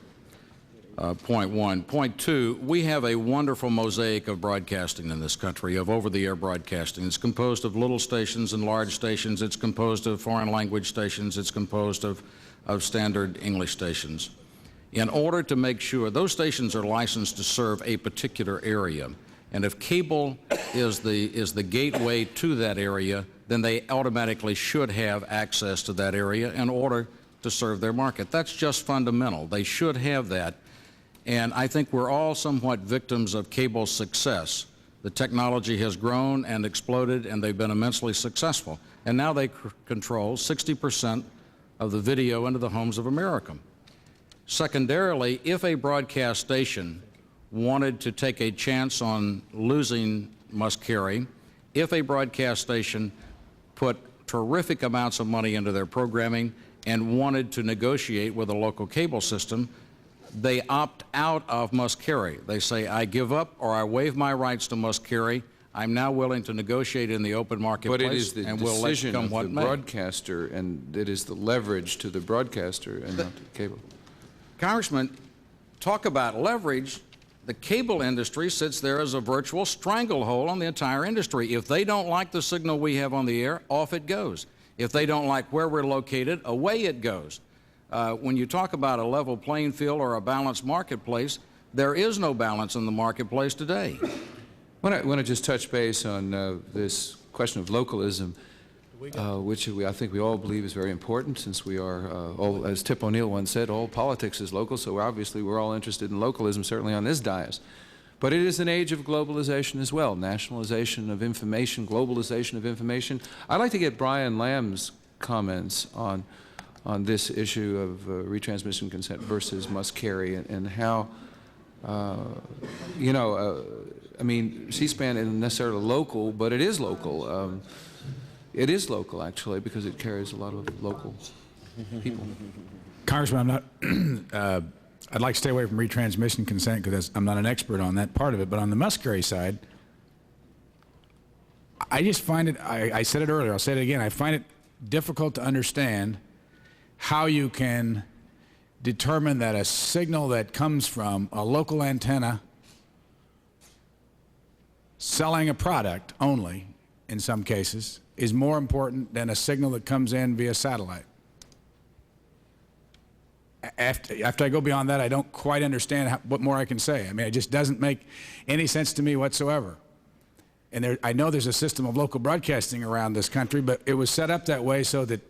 S9: Point one. Point two, we have a wonderful mosaic of broadcasting in this country, of over-the-air broadcasting. It's composed of little stations and large stations. It's composed of foreign language stations. It's composed of standard English stations. In order to make sure, those stations are licensed to serve a particular area. And if cable is the gateway to that area, then they automatically should have access to that area in order to serve their market. That's just fundamental. They should have that. And I think we're all somewhat victims of cable's success. The technology has grown and exploded, and they've been immensely successful. And now they control 60% of the video into the homes of America. Secondarily, if a broadcast station wanted to take a chance on losing must-carry, if a broadcast station put terrific amounts of money into their programming and wanted to negotiate with a local cable system, they opt out of must-carry. They say, I give up or I waive my rights to must-carry. I'm now willing to negotiate in the open marketplace,
S17: but it is the
S9: and we'll let
S17: decision
S9: come
S17: of
S9: what
S17: the
S9: may.
S17: broadcaster, and it is the leverage to the broadcaster and not to the cable.
S9: Congressman, talk about leverage. The cable industry sits there as a virtual stranglehold on the entire industry. If they don't like the signal we have on the air, off it goes. If they don't like where we're located, away it goes. When you talk about a level playing field or a balanced marketplace, there is no balance in the marketplace today.
S17: I want to just touch base on this question of localism, which I think we all believe is very important, since we are, all, as Tip O'Neill once said, all politics is local, so obviously we're all interested in localism, certainly on this dais. But it is an age of globalization as well, nationalization of information, globalization of information. I'd like to get Brian Lamb's comments on this issue of retransmission consent versus must-carry, and how, I mean, C-SPAN isn't necessarily local, but it is local. It is local, actually, because it carries a lot of local people.
S18: Congressman, I'm not, I'd like to stay away from retransmission consent because I'm not an expert on that part of it, but on the must-carry side, I just find it, I said it earlier, I'll say it again, I find it difficult to understand how you can determine that a signal that comes from a local antenna selling a product only, in some cases, is more important than a signal that comes in via satellite. After I go beyond that, I don't quite understand what more I can say. I mean, it just doesn't make any sense to me whatsoever. And I know there's a system of local broadcasting around this country, but it was set up that way so that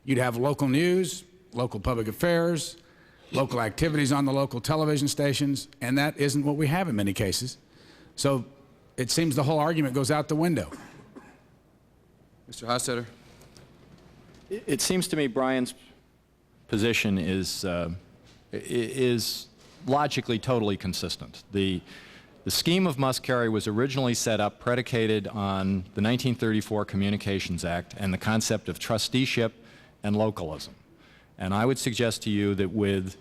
S18: you'd have local news, local public affairs, local activities on the local television stations, and that isn't what we have in many cases. So it seems the whole argument goes out the window.
S17: Mr. Hofstadter?
S14: It seems to me Brian's position is logically totally consistent. The scheme of must-carry was originally set up predicated on the 1934 Communications Act and the concept of trusteeship and localism. And I would suggest to you that with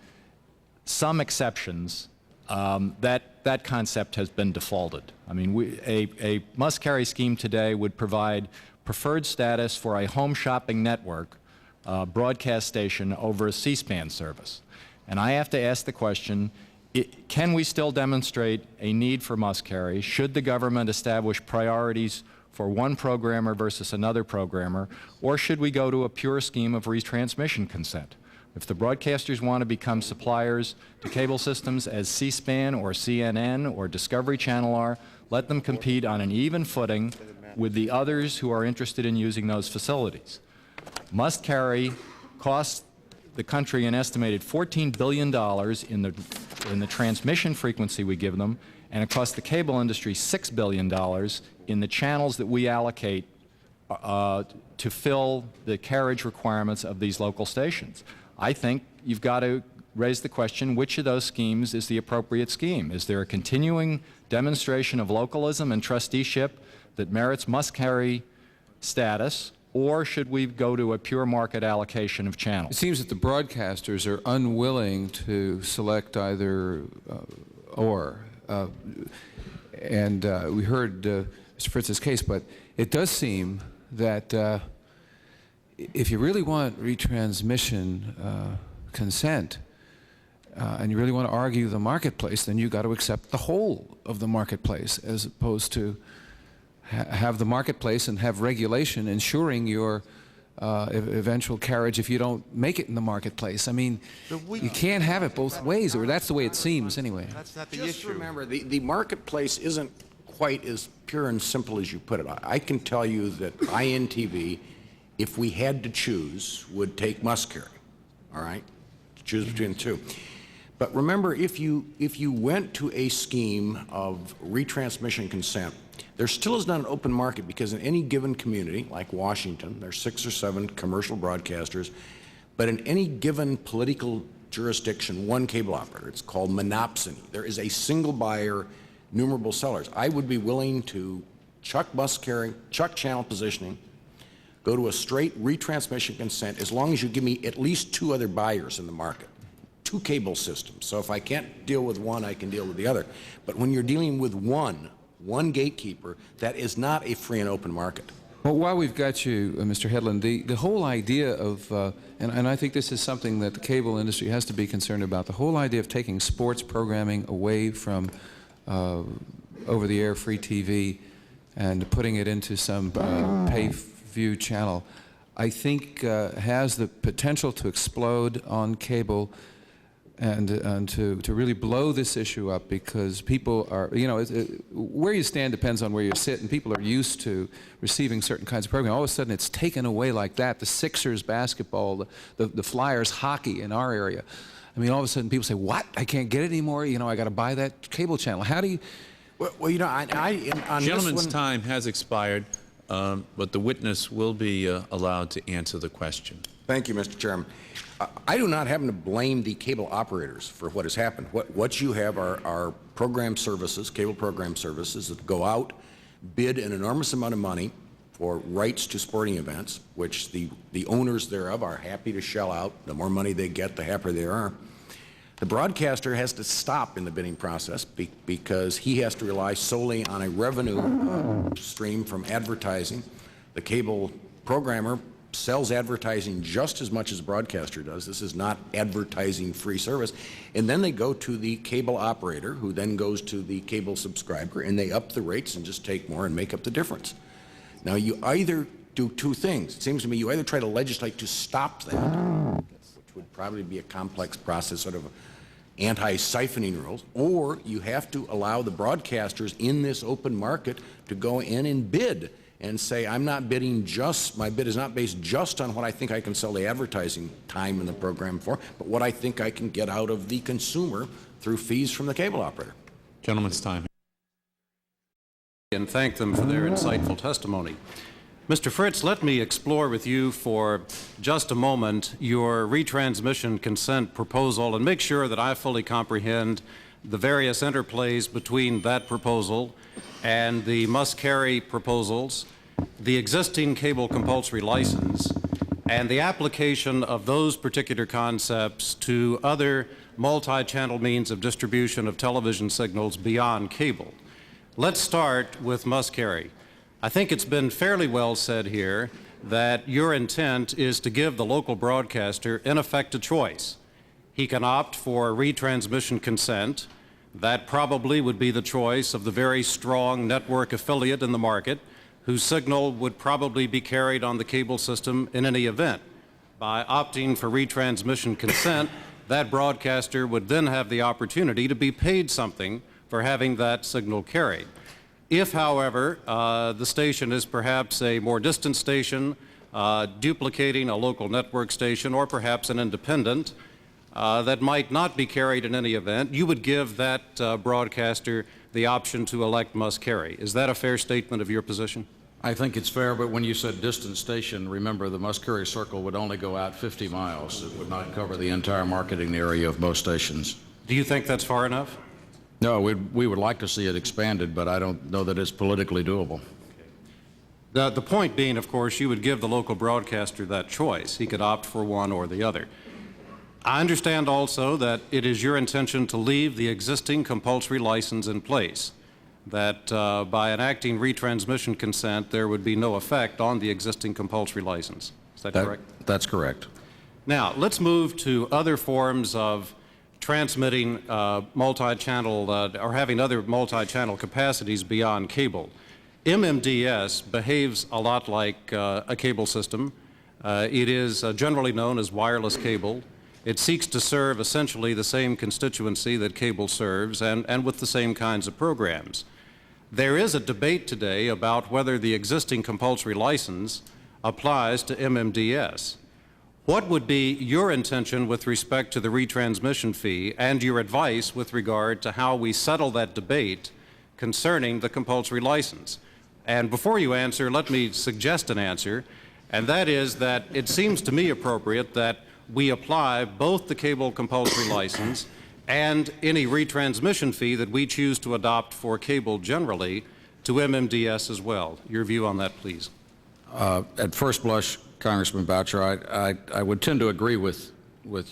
S14: some exceptions, that concept has been defaulted. I mean, a must-carry scheme today would provide preferred status for a home shopping network broadcast station over a C-SPAN service. And I have to ask the question, can we still demonstrate a need for must-carry? Should the government establish priorities for one programmer versus another programmer, or should we go to a pure scheme of retransmission consent? If the broadcasters want to become suppliers to cable systems as C-SPAN or CNN or Discovery Channel are, let them compete on an even footing with the others who are interested in using those facilities. Must-carry costs the country an estimated $14 billion in the transmission frequency we give them, and it costs the cable industry $6 billion in the channels that we allocate to fill the carriage requirements of these local stations. I think you've got to raise the question, which of those schemes is the appropriate scheme? Is there a continuing demonstration of localism and trusteeship that merits must-carry status, or should we go to a pure market allocation of channels?
S17: It seems that the broadcasters are unwilling to select either or. And we heard Mr. Fritz's case, but it does seem that if you really want retransmission consent, and you really want to argue the marketplace, then you've got to accept the whole of the marketplace, as opposed to have the marketplace and have regulation ensuring your eventual carriage if you don't make it in the marketplace. I mean, you can't have it both ways, or that's the way it seems anyway.
S12: That's not the issue. Just remember, the marketplace isn't quite as pure and simple as you put it. I can tell you that INTV, if we had to choose, would take must-carry, all right? Choose between the two. But remember, if you went to a scheme of retransmission consent, there still is not an open market, because in any given community, like Washington, there's 6 or 7 commercial broadcasters, but in any given political jurisdiction, one cable operator. It's called monopsony. There is a single buyer, numerable sellers. I would be willing to chuck bus carrying, chuck channel positioning, go to a straight retransmission consent as long as you give me at least 2 other buyers in the market, 2 cable systems. So if I can't deal with one, I can deal with the other. But when you're dealing with one gatekeeper, that is not a free and open market.
S7: Well, while we've got you, Mr. Hedlund, the whole idea of, and I think this is something that the cable industry has to be concerned about, the whole idea of taking sports programming away from over-the-air free TV and putting it into some pay-view channel, I think has the potential to explode on cable and to really blow this issue up, because people are, you know, where you stand depends on where you sit, and people are used to receiving certain kinds of programming. All of a sudden it's taken away like that. The Sixers basketball, the Flyers hockey in our area. I mean, all of a sudden people say, what? I can't get it anymore? You know, I got to buy that cable channel. How do you...
S12: Well, you know, on
S2: Gentleman's time has expired, but the witness will be allowed to answer the question.
S12: Thank you, Mr. Chairman. I do not happen to blame the cable operators for what has happened. What you have are program services, cable program services, that go out, bid an enormous amount of money for rights to sporting events, which the owners thereof are happy to shell out. The more money they get, the happier they are. The broadcaster has to stop in the bidding process because he has to rely solely on a revenue stream from advertising. The cable programmer sells advertising just as much as a broadcaster does. This is not advertising free service. And then they go to the cable operator, who then goes to the cable subscriber, and they up the rates and just take more and make up the difference. Now, you either do 2 things. It seems to me you either try to legislate to stop that, which would probably be a complex process, sort of anti-siphoning rules, or you have to allow the broadcasters in this open market to go in and bid and say, I'm not bidding just, my bid is not based just on what I think I can sell the advertising time in the program for, but what I think I can get out of the consumer through fees from the cable operator.
S2: Gentleman's time.
S10: And thank them for their insightful testimony. Mr. Fritts, let me explore with you for just a moment your retransmission consent proposal and make sure that I fully comprehend the various interplays between that proposal and the must-carry proposals, the existing cable compulsory license, and the application of those particular concepts to other multi-channel means of distribution of television signals beyond cable. Let's start with must-carry. I think it's been fairly well said here that your intent is to give the local broadcaster, in effect, a choice. He can opt for retransmission consent. That probably would be the choice of the very strong network affiliate in the market, whose signal would probably be carried on the cable system in any event. By opting for retransmission consent, that broadcaster would then have the opportunity to be paid something for having that signal carried. If, however, the station is perhaps a more distant station, duplicating a local network station, or perhaps an independent, that might not be carried in any event, you would give that broadcaster the option to elect must carry. Is that a fair statement of your position?
S9: I think it's fair, but when you said distant station, remember the must carry circle would only go out 50 miles. It would not cover the entire marketing area of most stations.
S10: Do you think that's far enough?
S9: No, we would like to see it expanded, but I don't know that it's politically doable.
S10: The point being, of course, you would give the local broadcaster that choice. He could opt for one or the other. I understand also that it is your intention to leave the existing compulsory license in place, that by enacting retransmission consent, there would be no effect on the existing compulsory license. Is that correct?
S9: That's correct.
S10: Now, let's move to other forms of transmitting multi-channel or having other multi-channel capacities beyond cable. MMDS behaves a lot like a cable system. It is generally known as wireless cable. It seeks to serve essentially the same constituency that cable serves and with the same kinds of programs. There is a debate today about whether the existing compulsory license applies to MMDS. What would be your intention with respect to the retransmission fee and your advice with regard to how we settle that debate concerning the compulsory license? And before you answer, let me suggest an answer, and that is that it seems to me appropriate that
S19: we apply both the cable compulsory license and any retransmission fee that we choose to adopt for cable generally to MMDS as well. Your view on that, please.
S9: At first blush, Congressman Boucher, I would tend to agree with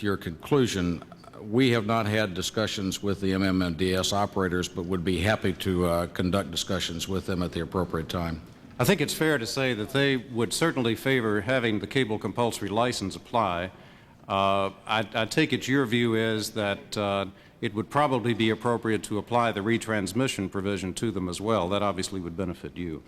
S9: your conclusion. We have not had discussions with the MMDS operators, but would be happy to conduct discussions with them at the appropriate time.
S19: I think it's fair to say that they would certainly favor having the cable compulsory license apply. I take it your view is that it would probably be appropriate to apply the retransmission provision to them as well. That obviously would benefit you.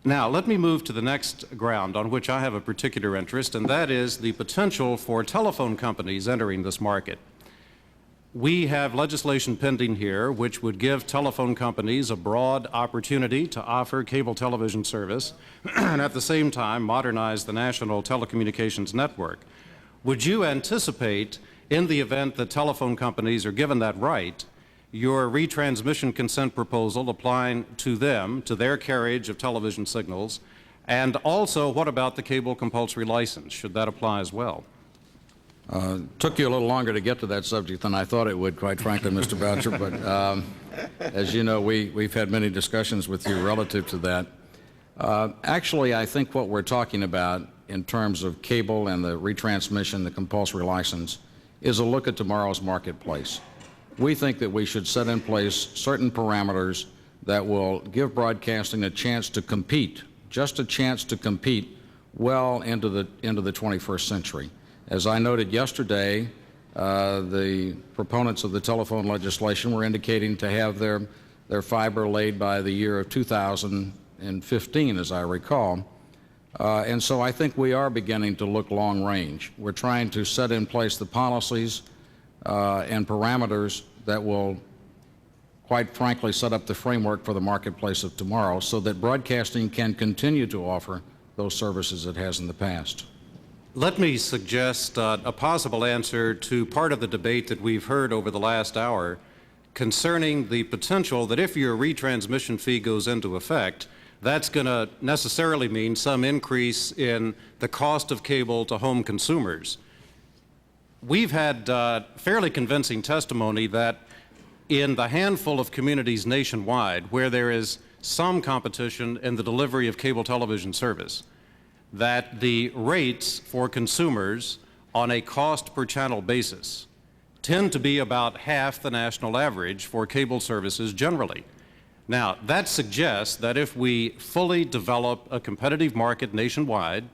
S19: Now, let me move to the next ground on which I have a particular interest, and that is the potential for telephone companies entering this market. We have legislation pending here which would give telephone companies a broad opportunity to offer cable television service and at the same time modernize the national telecommunications network. Would you anticipate, in the event that telephone companies are given that right, your retransmission consent proposal applying to them, to their carriage of television signals, and also what about the cable compulsory license? Should that apply as well?
S9: Took you a little longer to get to that subject than I thought it would, quite frankly, Mr. Boucher, but as you know, we've had many discussions with you relative to that. Actually, I think what we're talking about in terms of cable and the retransmission, the compulsory license, is a look at tomorrow's marketplace. We think that we should set in place certain parameters that will give broadcasting a chance to compete, just a chance to compete well into the 21st century. As I noted yesterday, the proponents of the telephone legislation were indicating to have their fiber laid by the year of 2015, as I recall. And so I think we are beginning to look long range. We're trying to set in place the policies and parameters that will, quite frankly, set up the framework for the marketplace of tomorrow so that broadcasting can continue to offer those services it has in the past.
S19: Let me suggest a possible answer to part of the debate that we've heard over the last hour concerning the potential that if your retransmission fee goes into effect, that's going to necessarily mean some increase in the cost of cable to home consumers. We've had fairly convincing testimony that in the handful of communities nationwide where there is some competition in the delivery of cable television service, that the rates for consumers on a cost per channel basis tend to be about half the national average for cable services generally. Now, that suggests that if we fully develop a competitive market nationwide,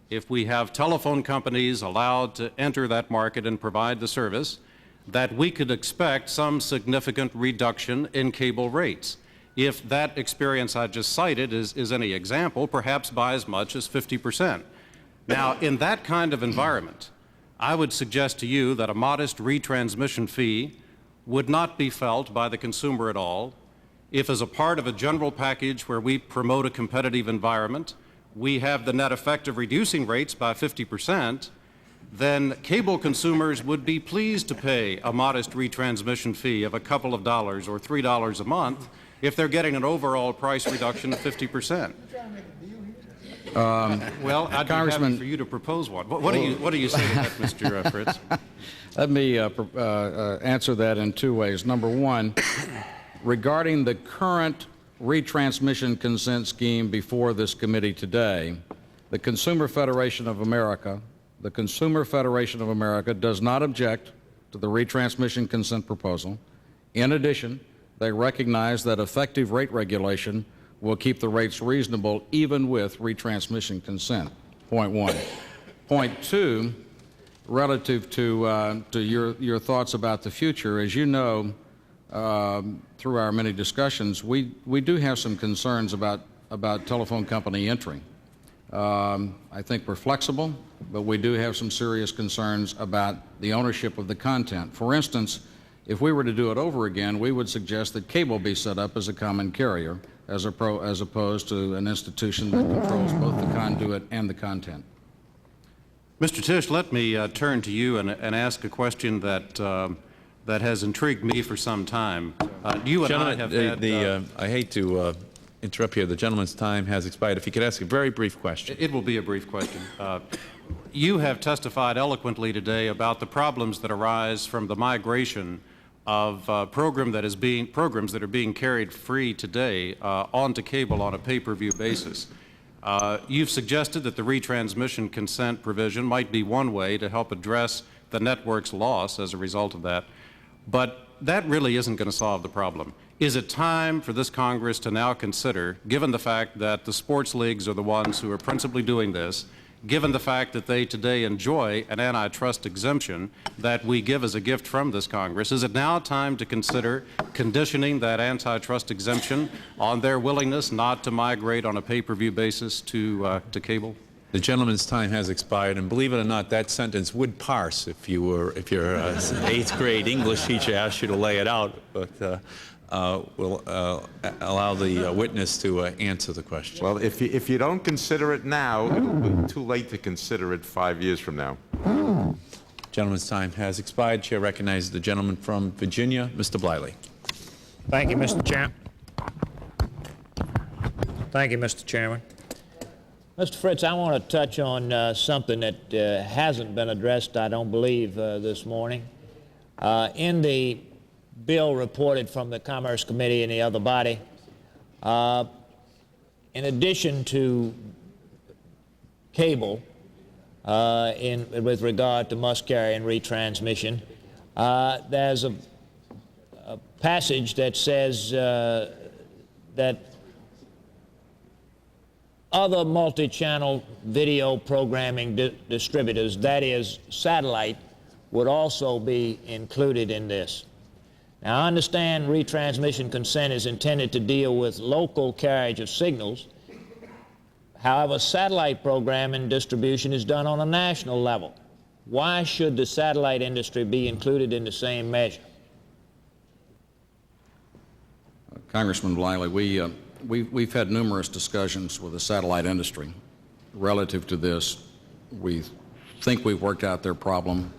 S19: if we have telephone companies allowed to enter that market and provide the service, that we could expect some significant reduction in cable rates. If that experience I just cited is any example, perhaps by as much as 50%. Now, in that kind of environment, I would suggest to you that a modest retransmission fee would not be felt by the consumer at all. If as a part of a general package where we promote a competitive environment, we have the net effect of reducing rates by 50%, then cable consumers would be pleased to pay a modest retransmission fee of a couple of dollars or $3 a month if they're getting an overall price reduction of 50%. Well, I'd be happy for you to propose one. What do you say to that, Mr. Fritts?
S9: Let me answer that in two ways. Number one, regarding the current retransmission consent scheme before this committee today, the Consumer Federation of America does not object to the retransmission consent proposal. In addition, they recognize that effective rate regulation will keep the rates reasonable even with retransmission consent. Point one. Point two, relative to your thoughts about the future, as you know, through our many discussions, we do have some concerns about telephone company entering. I think we're flexible, but we do have some serious concerns about the ownership of the content. For instance, if we were to do it over again, we would suggest that cable be set up as a common carrier as opposed to an institution that controls both the conduit and the content.
S19: Mr. Tisch, let me turn to you and ask a question that has intrigued me for some time. You and I have had...
S20: I hate to interrupt here. The gentleman's time has expired. If you could ask a very brief question.
S19: It will be a brief question. you have testified eloquently today about the problems that arise from the migration of programs that are being carried free today onto cable on a pay-per-view basis. You've suggested that the retransmission consent provision might be one way to help address the network's loss as a result of that, but that really isn't going to solve the problem. Is it time for this Congress to now consider, given the fact that the sports leagues are the ones who are principally doing this, given the fact that they today enjoy an antitrust exemption that we give as a gift from this Congress, is it now time to consider conditioning that antitrust exemption on their willingness not to migrate on a pay-per-view basis to cable?
S20: The gentleman's time has expired, and believe it or not, that sentence would parse if your 8th grade English teacher asked you to lay it out, but we'll allow the witness to answer the question.
S15: Well, if you don't consider it now, it'll be too late to consider it 5 years from now.
S20: Gentleman's time has expired. Chair recognizes the gentleman from Virginia, Mr. Bliley.
S8: Thank you, Mr. Chairman. Thank you, Mr. Chairman. Mr. Fritts, I want to touch on something that hasn't been addressed, I don't believe, this morning. In the bill reported from the Commerce Committee and the other body, in addition to cable, with regard to must carry and retransmission, there's a passage that says that other multi-channel video programming distributors, that is satellite, would also be included in this. Now, I understand retransmission consent is intended to deal with local carriage of signals. However, satellite programming distribution is done on a national level. Why should the satellite industry be included in the same measure?
S9: Congressman Bliley, we've had numerous discussions with the satellite industry relative to this. We think we've worked out their problem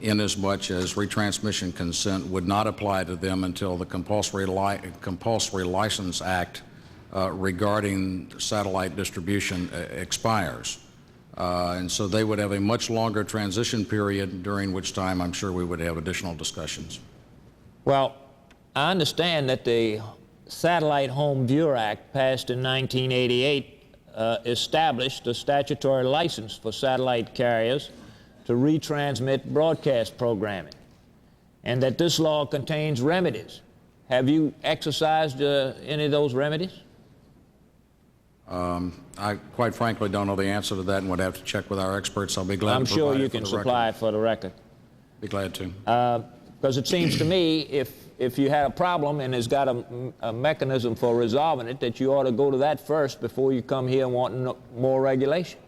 S9: inasmuch as retransmission consent would not apply to them until the Compulsory License Act regarding satellite distribution expires. And so they would have a much longer transition period, during which time I'm sure we would have additional discussions.
S8: Well, I understand that the Satellite Home Viewer Act, passed in 1988, established a statutory license for satellite carriers to retransmit broadcast programming, and that this law contains remedies. Have you exercised any of those remedies?
S9: I quite frankly don't know the answer to that and would have to check with our experts. I'll be glad
S8: I'm
S9: to provide
S8: sure you
S9: it for
S8: can
S9: the
S8: supply
S9: record.
S8: it for the record.
S9: Be glad to.
S8: Because it seems to me if you had a problem and has got a mechanism for resolving it, that you ought to go to that first before you come here and want more regulation.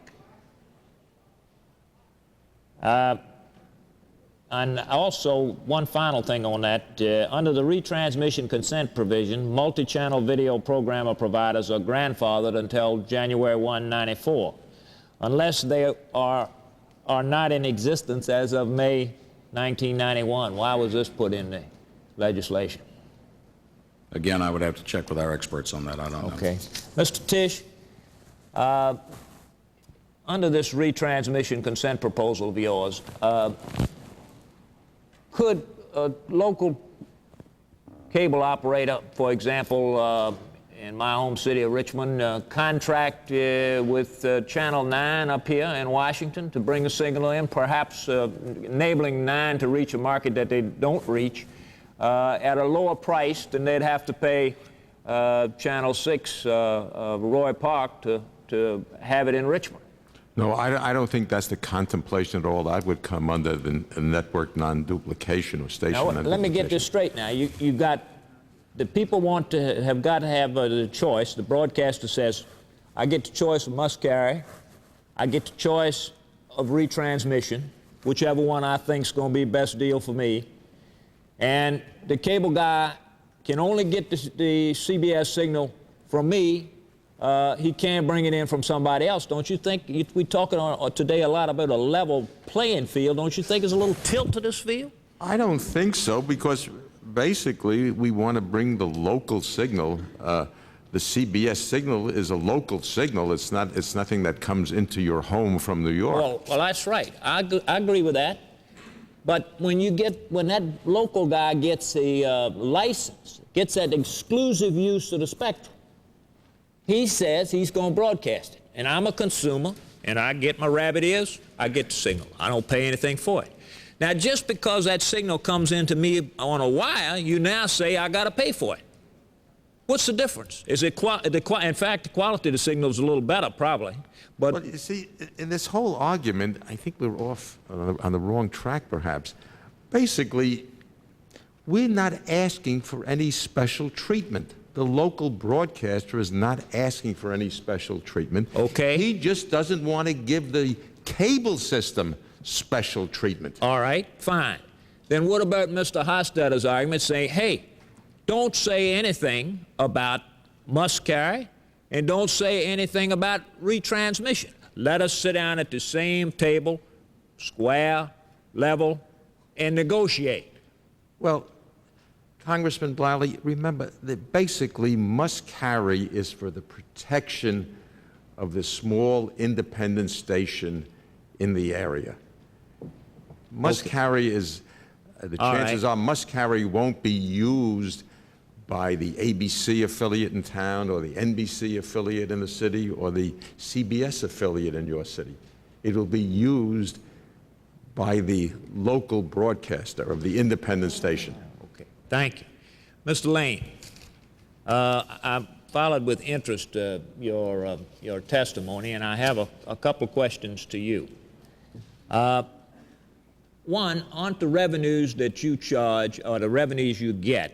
S8: And also, one final thing on that, under the retransmission consent provision, multi-channel video programmer providers are grandfathered until January 1, 94, unless they are not in existence as of May 1991. Why was this put in the legislation?
S9: Again, I would have to check with our experts on that. I don't know.
S8: Okay. Mr. Tisch, under this retransmission consent proposal of yours, could a local cable operator, for example, in my home city of Richmond, contract with Channel 9 up here in Washington to bring a signal in, perhaps enabling 9 to reach a market that they don't reach at a lower price than they'd have to pay Channel 6 Roy Park to have it in Richmond?
S15: No, I don't think that's the contemplation at all. That would come under the network non-duplication or station non-duplication.
S8: Let me get this straight now. You've got the people have got to have the choice. The broadcaster says, I get the choice of must carry, I get the choice of retransmission, whichever one I think is going to be the best deal for me. And the cable guy can only get the CBS signal from me. He can't bring it in from somebody else. Don't you think, we're talking today a lot about a level playing field, don't you think there's a little tilt to this field?
S15: I don't think so, because basically we want to bring the local signal The CBS signal is a local signal. It's nothing that comes into your home from New York.
S8: Well, that's right. I agree with that. But when that local guy gets a license, gets that exclusive use of the spectrum, he says he's going to broadcast it. And I'm a consumer, and I get my rabbit ears, I get the signal. I don't pay anything for it. Now, just because that signal comes into me on a wire, you now say I got to pay for it. What's the difference? Is it in fact, the quality of the signal is a little better, probably. But
S15: well, you see, in this whole argument, I think we're off on the wrong track, perhaps. Basically, we're not asking for any special treatment. The local broadcaster is not asking for any special treatment.
S8: Okay.
S15: He just doesn't want to give the cable system special treatment.
S8: All right, fine. Then what about Mr. Hostetter's argument saying, hey, don't say anything about must carry, and don't say anything about retransmission. Let us sit down at the same table, square, level, and negotiate.
S15: Well, Congressman Bliley, remember that basically must carry is for the protection of the small independent station in the area. Must carry is, the chances are must carry won't be used by the ABC affiliate in town or the NBC affiliate in the city or the CBS affiliate in your city. It will be used by the local broadcaster of the independent station.
S8: Okay, thank you. Mr. Lane, I followed with interest your testimony, and I have a couple questions to you. One, aren't the revenues that you charge or the revenues you get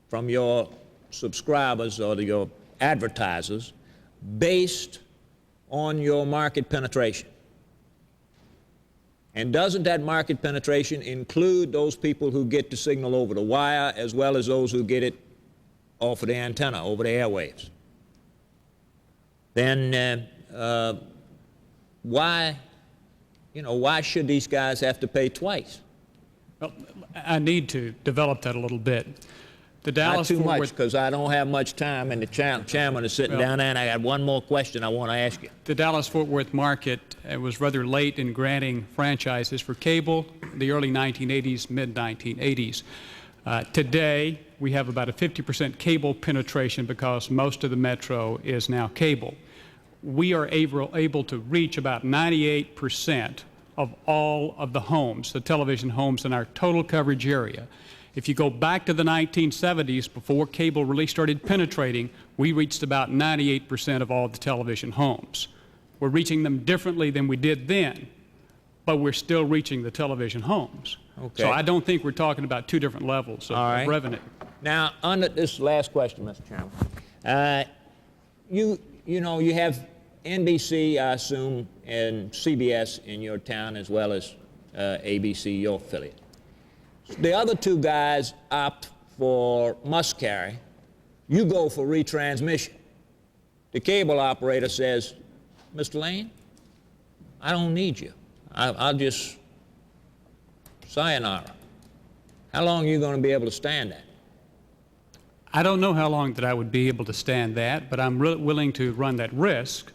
S8: from your subscribers or your advertisers based on your market penetration? And doesn't that market penetration include those people who get the signal over the wire as well as those who get it off of the antenna, over the airwaves? Then why should these guys have to pay twice?
S13: Well, I need to develop that a little bit. The Dallas
S8: Not too much, because I don't have much time, and the chairman is sitting down there, and I got one more question I want to ask you.
S13: The Dallas-Fort Worth market was rather late in granting franchises for cable, the early 1980s, mid-1980s. Today, we have about a 50% cable penetration because most of the metro is now cable. We are able to reach about 98% of all of the homes, the television homes in our total coverage area. If you go back to the 1970s, before cable really started penetrating, we reached about 98% of all the television homes. We're reaching them differently than we did then, but we're still reaching the television homes.
S8: Okay.
S13: So I don't think we're talking about two different levels of revenue.
S8: Now, under this last question, Mr. Chairman, you have NBC, I assume, and CBS in your town as well as ABC, your affiliate. The other two guys opt for must carry. You go for retransmission. The cable operator says, Mr. Lane, I don't need you. I'll just sayonara. How long are you going to be able to stand that?
S13: I don't know how long that I would be able to stand that, but I'm willing to run that risk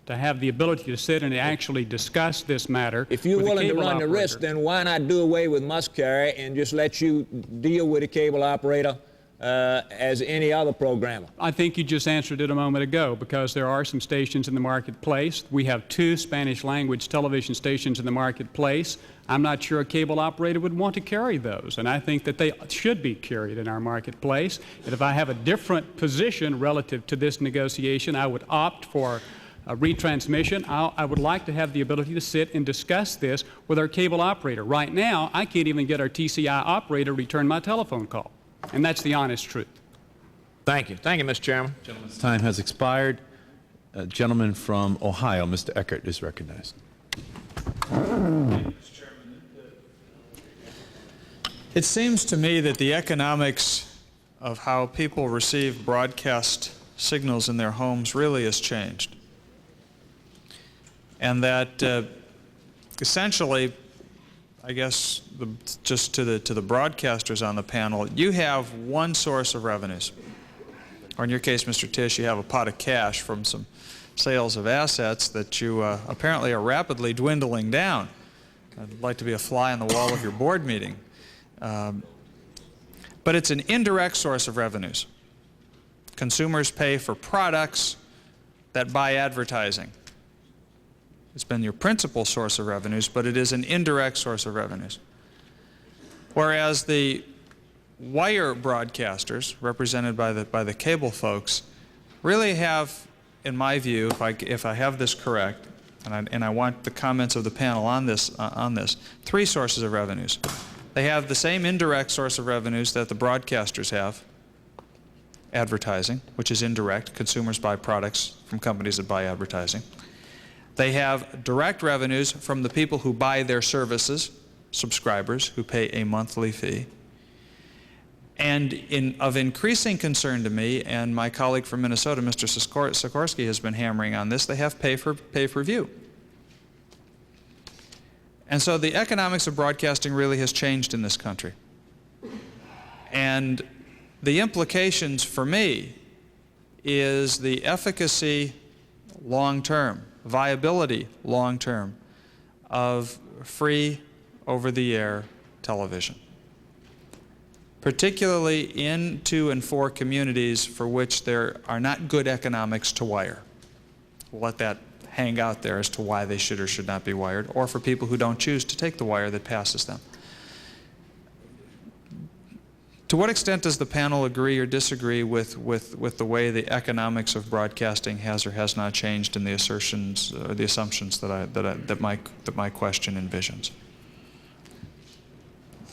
S13: to have the ability to sit and actually discuss this matter.
S8: If you're
S13: with
S8: willing to run the
S13: operator.
S8: risk, then why not do away with must carry and just let you deal with the cable operator as any other programmer?
S13: I think you just answered it a moment ago, because there are some stations in the marketplace. We have 2 Spanish-language television stations in the marketplace. I'm not sure a cable operator would want to carry those, and I think that they should be carried in our marketplace. And if I have a different position relative to this negotiation, I would opt for retransmission. I would like to have the ability to sit and discuss this with our cable operator. Right now, I can't even get our TCI operator to return my telephone call, and that's the honest truth.
S8: Thank you. Thank you, Mr. Chairman.
S20: Gentleman's time has expired. Gentleman from Ohio, Mr. Eckert, is recognized.
S21: It seems to me that the economics of how people receive broadcast signals in their homes really has changed. And that essentially, I guess, just to the broadcasters on the panel, you have one source of revenues. or in your case, Mr. Tisch, you have a pot of cash from some sales of assets that you apparently are rapidly dwindling down. I'd like to be a fly on the wall of your board meeting. But it's an indirect source of revenues. Consumers pay for products that buy advertising. It's been your principal source of revenues, but it is an indirect source of revenues. Whereas the wire broadcasters, represented by the cable folks, really have, in my view, if I have this correct, and I want the comments of the panel on this, three sources of revenues. They have the same indirect source of revenues that the broadcasters have, advertising, which is indirect. Consumers buy products from companies that buy advertising. They have direct revenues from the people who buy their services, subscribers who pay a monthly fee. And of increasing concern to me, and my colleague from Minnesota, Mr. Sikorsky, has been hammering on this, they have pay-per-view. And so the economics of broadcasting really has changed in this country. And the implications for me is the efficacy long-term, viability long-term of free over-the-air television, particularly in, to, and for communities for which there are not good economics to wire. We'll let that hang out there as to why they should or should not be wired, or for people who don't choose to take the wire that passes them. To what extent does the panel agree or disagree with the way the economics of broadcasting has or has not changed in the assertions or the assumptions that my question envisions?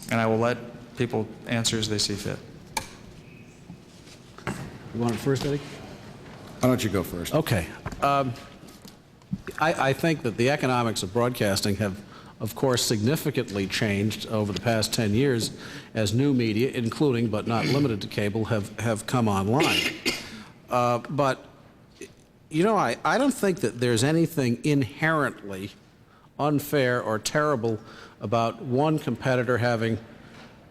S21: And I will let people answer as they see fit.
S10: You want it first, Eddie?
S7: Why don't you go first?
S10: Okay. I think that the economics of broadcasting have, of course, significantly changed over the past 10 years as new media, including but not limited to cable, have come online. But, you know, I don't think that there's anything inherently unfair or terrible about one competitor having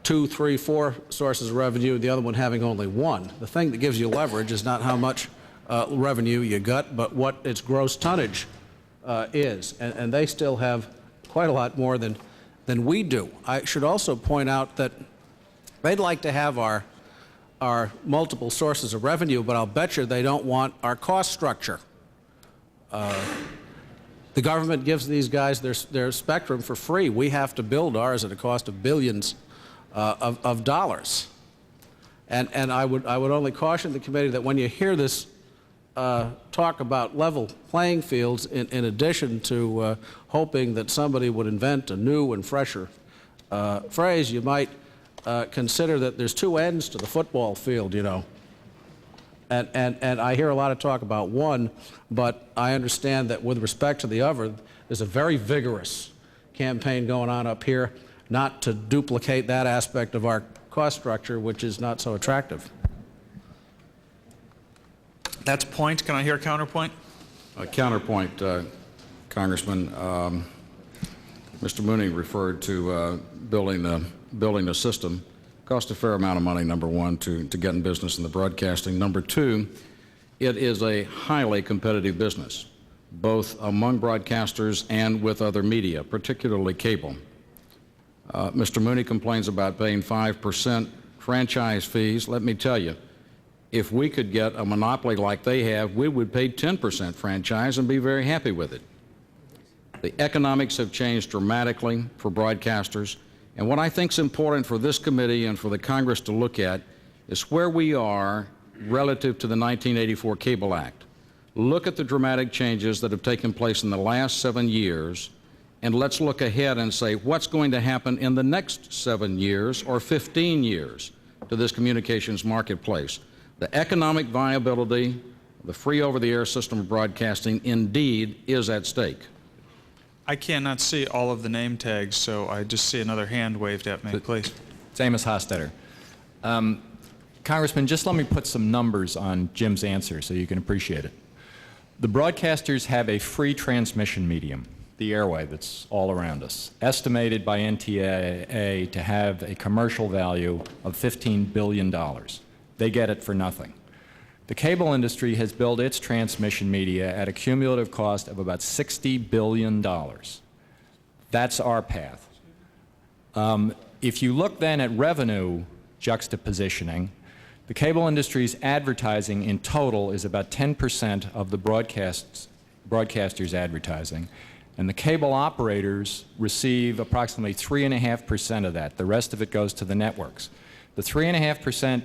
S10: 2, 3, 4 sources of revenue, and the other one having only one. The thing that gives you leverage is not how much revenue you got, but what its gross tonnage is. And they still have quite a lot more than we do. I should also point out that they'd like to have our multiple sources of revenue, but I'll bet you they don't want our cost structure. The government gives these guys their spectrum for free. We have to build ours at a cost of billions of dollars. And I would only caution the committee that when you hear this talk about level playing fields, in addition to hoping that somebody would invent a new and fresher phrase, you might consider that there's two ends to the football field, you know. And I hear a lot of talk about one, but I understand that with respect to the other, there's a very vigorous campaign going on up here not to duplicate that aspect of our cost structure, which is not so attractive.
S21: That's point. Can I hear a counterpoint?
S9: Counterpoint, Congressman. Mr. Mooney referred to building a system. Cost a fair amount of money, number one, to get in business in the broadcasting. Number two, it is a highly competitive business, both among broadcasters and with other media, particularly cable. Mr. Mooney complains about paying 5% franchise fees. Let me tell you, if we could get a monopoly like they have, we would pay 10% franchise and be very happy with it. The economics have changed dramatically for broadcasters, and what I think is important for this committee and for the Congress to look at is where we are relative to the 1984 Cable Act. Look at the dramatic changes that have taken place in the last 7 years, and let's look ahead and say what's going to happen in the next 7 years or 15 years to this communications marketplace. The economic viability of the free over-the-air system of broadcasting indeed is at stake.
S21: I cannot see all of the name tags, so I just see another hand waved at me. Please.
S14: It's Amos Hostetter. Congressman, just let me put some numbers on Jim's answer so you can appreciate it. The broadcasters have a free transmission medium, the airway that's all around us, estimated by NTIA to have a commercial value of $15 billion. They get it for nothing. The cable industry has built its transmission media at a cumulative cost of about $60 billion. That's our path. If you look then at revenue juxtapositioning, the cable industry's advertising in total is about 10% of the broadcaster's advertising, and the cable operators receive approximately 3.5% of that. The rest of it goes to the networks. The 3.5%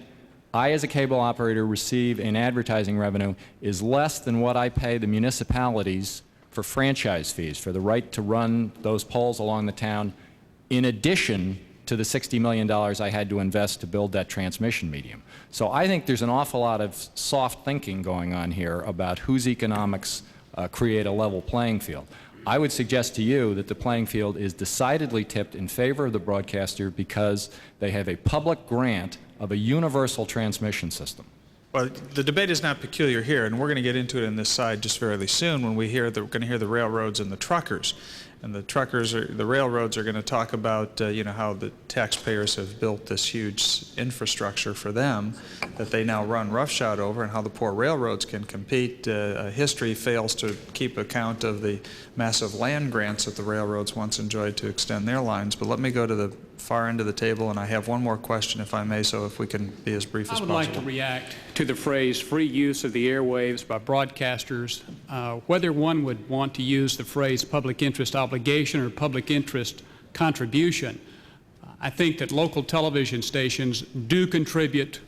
S14: I, as a cable operator, receive in advertising revenue is less than what I pay the municipalities for franchise fees, for the right to run those poles along the town, in addition to the $60 million I had to invest to build that transmission medium. So I think there's an awful lot of soft thinking going on here about whose economics create a level playing field. I would suggest to you that the playing field is decidedly tipped in favor of the broadcaster because they have a public grant of a universal transmission system.
S21: Well, the debate is not peculiar here, and we're going to get into it in this side just fairly soon when we're going to hear the railroads and the truckers. And the railroads are going to talk about, how the taxpayers have built this huge infrastructure for them that they now run roughshod over, and how the poor railroads can compete. History fails to keep account of the massive land grants that the railroads once enjoyed to extend their lines. But let me go to the far end of the table, and I have one more question, if I may, so if we can be as brief as possible.
S13: I would like to react to the phrase free use of the airwaves by broadcasters. Whether one would want to use the phrase public interest obligation or public interest contribution, I think that local television stations do contribute,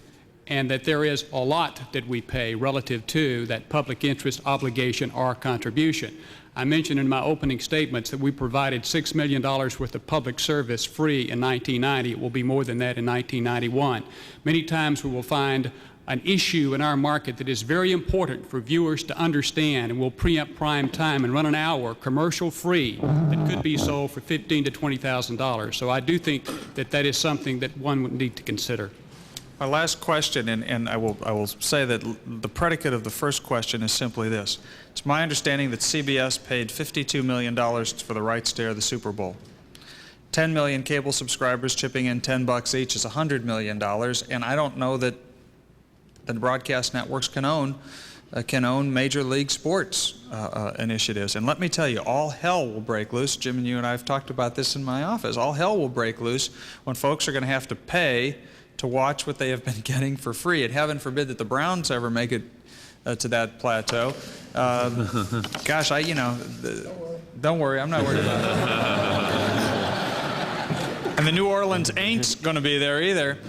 S13: and that there is a lot that we pay relative to that public interest obligation or contribution. I mentioned in my opening statements that we provided $6 million worth of public service free in 1990. It will be more than that in 1991. Many times we will find an issue in our market that is very important for viewers to understand, and we'll preempt prime time and run an hour commercial free that could be sold for $15,000 to $20,000. So I do think that that is something that one would need to consider.
S21: My last question, and I will say that the predicate of the first question is simply this. It's my understanding that CBS paid $52 million for the rights to air the Super Bowl. 10 million cable subscribers chipping in $10 each is $100 million, and I don't know that the broadcast networks can own major league sports initiatives. And let me tell you, all hell will break loose. Jim and you and I have talked about this in my office. All hell will break loose when folks are going to have to pay to watch what they have been getting for free. And heaven forbid that the Browns ever make it to that plateau. Gosh, don't worry, I'm not worried about it. And the New Orleans ain't going to be there either.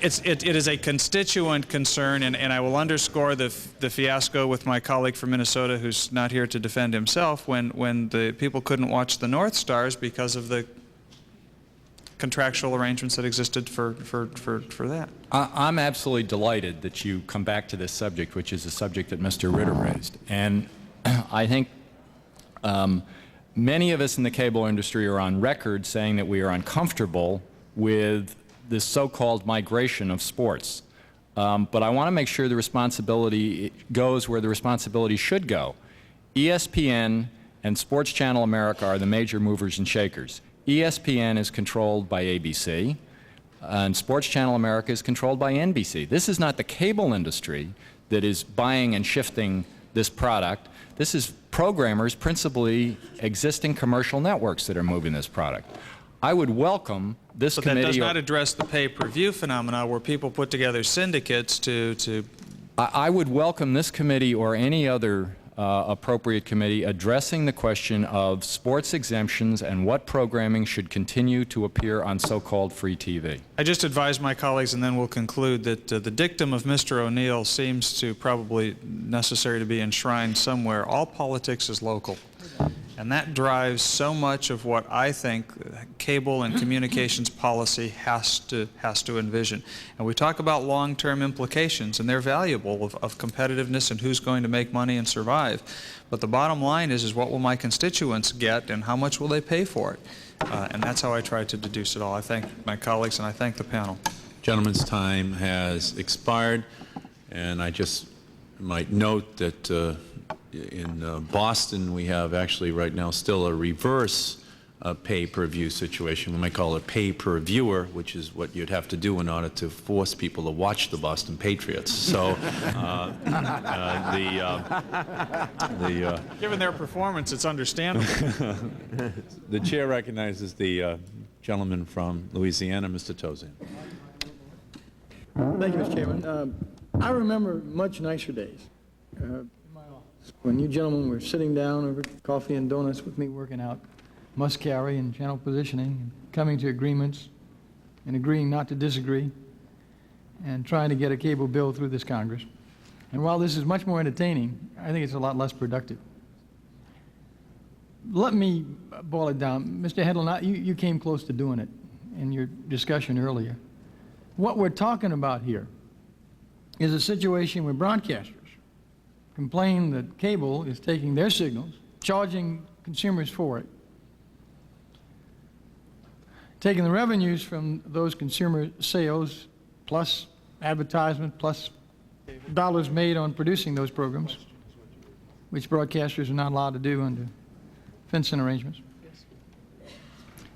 S21: It is a constituent concern, and I will underscore the fiasco with my colleague from Minnesota who's not here to defend himself when the people couldn't watch the North Stars because of the contractual arrangements that existed for that.
S14: I'm absolutely delighted that you come back to this subject, which is a subject that Mr. Ritter raised. And I think many of us in the cable industry are on record saying that we are uncomfortable with this so-called migration of sports. But I want to make sure the responsibility goes where the responsibility should go. ESPN and Sports Channel America are the major movers and shakers. ESPN is controlled by ABC, and Sports Channel America is controlled by NBC. This is not the cable industry that is buying and shifting this product. This is programmers, principally existing commercial networks, that are moving this product. I would welcome this committee...
S21: But that does not address the pay-per-view phenomena where people put together syndicates to...
S14: I would welcome this committee or any other appropriate committee addressing the question of sports exemptions and what programming should continue to appear on so-called free TV.
S21: I just advise my colleagues, and then we'll conclude, that the dictum of Mr. O'Neill seems to probably necessary to be enshrined somewhere. All politics is local. And that drives so much of what I think cable and communications policy has to envision. And we talk about long-term implications, and they're valuable, of competitiveness and who's going to make money and survive. But the bottom line is what will my constituents get and how much will they pay for it? And that's how I try to deduce it all. I thank my colleagues and I thank the panel.
S2: Gentleman's time has expired, and I just might note that in Boston, we have actually right now still a reverse
S20: pay-per-view situation. We might call it pay-per-viewer, which is what you'd have to do in order to force people to watch the Boston Patriots. So
S21: Given their performance, it's understandable.
S20: the chair recognizes the gentleman from Louisiana, Mr. Tozan.
S1: Thank you, Mr. Chairman. I remember much nicer days when you gentlemen were sitting down over coffee and donuts with me working out must carry and channel positioning, and coming to agreements and agreeing not to disagree, and trying to get a cable bill through this Congress. And while this is much more entertaining, I think it's a lot less productive. Let me boil it down. Mr. Hedlund, you came close to doing it in your discussion earlier. What we're talking about here is a situation where broadcasters complain that cable is taking their signals, charging consumers for it, taking the revenues from those consumer sales, plus advertisement, plus dollars made on producing those programs, which broadcasters are not allowed to do under fencing arrangements,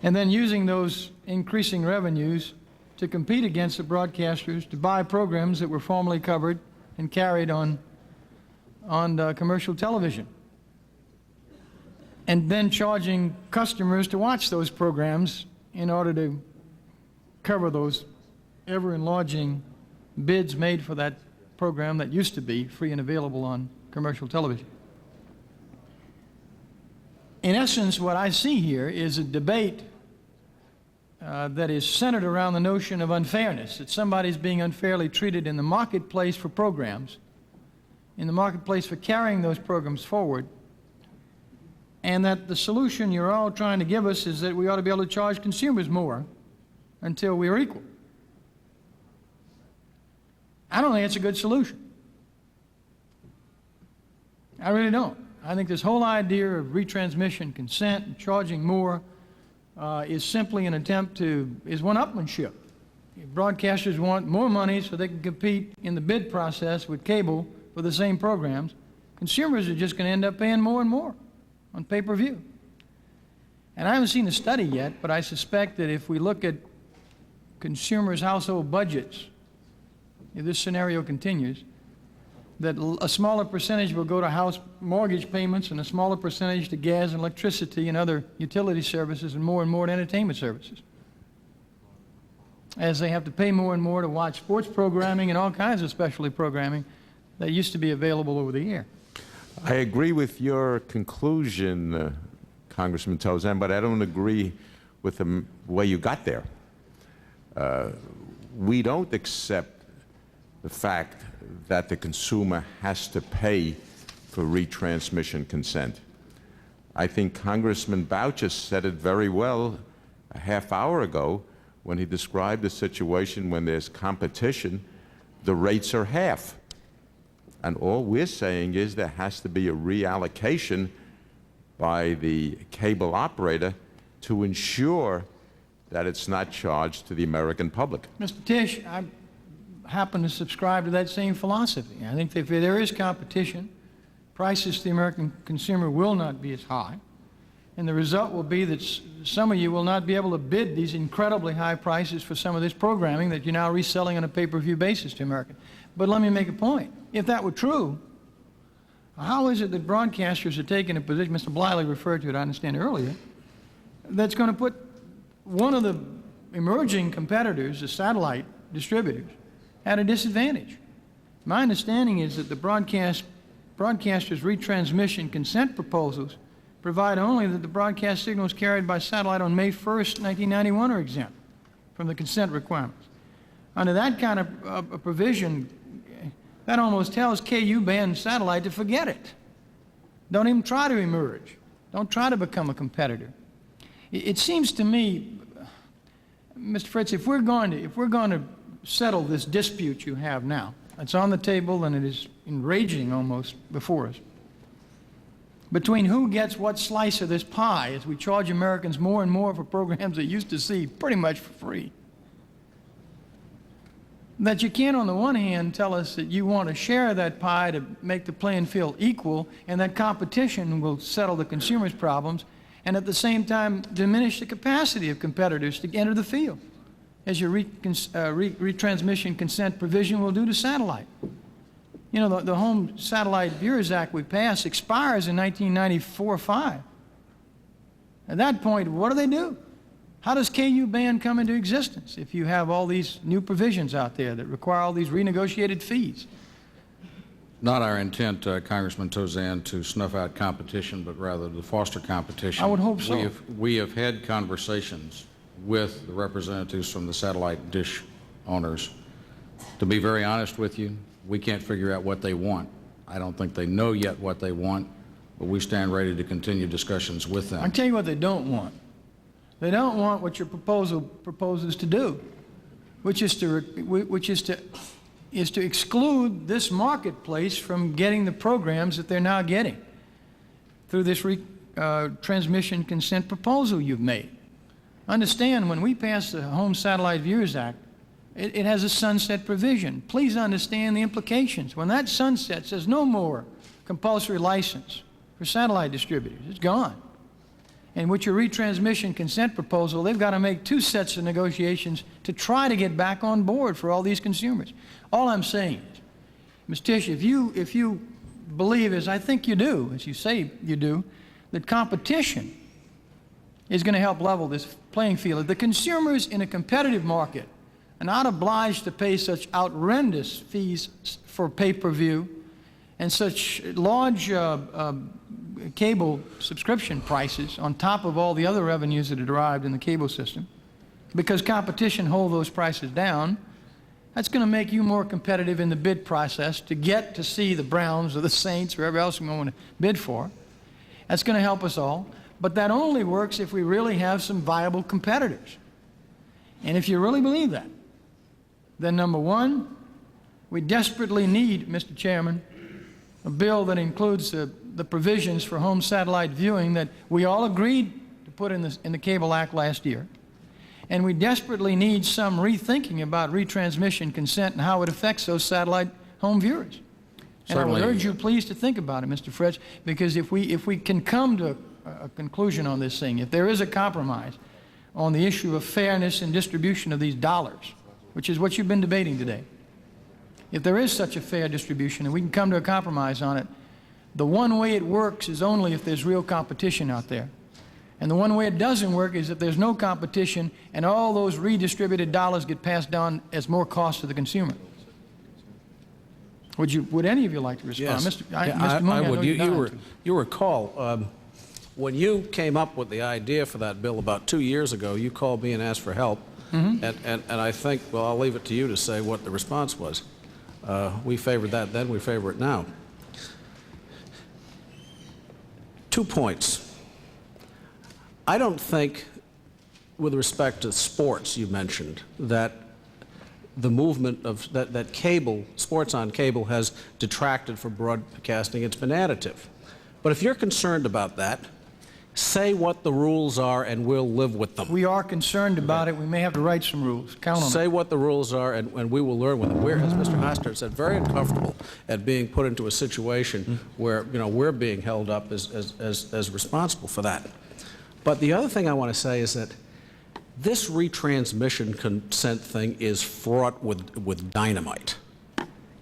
S1: and then using those increasing revenues to compete against the broadcasters to buy programs that were formerly covered and carried on commercial television, and then charging customers to watch those programs in order to cover those ever-enlarging bids made for that program that used to be free and available on commercial television. In essence, what I see here is a debate that is centered around the notion of unfairness, that somebody's being unfairly treated in the marketplace for programs, in the marketplace for carrying those programs forward, and that the solution you're all trying to give us is that we ought to be able to charge consumers more until we are equal. I don't think it's a good solution. I really don't. I think this whole idea of retransmission consent and charging more is simply an attempt is one-upmanship. Broadcasters want more money so they can compete in the bid process with cable for the same programs. Consumers are just going to end up paying more and more on pay-per-view. And I haven't seen a study yet, but I suspect that if we look at consumers' household budgets, if this scenario continues, that a smaller percentage will go to house mortgage payments and a smaller percentage to gas and electricity and other utility services and more to entertainment services, as they have to pay more and more to watch sports programming and all kinds of specialty programming that used to be available over the air.
S15: I agree with your conclusion, Congressman Tozan, but I don't agree with the way you got there. We don't accept the fact that the consumer has to pay for retransmission consent. I think Congressman Boucher said it very well a half hour ago when he described a situation when there's competition, the rates are half. And all we're saying is there has to be a reallocation by the cable operator to ensure that it's not charged to the American public.
S1: Mr. Tisch, I happen to subscribe to that same philosophy. I think that if there is competition, prices to the American consumer will not be as high, and the result will be that some of you will not be able to bid these incredibly high prices for some of this programming that you're now reselling on a pay-per-view basis to Americans. But let me make a point. If that were true, how is it that broadcasters are taking a position, Mr. Bliley referred to it, I understand, earlier, that's going to put one of the emerging competitors, the satellite distributors, at a disadvantage? My understanding is that the broadcasters' retransmission consent proposals provide only that the broadcast signals carried by satellite on May 1st, 1991 are exempt from the consent requirements. Under that kind of provision, that almost tells KU-band satellite to forget it. Don't even try to emerge. Don't try to become a competitor. It seems to me, Mr. Fritts, if we're going to settle this dispute you have now, it's on the table and it is enraging almost before us, between who gets what slice of this pie as we charge Americans more and more for programs they used to see pretty much for free. That you can't, on the one hand, tell us that you want to share that pie to make the playing field equal and that competition will settle the consumer's problems, and at the same time diminish the capacity of competitors to enter the field, as your retransmission consent provision will do to satellite. You know, the Home Satellite Viewers Act we passed expires in 1994-5. At that point, what do? How does KU band come into existence if you have all these new provisions out there that require all these renegotiated fees?
S9: Not our intent, Congressman Tozan, to snuff out competition, but rather to foster competition.
S1: I would hope so.
S9: We have had conversations with the representatives from the satellite dish owners. To be very honest with you, we can't figure out what they want. I don't think they know yet what they want, but we stand ready to continue discussions with them.
S1: I'll tell you what they don't want. They don't want what your proposal proposes to do, which is to exclude this marketplace from getting the programs that they're now getting through this transmission consent proposal you've made. Understand, when we passed the Home Satellite Viewers Act, it has a sunset provision. Please understand the implications. When that sunsets, there's no more compulsory license for satellite distributors. It's gone. And with your retransmission consent proposal, they've got to make 2 sets of negotiations to try to get back on board for all these consumers. All I'm saying is, Ms. Tish, if you believe, as I think you do, as you say you do, that competition is going to help level this playing field, the consumers in a competitive market are not obliged to pay such outrageous fees for pay-per-view and such large cable subscription prices on top of all the other revenues that are derived in the cable system, because competition holds those prices down. That's going to make you more competitive in the bid process to get to see the Browns or the Saints or whoever else you're going to bid for. That's going to help us all, but that only works if we really have some viable competitors. And if you really believe that, then number one, we desperately need, Mr. Chairman, a bill that includes the provisions for home satellite viewing that we all agreed to put in the Cable Act last year. And we desperately need some rethinking about retransmission consent and how it affects those satellite home viewers. And I would urge you please to think about it, Mr. Fritts, because if we can come to a conclusion on this thing, if there is a compromise on the issue of fairness and distribution of these dollars, which is what you've been debating today, if there is such a fair distribution and we can come to a compromise on it, the one way it works is only if there's real competition out there. And the one way it doesn't work is if there's no competition and all those redistributed dollars get passed down as more cost to the consumer. Would any of you like to respond?
S6: Yes.
S1: Mr. Mooney,
S6: I would.
S1: know
S6: You recall, when you came up with the idea for that bill about 2 years ago, you called me and asked for help. And I think, well, I'll leave it to you to say what the response was. We favored that then, we favor it now. 2 points. I don't think, with respect to sports you mentioned, that the movement of that cable, sports on cable, has detracted from broadcasting. It's been additive. But if you're concerned about that, say what the rules are and we'll live with them.
S1: We are concerned about it. We may have to write some rules. Count on it.
S6: Say what the rules are and we will learn with them. We're, as Mr. Hostert said, very uncomfortable at being put into a situation where, you know, we're being held up as responsible for that. But the other thing I want to say is that this retransmission consent thing is fraught with dynamite.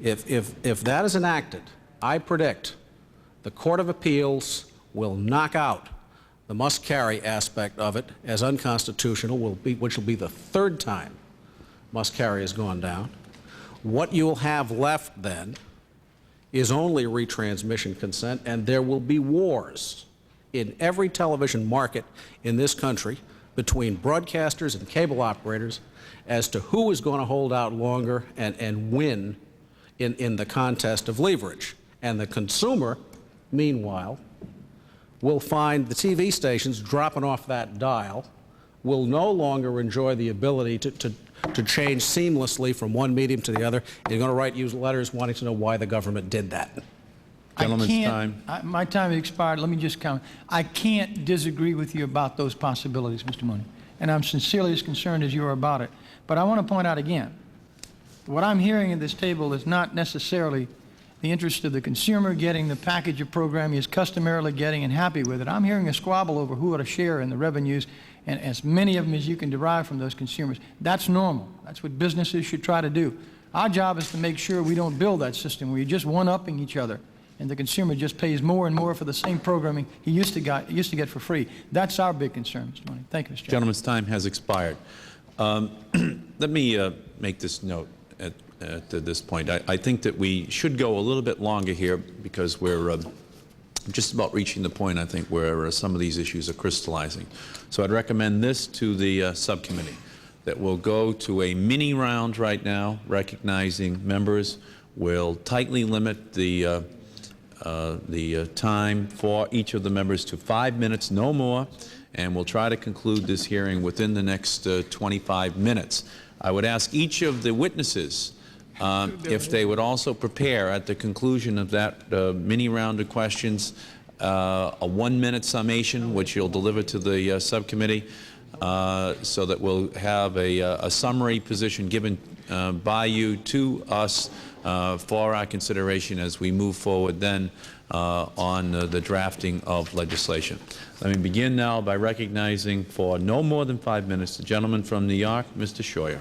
S6: If that is enacted, I predict the Court of Appeals will knock out the must-carry aspect of it as unconstitutional, which will be the 3rd time must-carry has gone down. What you will have left then is only retransmission consent, and there will be wars in every television market in this country between broadcasters and cable operators as to who is going to hold out longer and win in the contest of leverage. And the consumer, meanwhile, will find the TV stations dropping off that dial, will no longer enjoy the ability to change seamlessly from one medium to the other. You're going to write you letters wanting to know why the government did that.
S2: Gentleman's time.
S1: My time has expired. Let me just comment. I can't disagree with you about those possibilities, Mr. Mooney, and I'm sincerely as concerned as you are about it. But I want to point out again, what I'm hearing at this table is not necessarily the interest of the consumer getting the package of programming he is customarily getting and happy with it. I'm hearing a squabble over who ought to share in the revenues, and as many of them as you can derive from those consumers. That's normal. That's what businesses should try to do. Our job is to make sure we don't build that system where you're just one-upping each other, and the consumer just pays more and more for the same programming he used to get for free. That's our big concern, Mr. Mooney. Thank you, Mr. Chairman.
S2: Gentleman's time has expired. Let me make this note at this point. I think that we should go a little bit longer here because we're just about reaching the point, I think, where some of these issues are crystallizing. So I'd recommend this to the subcommittee, that we'll go to a mini round right now, recognizing members. We'll tightly limit the time for each of the members to 5 minutes, no more, and we'll try to conclude this hearing within the next 25 minutes. I would ask each of the witnesses if they would also prepare at the conclusion of that mini round of questions a 1-minute summation, which you'll deliver to the subcommittee, so that we'll have a summary position given by you to us for our consideration as we move forward then on the drafting of legislation. Let me begin now by recognizing for no more than 5 minutes the gentleman from New York, Mr. Scheuer.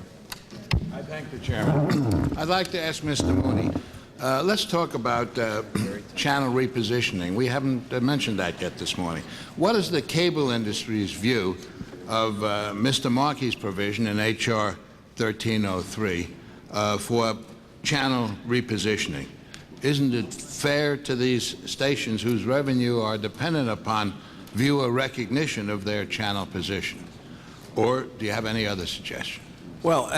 S4: I thank the Chairman. I'd like to ask Mr. Mooney, let's talk about channel repositioning. We haven't mentioned that yet this morning. What is the cable industry's view of Mr. Markey's provision in H.R. 1303 for channel repositioning? Isn't it fair to these stations whose revenue are dependent upon viewer recognition of their channel position? Or do you have any other suggestion?
S10: Well,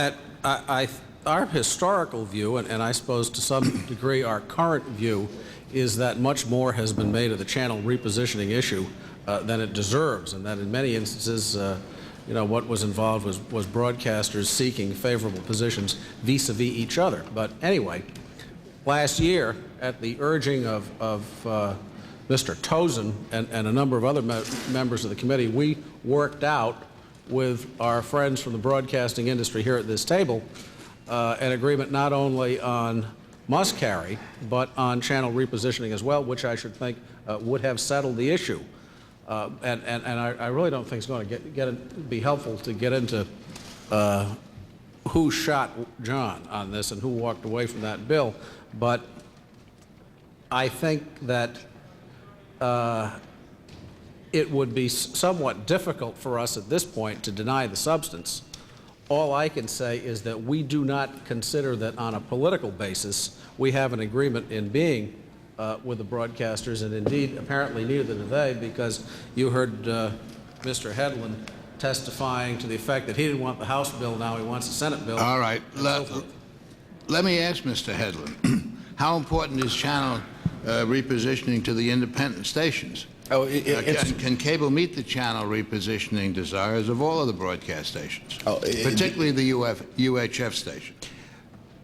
S10: our historical view, and I suppose to some degree our current view, is that much more has been made of the channel repositioning issue than it deserves, and that in many instances, you know, what was involved was broadcasters seeking favorable positions vis-a-vis each other. But anyway, last year, at the urging of Mr. Tozen and a number of other members of the committee, we worked out with our friends from the broadcasting industry here at this table an agreement not only on must-carry, but on channel repositioning as well, which I should think would have settled the issue. And I really don't think it's going to be helpful to get into who shot John on this and who walked away from that bill. But I think that it would be somewhat difficult for us at this point to deny the substance. All I can say is that we do not consider that on a political basis we have an agreement in being with the broadcasters, and indeed apparently neither do they, because you heard Mr. Hedlund testifying to the effect that he didn't want the House bill, now he wants the Senate bill.
S4: All right. Let me ask Mr. Hedlund, how important is channel repositioning to the independent stations?
S12: Oh,
S4: can cable meet the channel repositioning desires of all of the broadcast stations, particularly the UHF station?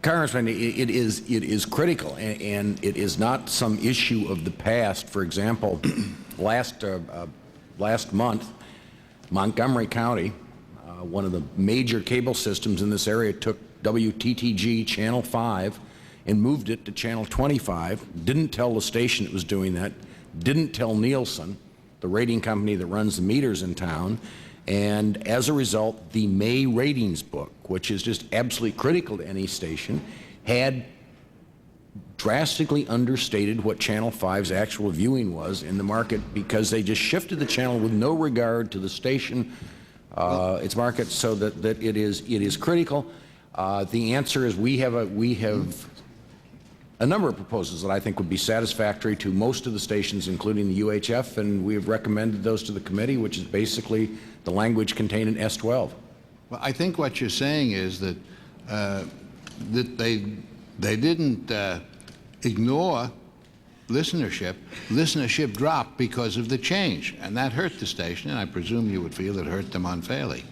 S12: Congressman, it is critical, and it is not some issue of the past. For example, last month, Montgomery County, one of the major cable systems in this area, took WTTG Channel 5 and moved it to Channel 25, didn't tell the station it was doing that, didn't tell Nielsen, the rating company that runs the meters in town, and as a result, the May ratings book, which is just absolutely critical to any station, had drastically understated what Channel 5's actual viewing was in the market because they just shifted the channel with no regard to the station, its market, so that it is critical. The answer is we have a number of proposals that I think would be satisfactory to most of the stations, including the UHF, and we have recommended those to the committee, which is basically the language contained in S12.
S4: Well, I think what you're saying is that they didn't ignore listenership. Listenership dropped because of the change, and that hurt the station, and I presume you would feel it hurt them unfairly.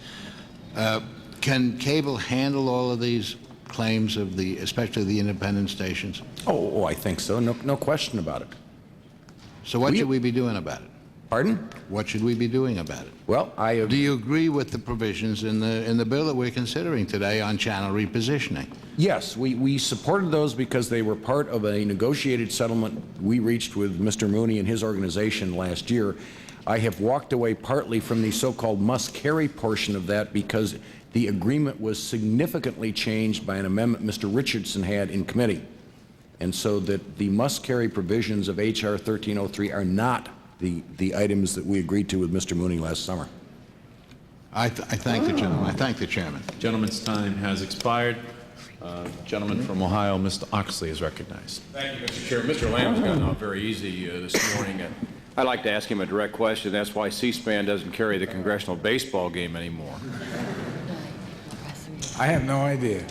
S4: Can cable handle all of these claims of especially the independent stations?
S12: Oh, I think so. No question about it.
S4: So what should we be doing about it?
S12: Pardon?
S4: What should we be doing about it?
S12: Well,
S4: do you agree with the provisions in the bill that we're considering today on channel repositioning?
S12: Yes, we supported those because they were part of a negotiated settlement we reached with Mr. Mooney and his organization last year. I have walked away partly from the so-called must-carry portion of that because the agreement was significantly changed by an amendment Mr. Richardson had in committee. And so that the must-carry provisions of H.R. 1303 are not the items that we agreed to with Mr. Mooney last summer.
S4: I thank the gentleman. I thank the chairman.
S2: Gentleman's time has expired. Gentleman from Ohio, Mr. Oxley, is recognized.
S5: Thank you, Mr. Chair. Mr. Lamb's gotten off very easy this morning. I'd like to ask him a direct question. That's why C-SPAN doesn't carry the congressional baseball game anymore.
S18: I have no idea.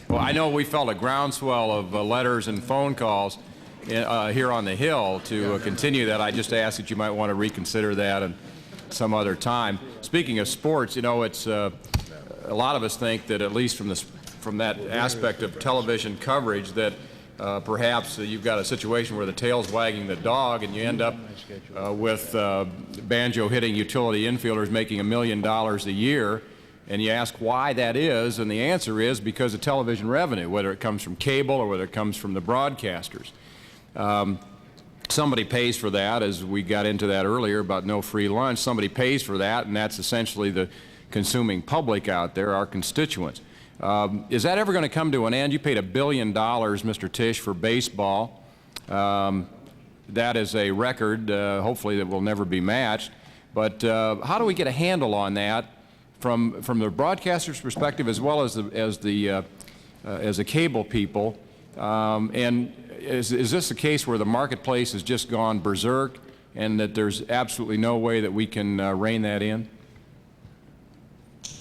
S5: Well, I know we felt a groundswell of letters and phone calls here on the Hill to continue that. I just ask that you might want to reconsider that at some other time. Speaking of sports, you know, it's a lot of us think that at least from that aspect of television coverage that perhaps you've got a situation where the tail's wagging the dog and you end up with banjo-hitting utility infielders making $1 million a year, and you ask why that is, and the answer is because of television revenue, whether it comes from cable or whether it comes from the broadcasters. Somebody pays for that, as we got into that earlier about no free lunch. Somebody pays for that, and that's essentially the consuming public out there, our constituents. Is that ever going to come to an end? You paid $1 billion, Mr. Tisch, for baseball. That is a record, hopefully, that will never be matched. But how do we get a handle on that from the broadcaster's perspective as well as the cable people? And is this a case where the marketplace has just gone berserk and that there's absolutely no way that we can rein that in?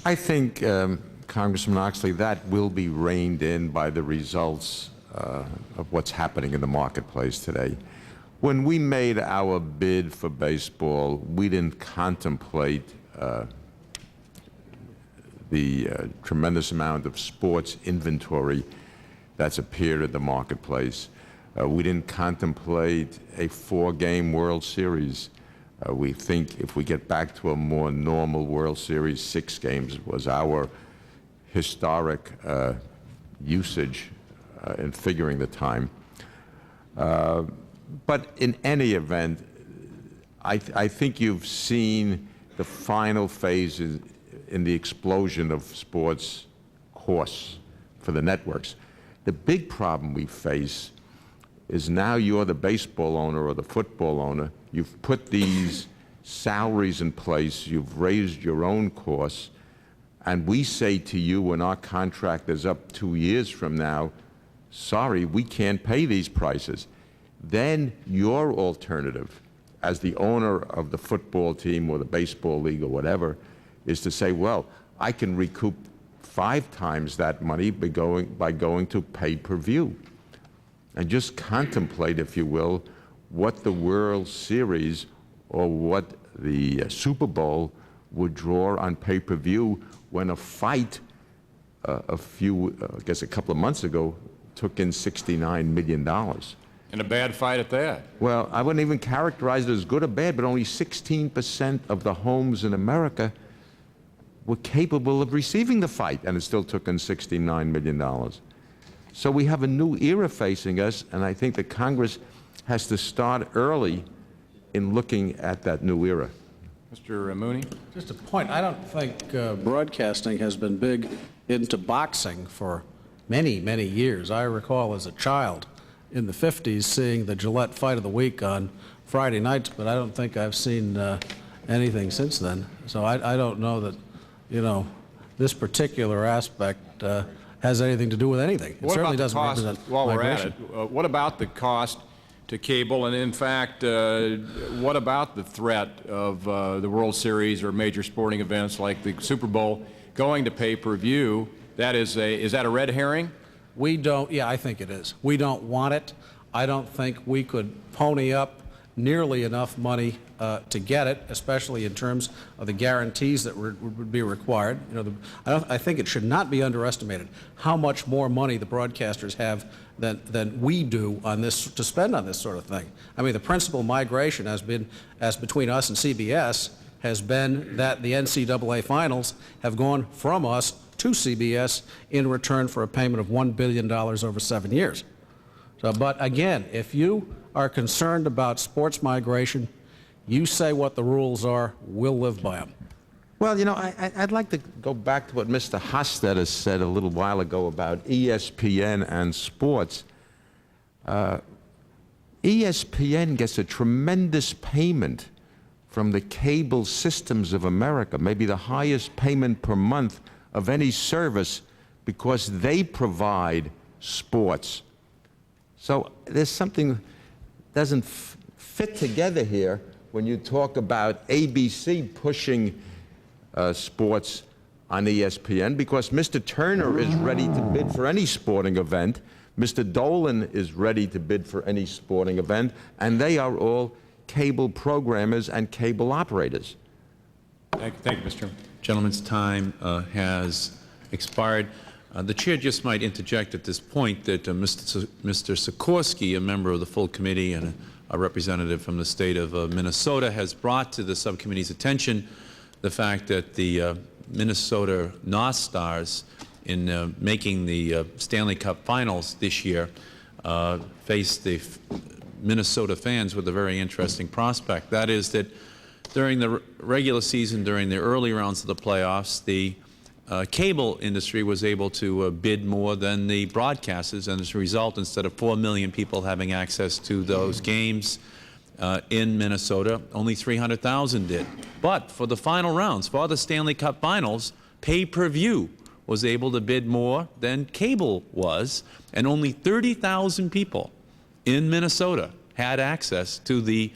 S15: I think, Congressman Oxley, that will be reined in by the results of what's happening in the marketplace today. When we made our bid for baseball, we didn't contemplate the tremendous amount of sports inventory that's appeared in the marketplace. We didn't contemplate a 4-game World Series. We think if we get back to a more normal World Series, 6 games was our historic usage in figuring the time. But in any event, I think you've seen the final phase in the explosion of sports costs for the networks. The big problem we face is now you're the baseball owner or the football owner. You've put these salaries in place. You've raised your own costs. And we say to you when our contract is up 2 years from now, sorry, we can't pay these prices. Then your alternative as the owner of the football team or the baseball league or whatever is to say, well, I can recoup 5 times that money by going to pay-per-view. And just contemplate, if you will, what the World Series or what the Super Bowl would draw on pay-per-view when a fight I guess a couple of months ago, took in $69 million.
S5: And a bad fight at that.
S15: Well, I wouldn't even characterize it as good or bad, but only 16% of the homes in America were capable of receiving the fight, and it still took in $69 million. So we have a new era facing us, and I think that Congress has to start early in looking at that new era.
S5: Mr. Mooney?
S10: Just a point. I don't think broadcasting has been big into boxing for many, many years. I recall as a child in the 50s seeing the Gillette Fight of the Week on Friday nights, but I don't think I've seen anything since then. So I don't know that, you know, this particular aspect has anything to do with anything. It certainly doesn't represent
S5: while we're
S10: migration.
S5: at it, what about the cost to cable, and in fact, what about the threat of the World Series or major sporting events like the Super Bowl going to pay-per-view? Is that a red herring?
S10: We don't, yeah, I think it is. We don't want it. I don't think we could pony up nearly enough money to get it, especially in terms of the guarantees that would be required. You know, I think it should not be underestimated how much more money the broadcasters have than we do on this to spend on this sort of thing. I mean, the principal migration has been, as between us and CBS, has been that the NCAA finals have gone from us to CBS in return for a payment of $1 billion over 7 years. So, but again, if you are concerned about sports migration, you say what the rules are, we'll live by them.
S15: Well, you know, I'd like to go back to what Mr. Hofstadter said a little while ago about ESPN and sports. ESPN gets a tremendous payment from the cable systems of America, maybe the highest payment per month of any service, because they provide sports. So there's something that doesn't fit together here when you talk about ABC pushing sports on ESPN, because Mr. Turner is ready to bid for any sporting event, Mr. Dolan is ready to bid for any sporting event, and they are all cable programmers and cable operators.
S2: Thank you, Mr. Chairman. Gentleman's time has expired. The chair just might interject at this point that Mr. Sikorsky, a member of the full committee and a representative from the state of Minnesota, has brought to the subcommittee's attention the fact that the Minnesota North Stars, in making the Stanley Cup Finals this year, faced the Minnesota fans with a very interesting prospect. That is that during the regular season, during the early rounds of the playoffs, the cable industry was able to bid more than the broadcasters, and as a result, instead of 4 million people having access to those games in Minnesota, only 300,000 did. But for the final rounds, for the Stanley Cup Finals, pay-per-view was able to bid more than cable was, and only 30,000 people in Minnesota had access to the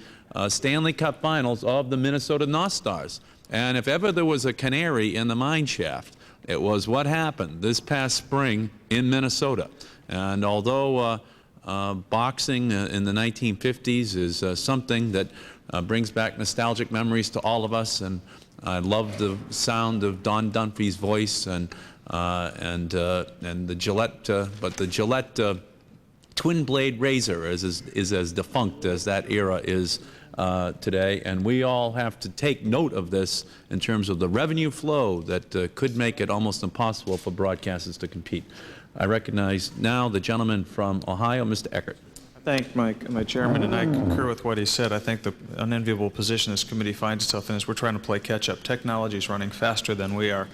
S2: Stanley Cup Finals of the Minnesota North Stars. And if ever there was a canary in the mine shaft, it was what happened this past spring in Minnesota. And although boxing in the 1950s is something that brings back nostalgic memories to all of us, and I love the sound of Don Dunphy's voice and the Gillette, but the Gillette twin blade razor is as defunct as that era is today, and we all have to take note of this in terms of the revenue flow that could make it almost impossible for broadcasters to compete. I recognize now the gentleman from Ohio, Mr. Eckert.
S21: I thank my chairman, and I concur with what he said. I think the unenviable position this committee finds itself in is we're trying to play catch-up. Technology is running faster than we are,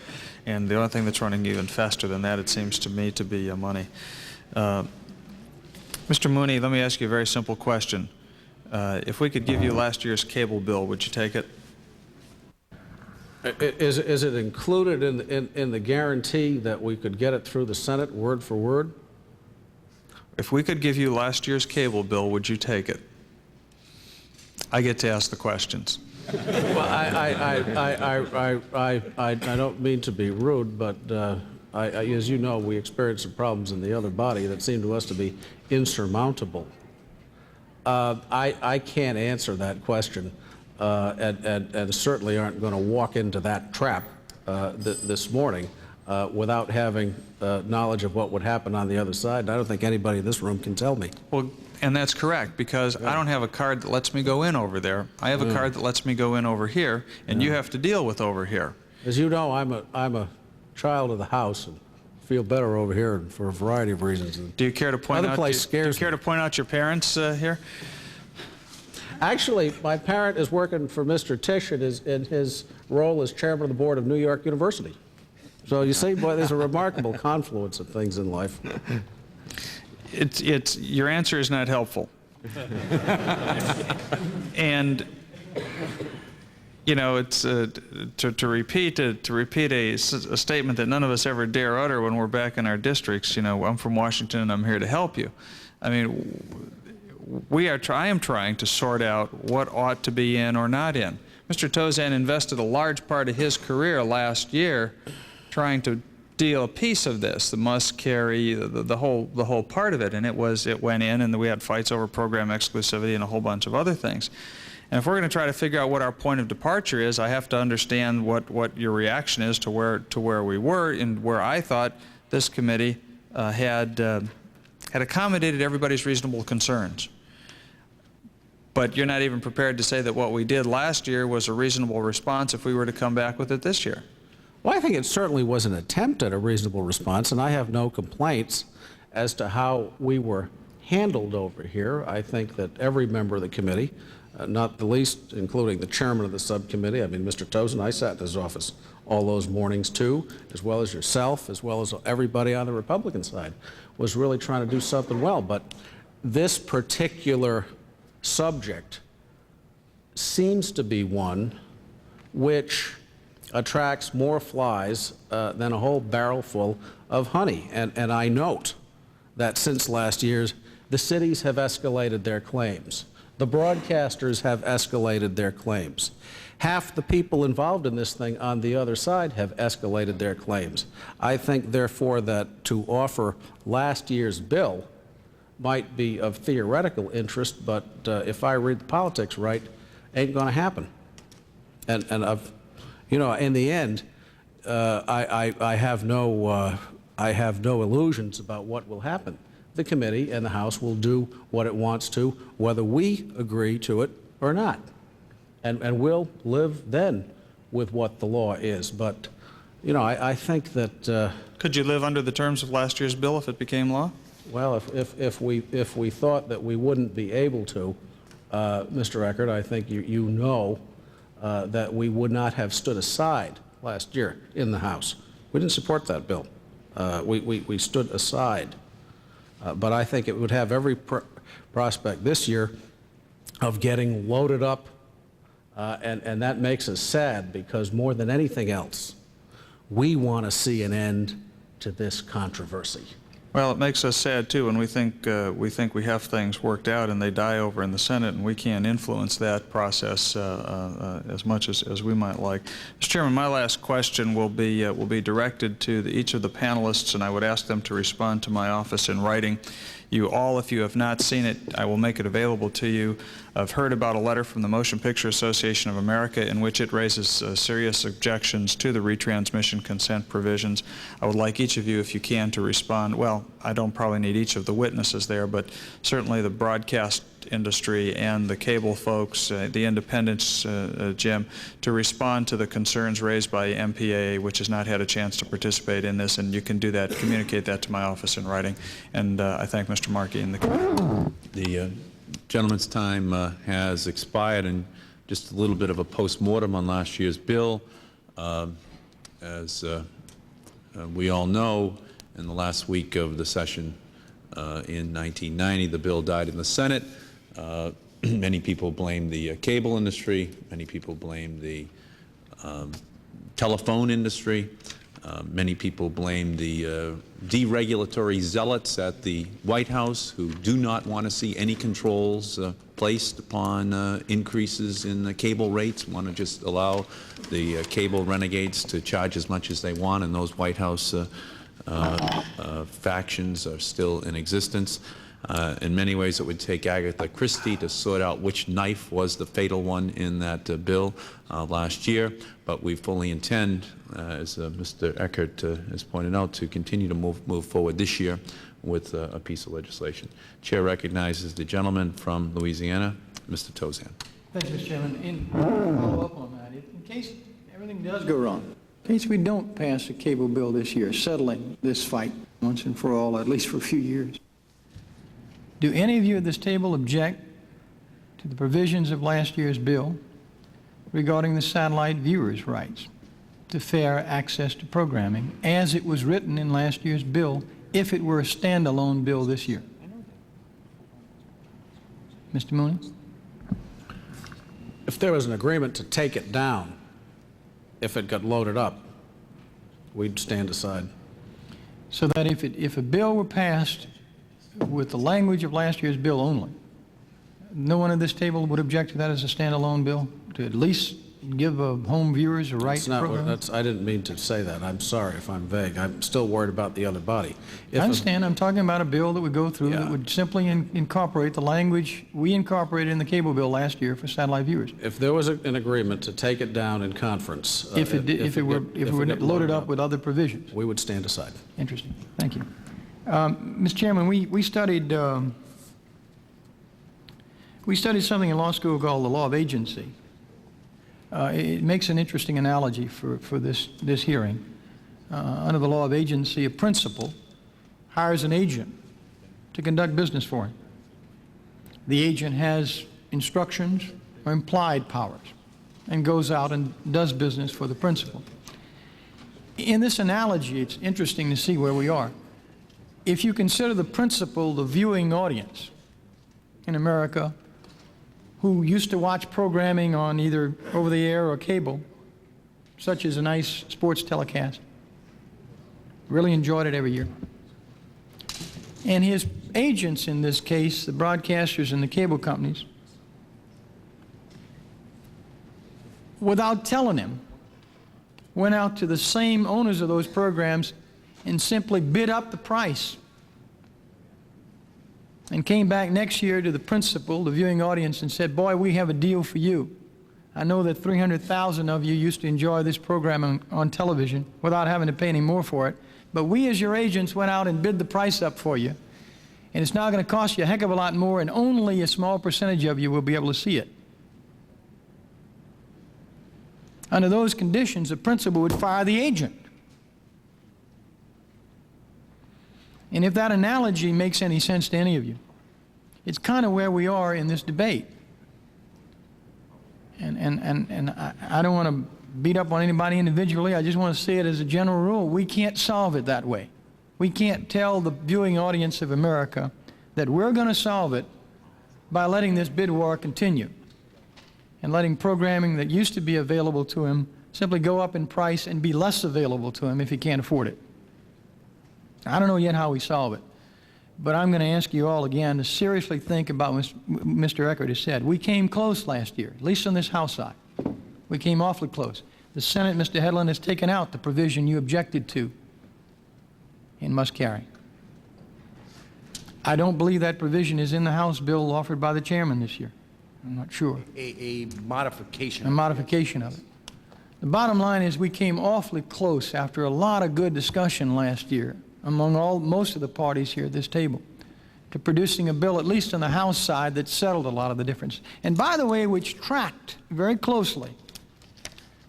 S21: and the only thing that's running even faster than that, it seems to me, to be money. Mr. Mooney, let me ask you a very simple question. If we could give you last year's cable bill, would you take it?
S10: Is it included in the guarantee that we could get it through the Senate word for word?
S21: If we could give you last year's cable bill, would you take it? I get to ask the questions.
S10: Well, I don't mean to be rude, but as you know, we experienced some problems in the other body that seemed to us to be insurmountable. I can't answer that question, and certainly aren't going to walk into that trap this morning without having knowledge of what would happen on the other side. And I don't think anybody in this room can tell me.
S21: Well, and that's correct, because I don't have a card that lets me go in over there. I have a card that lets me go in over here, and you have to deal with over here.
S10: As you know, I'm a child of the house and feel better over here for a variety of reasons.
S21: Do you care to point
S10: out? Do you
S21: care to point out your parents here?
S10: Actually, my parent is working for Mr. Tisch in his role as chairman of the board of New York University. So you see, boy, there's a remarkable confluence of things in life.
S21: Your answer is not helpful. And you know, it's to repeat a statement that none of us ever dare utter when we're back in our districts. You know, I'm from Washington and I'm here to help you. I mean, I am trying to sort out what ought to be in or not in. Mr. Tozan invested a large part of his career last year trying to deal a piece of this, the must carry, the whole part of it, and it went in, and we had fights over program exclusivity and a whole bunch of other things. And if we're going to try to figure out what our point of departure is, I have to understand what your reaction is to where we were, and where I thought this committee had accommodated everybody's reasonable concerns. But you're not even prepared to say that what we did last year was a reasonable response if we were to come back with it this year.
S10: Well, I think it certainly was an attempt at a reasonable response, and I have no complaints as to how we were handled over here. I think that every member of the committee, not the least including the chairman of the subcommittee, I mean, Mr. Tozen, I sat in his office all those mornings too, as well as yourself, as well as everybody on the Republican side, was really trying to do something well. But this particular subject seems to be one which attracts more flies than a whole barrel full of honey. And I note that since last year's, the cities have escalated their claims. The broadcasters have escalated their claims. Half the people involved in this thing on the other side have escalated their claims. I think, therefore, that to offer last year's bill might be of theoretical interest, but if I read the politics right, ain't going to happen. And in the end, I have no illusions about what will happen. The committee and the House will do what it wants to, whether we agree to it or not. And we'll live then with what the law is. But, I think that...
S21: Could you live under the terms of last year's bill if it became law?
S10: Well, if we thought that we wouldn't be able to, Mr. Eckert, I think you know that we would not have stood aside last year in the House. We didn't support that bill. We stood aside. But I think it would have every prospect this year of getting loaded up, and that makes us sad, because more than anything else, we want to see an end to this controversy.
S21: Well, it makes us sad too when we think we have things worked out and they die over in the Senate, and we can't influence that process as much as we might like. Mr. Chairman, my last question will be directed to each of the panelists, and I would ask them to respond to my office in writing. You all, if you have not seen it, I will make it available to you. I've heard about a letter from the Motion Picture Association of America in which it raises serious objections to the retransmission consent provisions. I would like each of you, if you can, to respond. Well, I don't probably need each of the witnesses there, but certainly the broadcast industry and the cable folks, the independents, Jim, to respond to the concerns raised by MPAA, which has not had a chance to participate in this, and you can do that, communicate that to my office in writing. And I thank Mr. Markey and the committee.
S2: The gentleman's time has expired, and just a little bit of a post-mortem on last year's bill. As we all know, in the last week of the session in 1990, the bill died in the Senate. Many people blame the cable industry. Many people blame the telephone industry. Many people blame the deregulatory zealots at the White House who do not want to see any controls placed upon increases in the cable rates, want to just allow the cable renegades to charge as much as they want, and those White House factions are still in existence. In many ways, it would take Agatha Christie to sort out which knife was the fatal one in that bill last year, but we fully intend, as Mr. Eckert has pointed out, to continue to move forward this year with a piece of legislation. Chair recognizes the gentleman from Louisiana, Mr. Tozen.
S1: Thank you, Mr. Chairman. In follow up on that, in case everything does go wrong, in case we don't pass a cable bill this year, settling this fight once and for all, at least for a few years, do any of you at this table object to the provisions of last year's bill regarding the satellite viewers' rights to fair access to programming as it was written in last year's bill if it were a standalone bill this year? Mr. Mooney?
S10: If there was an agreement to take it down, if it got loaded up, we'd stand aside.
S1: So that if a bill were passed with the language of last year's bill only, no one at this table would object to that as a standalone bill, to at least give home viewers a right
S10: That's
S1: to
S10: not
S1: program?
S10: I didn't mean to say that. I'm sorry if I'm vague. I'm still worried about the other body.
S1: I understand. I'm talking about a bill that would go through that would simply incorporate the language we incorporated in the cable bill last year for satellite viewers.
S10: If there was an agreement to take it down in conference,
S1: If it were loaded up with other provisions.
S10: we would stand aside.
S1: Interesting. Thank you. Mr. Chairman, we studied something in law school called the law of agency. It makes an interesting analogy for this hearing. Under the law of agency, a principal hires an agent to conduct business for him. The agent has instructions or implied powers and goes out and does business for the principal. In this analogy, it's interesting to see where we are. If you consider the principal the viewing audience in America who used to watch programming on either over-the-air or cable, such as a nice sports telecast, really enjoyed it every year. And his agents in this case, the broadcasters and the cable companies, without telling him, went out to the same owners of those programs and simply bid up the price and came back next year to the principal, the viewing audience, and said, boy, we have a deal for you. I know that 300,000 of you used to enjoy this program on television without having to pay any more for it, but we as your agents went out and bid the price up for you, and it's now going to cost you a heck of a lot more, and only a small percentage of you will be able to see it. Under those conditions, the principal would fire the agent. And if that analogy makes any sense to any of you, it's kind of where we are in this debate. And I don't want to beat up on anybody individually. I just want to say it as a general rule. We can't solve it that way. We can't tell the viewing audience of America that we're going to solve it by letting this bid war continue and letting programming that used to be available to him simply go up in price and be less available to him if he can't afford it. I don't know yet how we solve it, but I'm going to ask you all again to seriously think about what Mr. Eckert has said. We came close last year, at least on this House side. We came awfully close. The Senate, Mr. Hedlund, has taken out the provision you objected to in must-carry. I don't believe that provision is in the House bill offered by the chairman this year. I'm not sure.
S12: A modification.
S1: A modification of it. The bottom line is we came awfully close after a lot of good discussion last year among most of the parties here at this table to producing a bill, at least on the House side, that settled a lot of the difference. And by the way, which tracked very closely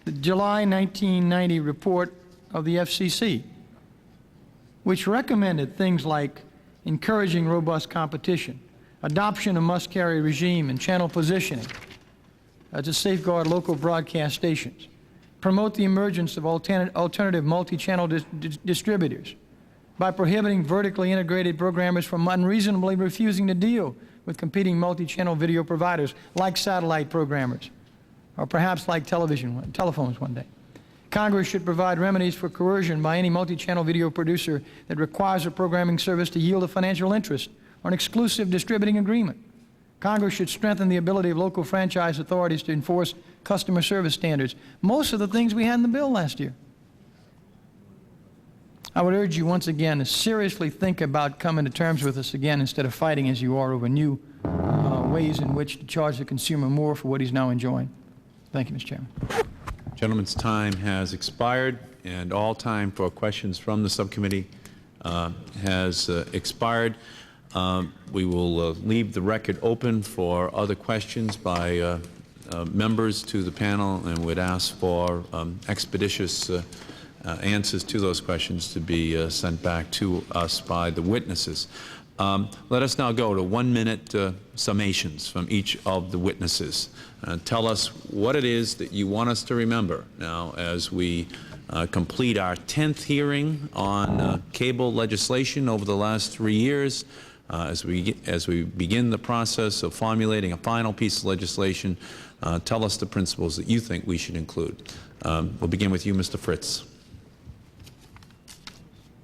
S1: the July 1990 report of the FCC, which recommended things like encouraging robust competition, adoption of must-carry regime and channel positioning to safeguard local broadcast stations, promote the emergence of alternative multi-channel distributors by prohibiting vertically integrated programmers from unreasonably refusing to deal with competing multi-channel video providers like satellite programmers, or perhaps like telephones one day. Congress should provide remedies for coercion by any multi-channel video producer that requires a programming service to yield a financial interest or an exclusive distributing agreement. Congress should strengthen the ability of local franchise authorities to enforce customer service standards. Most of the things we had in the bill last year. I would urge you once again to seriously think about coming to terms with us again instead of fighting as you are over new ways in which to charge the consumer more for what he's now enjoying. Thank you, Mr. Chairman.
S2: Gentleman's time has expired, and all time for questions from the subcommittee has expired. We will leave the record open for other questions by members to the panel, and would ask for expeditious answers to those questions to be sent back to us by the witnesses. Let us now go to 1-minute summations from each of the witnesses. Tell us what it is that you want us to remember now as we complete our 10th hearing on cable legislation over the last 3 years. As we begin the process of formulating a final piece of legislation, tell us the principles that you think we should include. We'll begin with you, Mr. Fritts.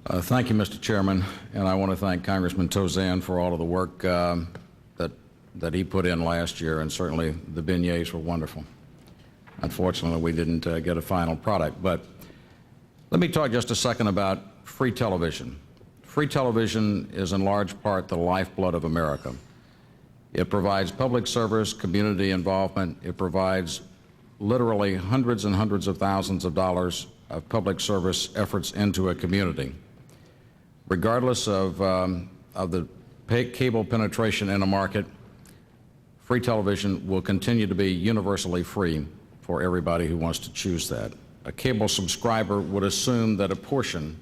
S9: Thank you, Mr. Chairman, and I want to thank Congressman Tozan for all of the work that he put in last year, and certainly the beignets were wonderful. Unfortunately, we didn't get a final product. But let me talk just a second about free television. Free television is in large part the lifeblood of America. It provides public service, community involvement. It provides literally hundreds and hundreds of thousands of dollars of public service efforts into a community. Regardless of the cable penetration in a market, free television will continue to be universally free for everybody who wants to choose that. A cable subscriber would assume that a portion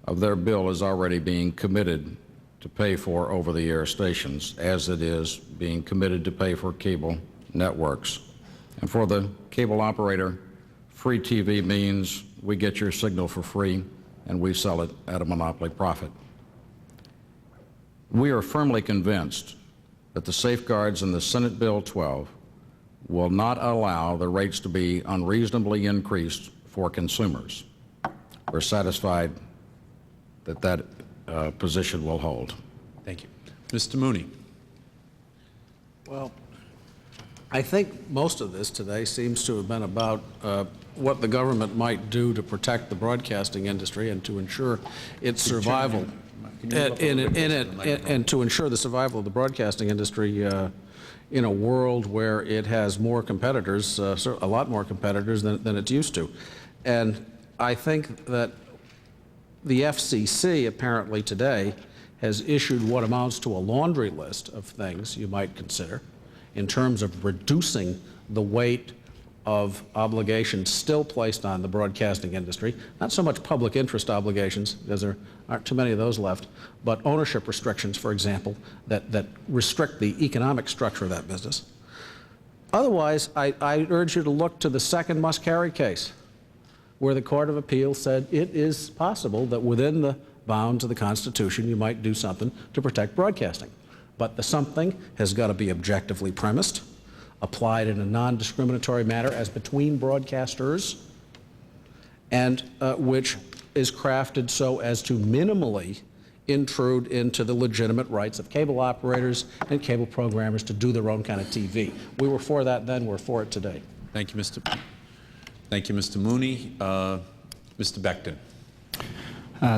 S9: of their bill is already being committed to pay for over-the-air stations, as it is being committed to pay for cable networks. And for the cable operator, free TV means we get your signal for free and we sell it at a monopoly profit. We are firmly convinced that the safeguards in the Senate Bill 12 will not allow the rates to be unreasonably increased for consumers. We're satisfied that that position will hold.
S2: Thank you. Mr. Mooney.
S10: Well, I think most of this today seems to have been about what the government might do to protect the broadcasting industry and to ensure its survival, and to ensure the survival of the broadcasting industry in a world where it has more competitors, a lot more competitors than it used to. And I think that the FCC apparently today has issued what amounts to a laundry list of things you might consider in terms of reducing the weight of obligations still placed on the broadcasting industry. Not so much public interest obligations, because there aren't too many of those left, but ownership restrictions, for example, that restrict the economic structure of that business. Otherwise, I urge you to look to the second must-carry case, where the Court of Appeal said it is possible that within the bounds of the Constitution you might do something to protect broadcasting. But the something has got to be objectively premised, applied in a non-discriminatory manner as between broadcasters, and which is crafted so as to minimally intrude into the legitimate rights of cable operators and cable programmers to do their own kind of TV. We were for that then, we're for it today.
S2: Thank you, Mr. Mooney. Mr. Becton.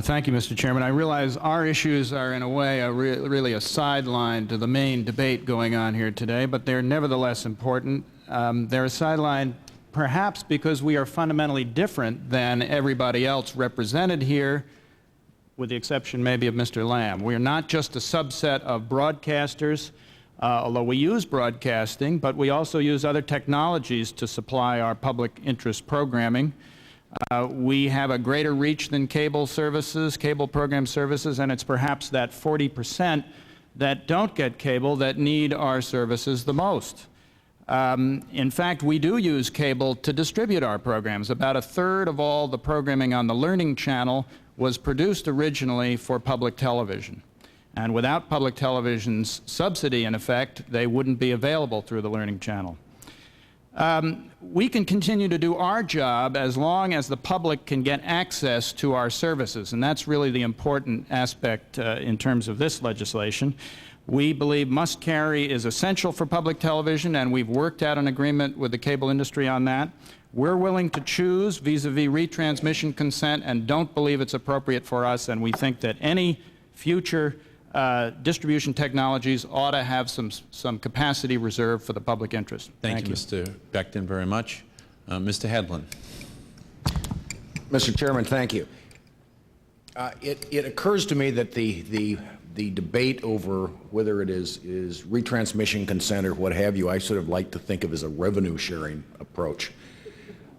S11: Thank you, Mr. Chairman. I realize our issues are, in a way, really a sideline to the main debate going on here today, but they're nevertheless important. They're a sideline perhaps because we are fundamentally different than everybody else represented here, with the exception maybe of Mr. Lamb. We are not just a subset of broadcasters, although we use broadcasting, but we also use other technologies to supply our public interest programming. We have a greater reach than cable services, cable program services, and it's perhaps that 40% that don't get cable that need our services the most. In fact, we do use cable to distribute our programs. About a third of all the programming on the Learning Channel was produced originally for public television. And without public television's subsidy, in effect, they wouldn't be available through the Learning Channel. We can continue to do our job as long as the public can get access to our services, and that's really the important aspect in terms of this legislation. We believe must-carry is essential for public television, and we've worked out an agreement with the cable industry on that. We're willing to choose vis-a-vis retransmission consent and don't believe it's appropriate for us, and we think that any future distribution technologies ought to have some capacity reserved for the public interest.
S2: Thank you, Mr. Becton, very much. Mr. Hedlund.
S12: Mr. Chairman, thank you. It occurs to me that the debate over whether it is retransmission consent or what have you, I sort of like to think of as a revenue-sharing approach.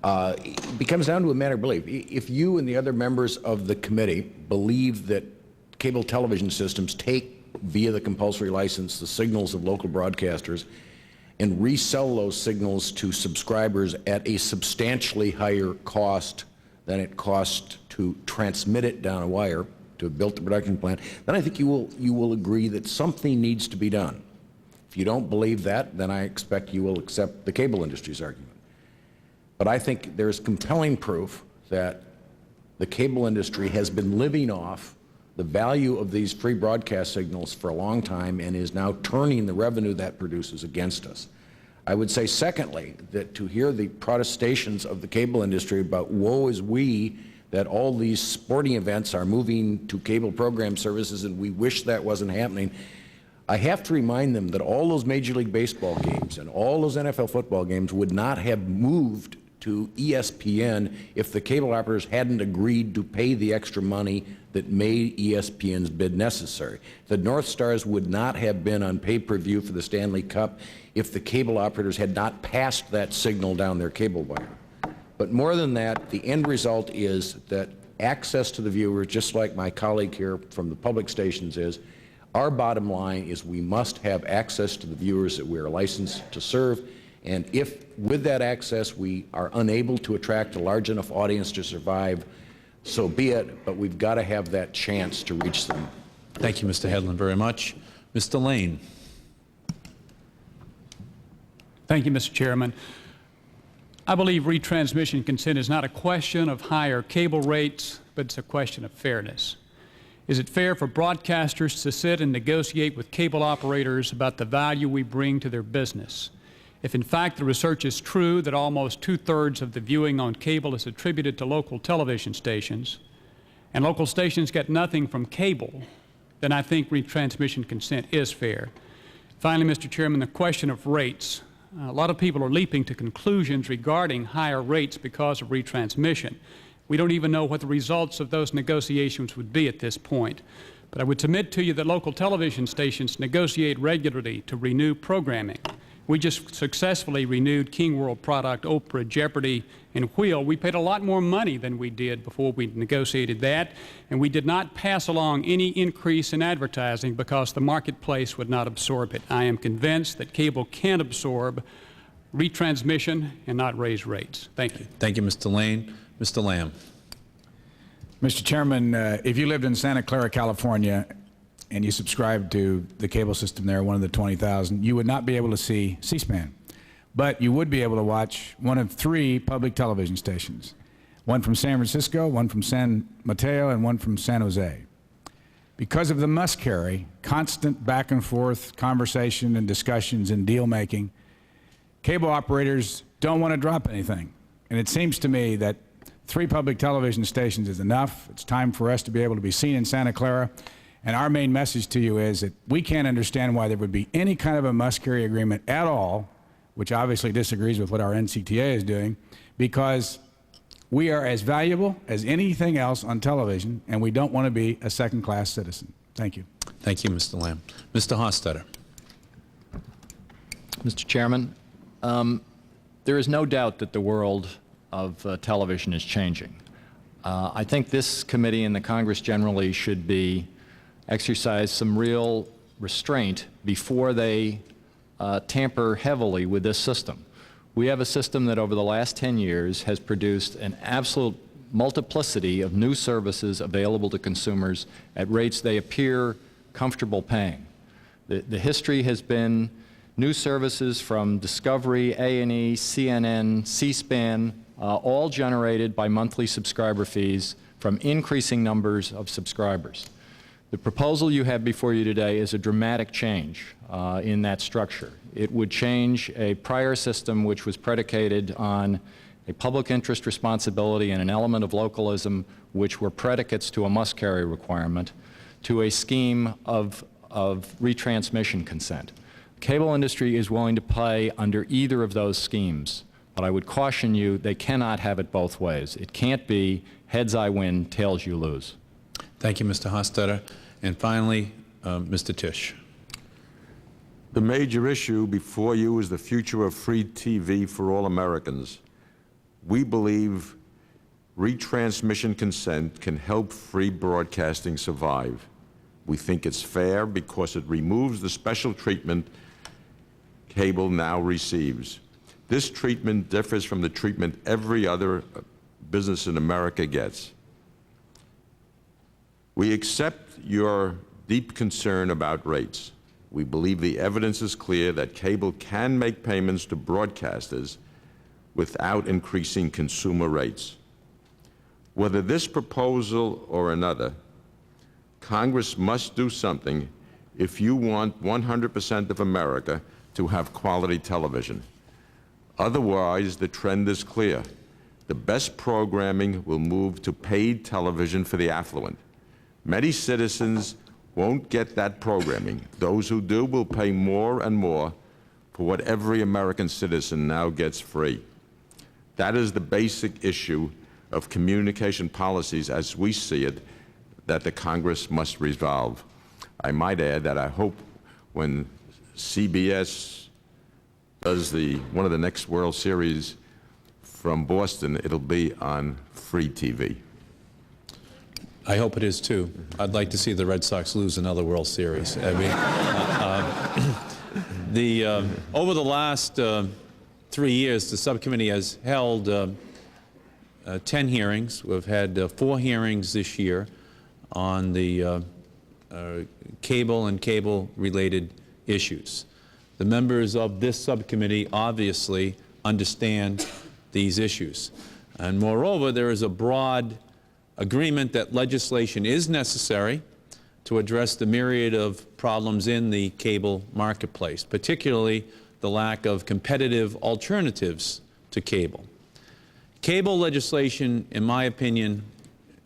S12: It comes down to a matter of belief. If you and the other members of the committee believe that cable television systems take, via the compulsory license, the signals of local broadcasters and resell those signals to subscribers at a substantially higher cost than it costs to transmit it down a wire, to have built the production plant, then I think you will agree that something needs to be done. If you don't believe that, then I expect you will accept the cable industry's argument. But I think there's compelling proof that the cable industry has been living off the value of these free broadcast signals for a long time and is now turning the revenue that produces against us. I would say, secondly, that to hear the protestations of the cable industry about woe is we, that all these sporting events are moving to cable program services and we wish that wasn't happening, I have to remind them that all those Major League Baseball games and all those NFL football games would not have moved to ESPN if the cable operators hadn't agreed to pay the extra money that made ESPN's bid necessary. The North Stars would not have been on pay-per-view for the Stanley Cup if the cable operators had not passed that signal down their cable wire. But more than that, the end result is that access to the viewers, just like my colleague here from the public stations is, our bottom line is we must have access to the viewers that we are licensed to serve. And if, with that access, we are unable to attract a large enough audience to survive, so be it, but we've got to have that chance to reach them.
S2: Thank you, Mr. Hedlund, very much. Mr. Lane.
S13: Thank you, Mr. Chairman. I believe retransmission consent is not a question of higher cable rates, but it's a question of fairness. Is it fair for broadcasters to sit and negotiate with cable operators about the value we bring to their business? If in fact the research is true that almost 2/3 of the viewing on cable is attributed to local television stations, and local stations get nothing from cable, then I think retransmission consent is fair. Finally, Mr. Chairman, the question of rates. A lot of people are leaping to conclusions regarding higher rates because of retransmission. We don't even know what the results of those negotiations would be at this point. But I would submit to you that local television stations negotiate regularly to renew programming. We just successfully renewed King World Product, Oprah, Jeopardy, and Wheel. We paid a lot more money than we did before we negotiated that, and we did not pass along any increase in advertising because the marketplace would not absorb it. I am convinced that cable can absorb retransmission and not raise rates. Thank you.
S2: Thank you, Mr. Lane. Mr. Lamb.
S18: Mr. Chairman, if you lived in Santa Clara, California, and you subscribed to the cable system there, one of the 20,000, you would not be able to see C-SPAN. But you would be able to watch one of 3 public television stations, one from San Francisco, one from San Mateo, and one from San Jose. Because of the must-carry, constant back and forth conversation and discussions and deal-making, cable operators don't want to drop anything. And it seems to me that 3 public television stations is enough. It's time for us to be able to be seen in Santa Clara. And our main message to you is that we can't understand why there would be any kind of a must-carry agreement at all, which obviously disagrees with what our NCTA is doing, because we are as valuable as anything else on television, and we don't want to be a second-class citizen. Thank you.
S2: Thank you, Mr. Lamb. Mr. Hofstadter.
S9: Mr. Chairman, there is no doubt that the world of television is changing. I think this committee and the Congress generally should exercise some real restraint before they tamper heavily with this system. We have a system that over the last 10 years has produced an absolute multiplicity of new services available to consumers at rates they appear comfortable paying. The history has been new services from Discovery, A&E, CNN, C-SPAN, all generated by monthly subscriber fees from increasing numbers of subscribers. The proposal you have before you today is a dramatic change in that structure. It would change a prior system which was predicated on a public interest responsibility and an element of localism which were predicates to a must-carry requirement to a scheme of retransmission consent. The cable industry is willing to pay under either of those schemes, but I would caution you they cannot have it both ways. It can't be heads I win, tails you lose.
S2: Thank you, Mr. Hofstadter. And finally, Mr. Tisch.
S15: The major issue before you is the future of free TV for all Americans. We believe retransmission consent can help free broadcasting survive. We think it's fair because it removes the special treatment cable now receives. This treatment differs from the treatment every other business in America gets. We accept your deep concern about rates. We believe the evidence is clear that cable can make payments to broadcasters without increasing consumer rates. Whether this proposal or another, Congress must do something if you want 100% of America to have quality television. Otherwise, the trend is clear. The best programming will move to paid television for the affluent. Many citizens won't get that programming. Those who do will pay more and more for what every American citizen now gets free. That is the basic issue of communication policies as we see it that the Congress must resolve. I might add that I hope when CBS does one of the next World Series from Boston, it'll be on free TV.
S20: I hope it is too. I'd like to see the Red Sox lose another World Series. I mean, over the last 3 years, the subcommittee has held 10 hearings. We've had 4 hearings this year on the cable and cable-related issues. The members of this subcommittee obviously understand these issues. And moreover, there is a broad agreement that legislation is necessary to address the myriad of problems in the cable marketplace, particularly the lack of competitive alternatives to cable. Cable legislation, in my opinion,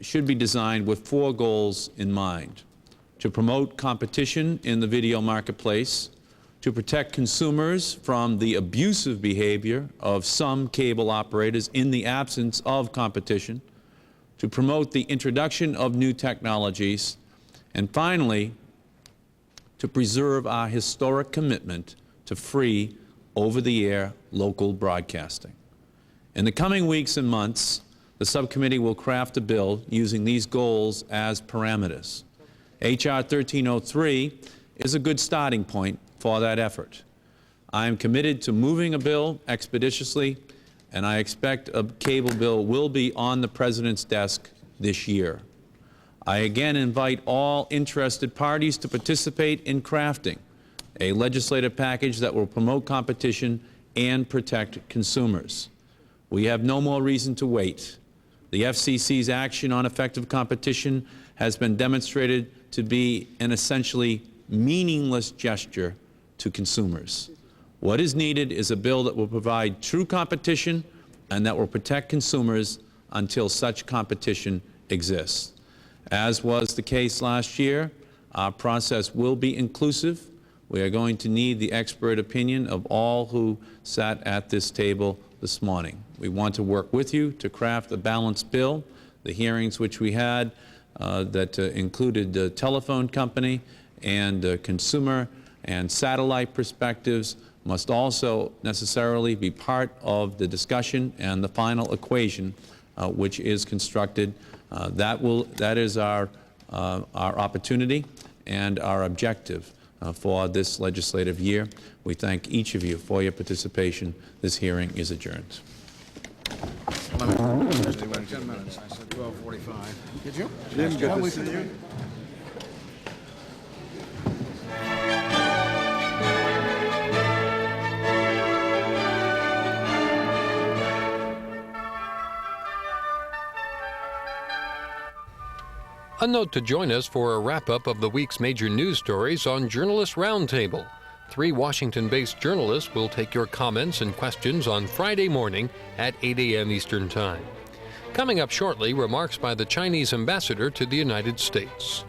S20: should be designed with 4 goals in mind: to promote competition in the video marketplace, to protect consumers from the abusive behavior of some cable operators in the absence of competition, to promote the introduction of new technologies, and finally, to preserve our historic commitment to free, over-the-air local broadcasting. In the coming weeks and months, the subcommittee will craft a bill using these goals as parameters. H.R. 1303 is a good starting point for that effort. I am committed to moving a bill expeditiously, and I expect a cable bill will be on the President's desk this year. I again invite all interested parties to participate in crafting a legislative package that will promote competition and protect consumers. We have no more reason to wait. The FCC's action on effective competition has been demonstrated to be an essentially meaningless gesture to consumers. What is needed is a bill that will provide true competition and that will protect consumers until such competition exists. As was the case last year, our process will be inclusive. We are going to need the expert opinion of all who sat at this table this morning. We want to work with you to craft a balanced bill. The hearings which we had that included the telephone company and consumer and satellite perspectives must also necessarily be part of the discussion and the final equation which is constructed. That is our opportunity and our objective for this legislative year. We thank each of you for your participation. This hearing is adjourned.
S10: 10 minutes. I said 12:45. Did you?
S3: Jim, good to see you.
S22: A note to join us for a wrap-up of the week's major news stories on Journalist Roundtable. 3 Washington-based journalists will take your comments and questions on Friday morning at 8 a.m. Eastern Time. Coming up shortly, remarks by the Chinese ambassador to the United States.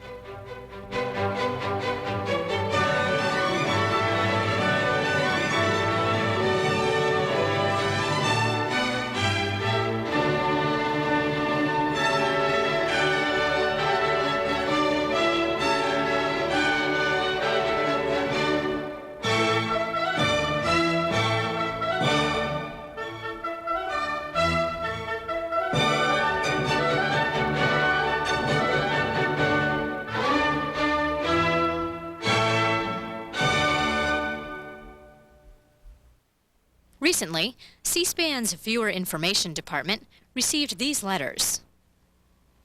S23: Recently, C-SPAN's Viewer Information Department received these letters.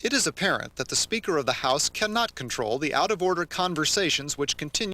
S24: It is apparent that the Speaker of the House cannot control the out-of-order conversations which continue